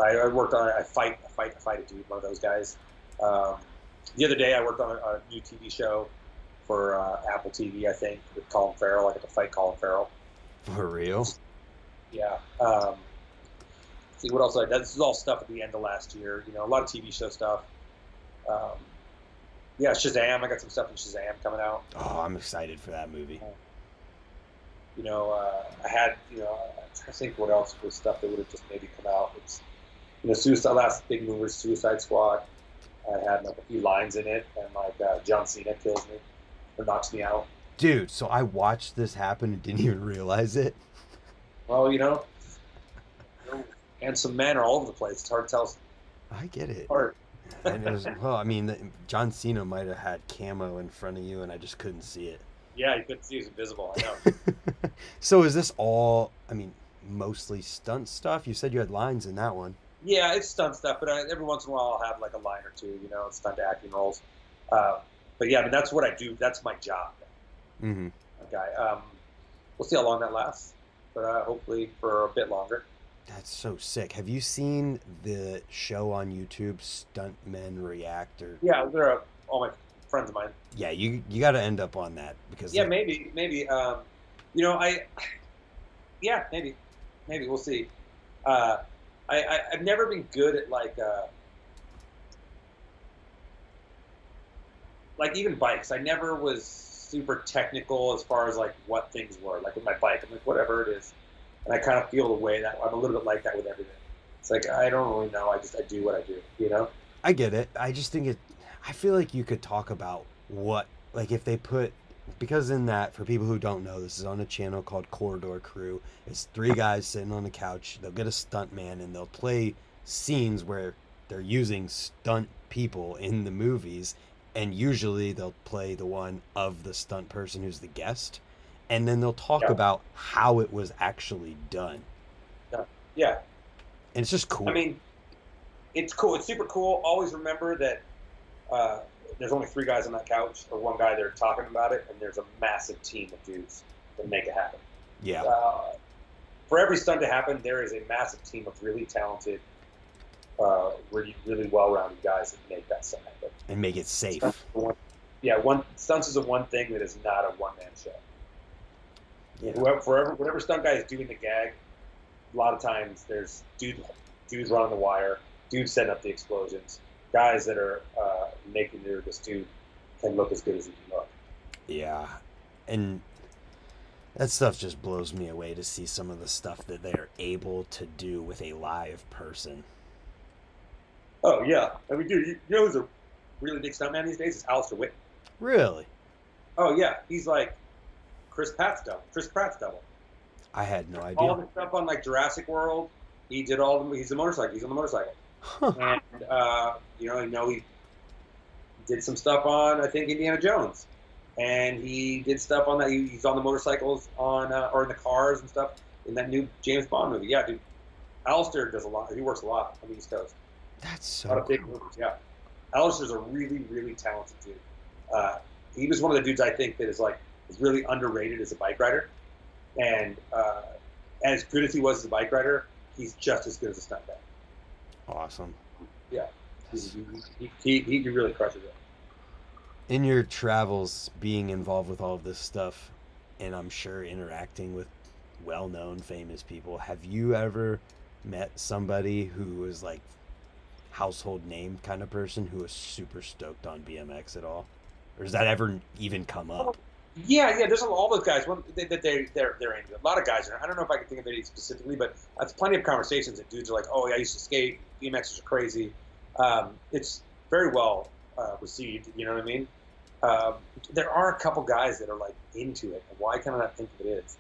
I worked on I fight a dude, one of those guys. The other day I worked on a new TV show for Apple TV, I think, with Colin Farrell. I got to fight Colin Farrell. For real? Yeah. See what else I did. This is all stuff at the end of last year. A lot of TV show stuff. Yeah, Shazam. I got some stuff in Shazam coming out. Oh, I'm excited for that movie. I had, I'm trying to think what else was stuff that would have just maybe come out. It's, last big move was Suicide Squad. I had like a few lines in it, and like John Cena kills me or knocks me out. Dude, so I watched this happen and didn't even realize it. Well, handsome men are all over the place. It's hard to tell. I get it. Hard. And it was, John Cena might have had camo in front of you, and I just couldn't see it. Yeah, you couldn't see it was invisible. I know. So is this all, mostly stunt stuff? You said you had lines in that one. Yeah, it's stunt stuff, but every once in a while I'll have like a line or two, stunt acting roles. But yeah, that's what I do. That's my job. Mm-hmm. Okay. We'll see how long that lasts, but hopefully for a bit longer. That's so sick. Have you seen the show on YouTube, Stuntmen React? Or Yeah, they're all my friends of mine. yeah, you got to end up on that because Yeah, like maybe. You know, yeah, maybe we'll see. Uh, I've never been good at like even bikes. I never was super technical as far as like what things were. Like with my bike, I'm like whatever it is, and I kind of feel the way that I'm a little bit like that with everything. It's like I don't really know. I do what I do. You know? I get it. I just think it. I feel like you could talk about what, like, if they put, because in that, for people who don't know, this is on a channel called Corridor Crew. It's three guys sitting on the couch. They'll get a stunt man and they'll play scenes where they're using stunt people in the movies, and usually they'll play the one of the stunt person who's the guest, and then they'll talk Yeah. about how it was actually done, Yeah. Yeah. and it's just I cool. mean, it's cool. It's super cool. Always remember that uh, there's only three guys on that couch, or one guy there talking about it, and there's a massive team of dudes that make it happen. Yeah, For every stunt to happen, there is a massive team of really talented, really well-rounded guys that make that stunt happen. and make it safe. Stunts is a one thing that is not a one-man show. Yeah. Whatever stunt guy is doing the gag, a lot of times there's dudes running the wire, dudes setting up the explosions, guys that are making this dude can look as good as he can look. Yeah, and that stuff just blows me away to see some of the stuff that they're able to do with a live person. Oh yeah, I mean, dude, you know who's a really big stuntman these days? Is Alistair Whitten. Really? Oh yeah, he's like Chris Pratt's double. I had no All idea. the stuff on like Jurassic World, he did all the. He's the motorcycle. He's on the motorcycle, Huh. and he did some stuff on I think Indiana Jones, and he did stuff on that. He's on the motorcycles or in the cars and stuff in that new James Bond movie. Yeah, dude, Alistair does a lot. He works a lot on the East Coast. That's A lot so of big cool. movies. Yeah, Alistair's a really really talented dude. He was one of the dudes I think that is really underrated as a bike rider, and as good as he was as a bike rider, he's just as good as a stunt guy. Awesome. Yeah, he really crushes it. In your travels, being involved with all of this stuff, and I'm sure interacting with well-known, famous people, have you ever met somebody who was like household name kind of person who was super stoked on BMX at all? Or does that ever even come up? Yeah. There's all those guys. They're into it. A lot of guys are. I don't know if I can think of any specifically, but that's plenty of conversations that dudes are like, "Oh, yeah, I used to skate. BMXers are crazy." It's very well received. You know what I mean? There are a couple guys that are like into it, and why can I not think of it is?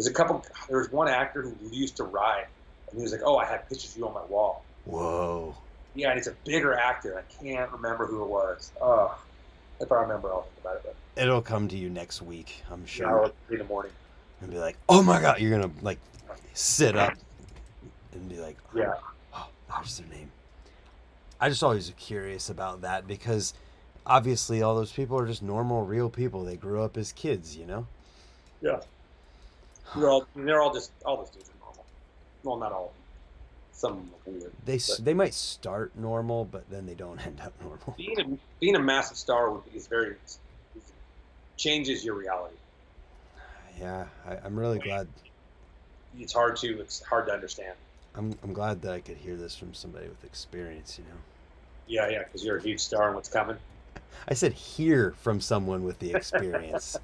There was one actor who used to ride, and he was like, "Oh, I had pictures of you on my wall." Whoa. Yeah, and it's a bigger actor. I can't remember who it was. Oh, if I remember, I'll think about it. But It'll come to you next week, I'm yeah, sure. or 3 in the morning. And be like, oh my God, you're going to like sit up and be like, Yeah. oh, there's their name. I just always curious about that because obviously all those people are just normal, real people. They grew up as kids, you know? Yeah. All those dudes are normal. Well, not all of them. Some of them are weird. They might start normal, but then they don't end up normal. Being a massive star changes your reality. Yeah, I'm really glad. It's hard to understand. I'm glad that I could hear this from somebody with experience, you know? Yeah, because you're a huge star and what's coming. I said hear from someone with the experience.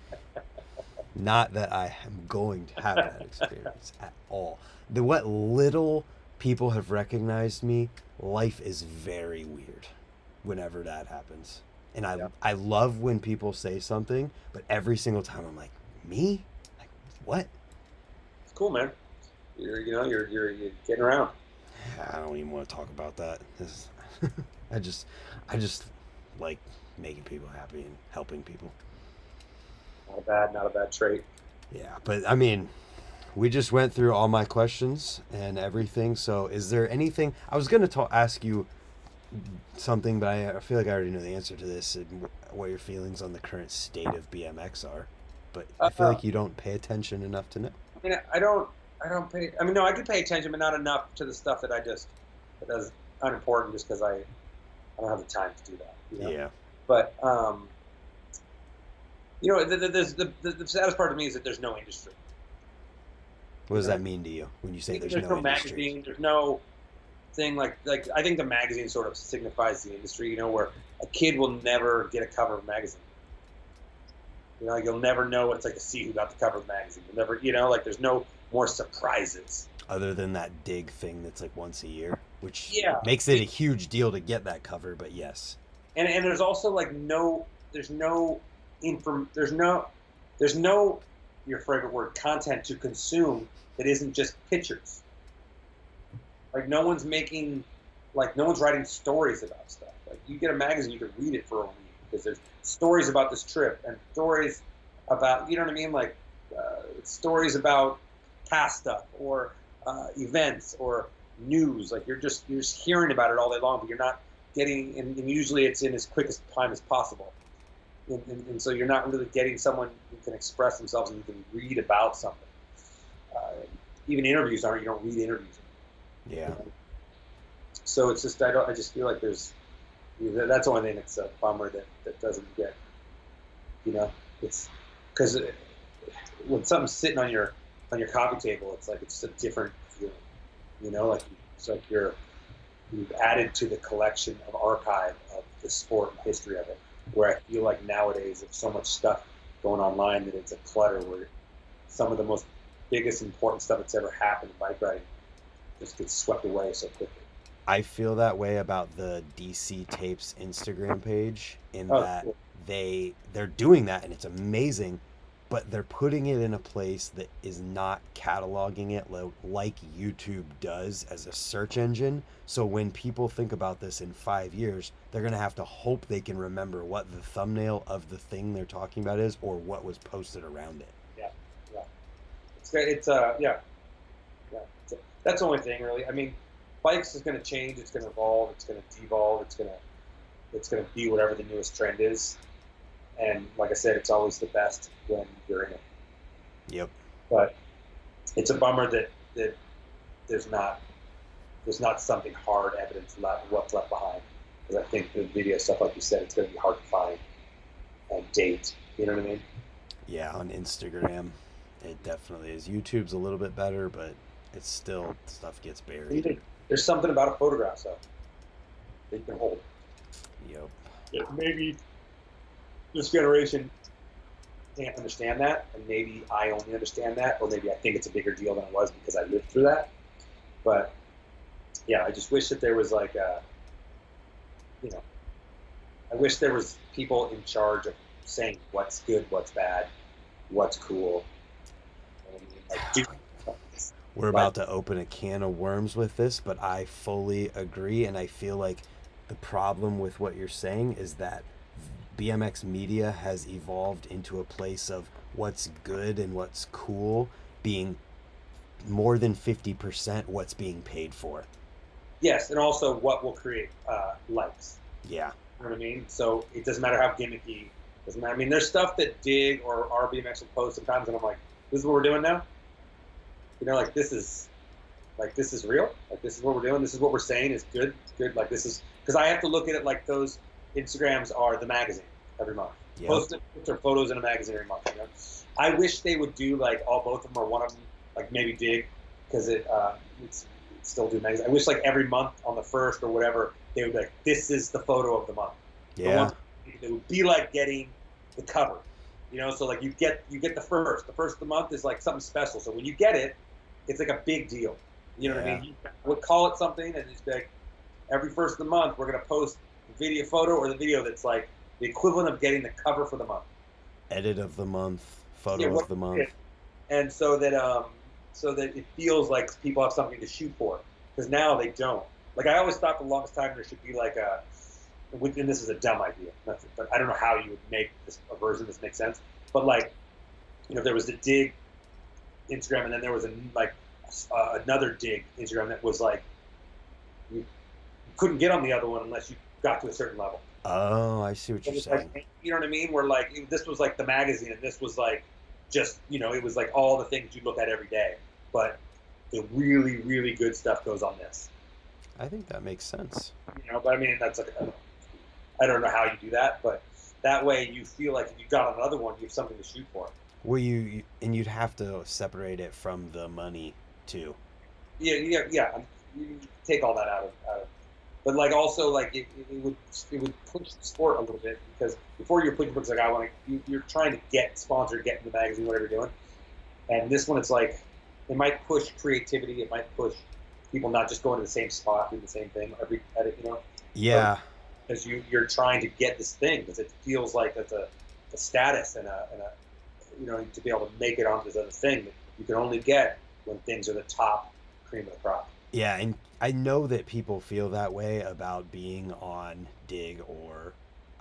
Not that I am going to have that experience at all. What little people have recognized me, life is very weird whenever that happens. And I love when people say something, but every single time I'm like, me? Like, what? It's cool, man. You're getting around. I don't even want to talk about that. I just like making people happy and helping people. Not a bad trait. Yeah, but I mean, we just went through all my questions and everything. So, is there anything I was going to ask you something, but I feel like I already know the answer to this and what your feelings on the current state of BMX are. But I feel like you don't pay attention enough to know. I mean, I don't. I don't pay. I mean, no, I do pay attention, but not enough to the stuff that that is unimportant, just because I don't have the time to do that. You know? Yeah. But you know, the saddest part to me is that there's no industry. What does that mean to you when you say there's no industry? Magazine. There's no thing like I think the magazine sort of signifies the industry. You know, where a kid will never get a cover of a magazine. You know, like you'll never know what it's like to see who got the cover of the magazine. You'll never, you know, like there's no more surprises. Other than that dig thing that's like once a year, which makes it a huge deal to get that cover, but yes. And there's also like there's no your favorite word, content to consume that isn't just pictures. Like no one's writing stories about stuff. Like you get a magazine, you can read it for a week because there's stories about this trip and stories about, you know what I mean? Like stories about past stuff or events or news. Like you're just hearing about it all day long, but you're not getting, and usually it's in as quick as time as possible. And so you're not really getting someone who can express themselves and you can read about something. Even interviews you don't read interviews. Yeah. You know? So it's just, I just feel like that's the only thing that's a bummer that doesn't get, you know, it's because when something's sitting on your coffee table, it's like, it's a different feeling, you know, like it's like you've added to the collection of archive of the sport and history of it, where I feel like nowadays there's so much stuff going online that it's a clutter where some of the most biggest important stuff that's ever happened in bike riding just gets swept away so quickly. I feel that way about the DC Tapes Instagram page in that cool. They're doing that and it's amazing, but they're putting it in a place that is not cataloging it like YouTube does as a search engine. So when people think about this in 5 years, they're going to have to hope they can remember what the thumbnail of the thing they're talking about is or what was posted around it. Yeah. That's the only thing, really. I mean, bikes is going to change. It's going to evolve. It's going to devolve. It's going to be whatever the newest trend is. And like I said, it's always the best when you're in it. Yep. But it's a bummer that there's not something hard evidence what's left behind. Because I think the video stuff, like you said, it's going to be hard to find and date. You know what I mean? Yeah, on Instagram, it definitely is. YouTube's a little bit better, but it's still, stuff gets buried. There's something about a photograph, so they can hold. Yep. Yeah, maybe this generation can't understand that, and maybe I only understand that, or maybe I think it's a bigger deal than it was because I lived through that. But yeah, I just wish that there was like I wish there was people in charge of saying what's good, what's bad, what's cool. We're about to open a can of worms with this, but I fully agree, and I feel like the problem with what you're saying is that BMX media has evolved into a place of what's good and what's cool being more than 50% what's being paid for. Yes, and also what will create likes. Yeah. You know what I mean? So it doesn't matter how gimmicky. Doesn't matter. I mean, there's stuff that Dig or RBMX will post sometimes, and I'm like, this is what we're doing now? You know, like this is real. Like this is what we're doing. This is what we're saying is good. Like this is, because I have to look at it like those Instagrams are the magazine every month. Yep. Post their photos in a magazine every month. You know? I wish they would do like both of them or one of them, like maybe Dig, because it's still do magazine. I wish like every month on the first or whatever they would be like, this is the photo of the month. Yeah. It would be like getting the cover. You know, so like you get the first. The first of the month is like something special. So when you get it, it's like a big deal. You know what I mean? You would call it something and just be like, every first of the month we're gonna post the video photo or the video that's like the equivalent of getting the cover for the month. Edit of the month, photo of the month. And so that it feels like people have something to shoot for. Because now they don't. Like I always thought for the longest time there should be like and this is a dumb idea, but I don't know how you would make a version this make sense. But like, you know, there was the Dig Instagram, and then there was another Dig Instagram that was like you couldn't get on the other one unless you got to a certain level. Oh, I see what you're saying. Like, you know what I mean? Where like this was like the magazine, and this was like just, you know, it was like all the things you look at every day. But the really, really good stuff goes on this. I think that makes sense. But I mean, that's like, I don't know how you do that, but that way you feel like if you got another one, you have something to shoot for. Well, and you'd have to separate it from the money too. Yeah. You take all that out of but like also like it would push the sport a little bit, because before you're pushing books, like I want to, you're trying to get sponsored, get in the magazine, whatever you're doing. And this one, it's like it might push creativity. It might push people not just going to the same spot, doing the same thing every edit, Yeah. Because you're trying to get this thing, because it feels like that's a status and a to be able to make it onto this other thing that you can only get when things are the top cream of the crop. Yeah, and I know that people feel that way about being on Dig or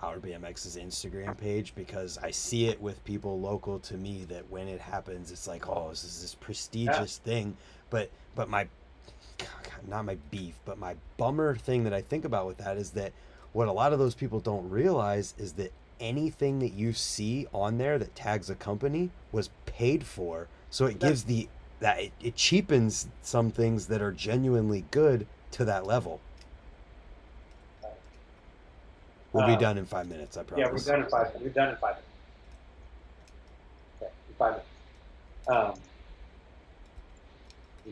our BMX's Instagram page, because I see it with people local to me that when it happens, it's like, oh, this is this prestigious thing. But my, not my beef, but my bummer thing that I think about with that is that what a lot of those people don't realize is that anything that you see on there that tags a company was paid for. So it gives it cheapens some things that are genuinely good to that level. We'll be done in 5 minutes, I promise. Yeah, we're done in 5 minutes. We're done in 5 minutes. Okay, in 5 minutes.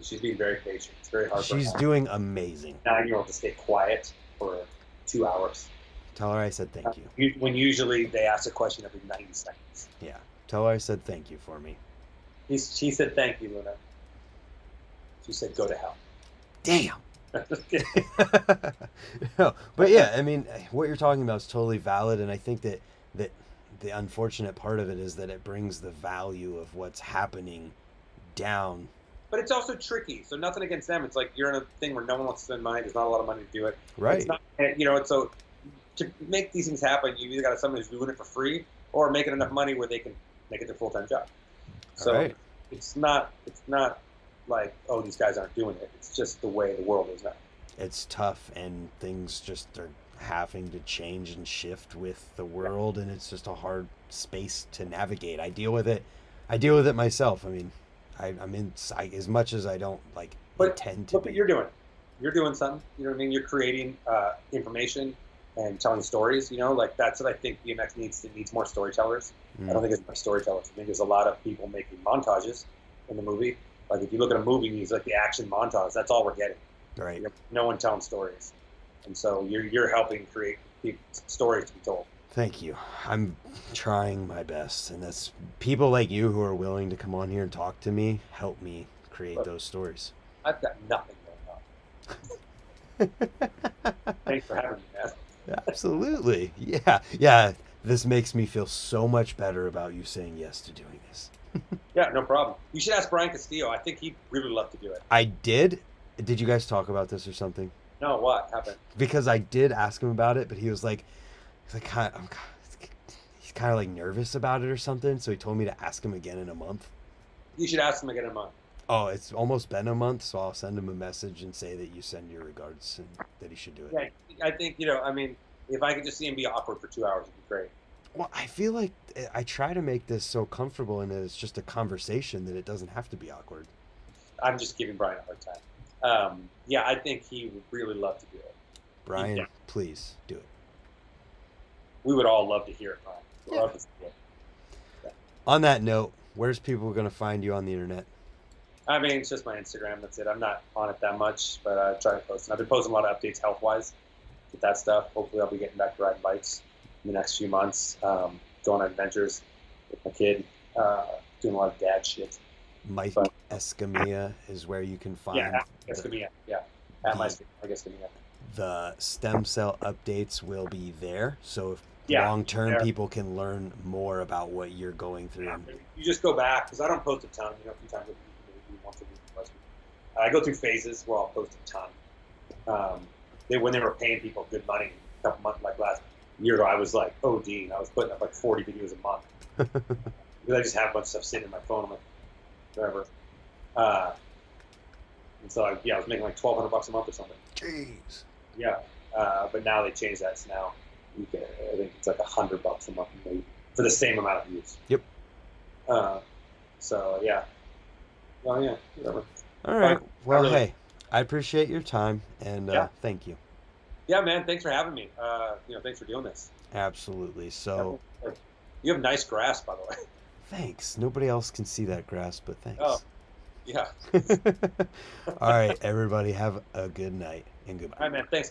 She's being very patient. It's very hard. She's doing amazing. 9-year-old to stay quiet for 2 hours. Tell her I said thank you. When usually they ask a question every 90 seconds. Yeah. Tell her I said thank you for me. She said thank you, Luna. She said go to hell. Damn. No, but yeah, I mean, what you're talking about is totally valid, and I think that the unfortunate part of it is that it brings the value of what's happening down. But it's also tricky. So nothing against them. It's like you're in a thing where no one wants to spend money. There's not a lot of money to do it. Right. It's not, it's so to make these things happen, you either got someone who's doing it for free or making enough money where they can make it their full-time job. So right. It's not like, oh, these guys aren't doing it. It's just the way the world is now. It's tough, and things just are having to change and shift with the world, and it's just a hard space to navigate. I deal with it myself. I mean, I'm in as much as I don't intend to be. But you're doing something. You know what I mean? You're creating information and telling stories. That's what I think BMX needs more storytellers. I don't think it's much storytellers. I think there's a lot of people making montages in the movie. Like if you look at a movie and it's like the action montage, that's all we're getting. Right. No one telling stories, and so you're helping create stories to be told. Thank you. I'm trying my best, and that's people like you who are willing to come on here and talk to me help me create those stories. I've got nothing going on. Thanks for having me, man. Absolutely. Yeah. This makes me feel so much better about you saying yes to doing this. Yeah, no problem. You should ask Brian Castillo. I think he'd really love to do it. I did. Did you guys talk about this or something? No, what happened? Because I did ask him about it, but he's kind of like nervous about it or something. So he told me to ask him again in a month. You should ask him again in a month. Oh, it's almost been a month, so I'll send him a message and say that you send your regards and that he should do it. Yeah, I think, if I could just see him be awkward for 2 hours, it'd be great. Well, I feel like I try to make this so comfortable and that it's just a conversation that it doesn't have to be awkward. I'm just giving Brian a hard time. Yeah, I think he would really love to do it. Brian, please do it. We would all love to hear it, Brian. We'd love to see it. Yeah. On that note, where's people going to find you on the internet? I mean, it's just my Instagram. That's it. I'm not on it that much, but I try to post. And I've been posting a lot of updates health-wise with that stuff. Hopefully I'll be getting back to riding bikes in the next few months, going on adventures with my kid, doing a lot of dad shit. Escamilla is where you can find. Yeah, Escamilla. Yeah, at my Escamilla. The stem cell updates will be there, so if long-term people can learn more about what you're going through. Yeah, you just go back, because I don't post a ton. A few times a week, maybe once a week, twice a week. I go through phases where I'll post a ton. When they were paying people good money a couple months, like last year ago, I was like, oh, Dean, I was putting up like 40 videos a month. Because I just have a bunch of stuff sitting in my phone. I'm like, whatever. And so I was making like $1,200 a month or something. Jeez. Yeah. But now they changed that. So now I think it's like $100 a month maybe, for the same amount of views. Yep. So yeah. Well, yeah, whatever. All right. Well, really, hey, I appreciate your time, and yeah, thank you. yeah, man. Thanks for having me. Thanks for doing this. Absolutely. So, You have nice grass, by the way. thanks. Nobody else can see that grass, but Oh, thanks. yeah. All right, everybody, have a good night and All goodbye. right, man. Thanks.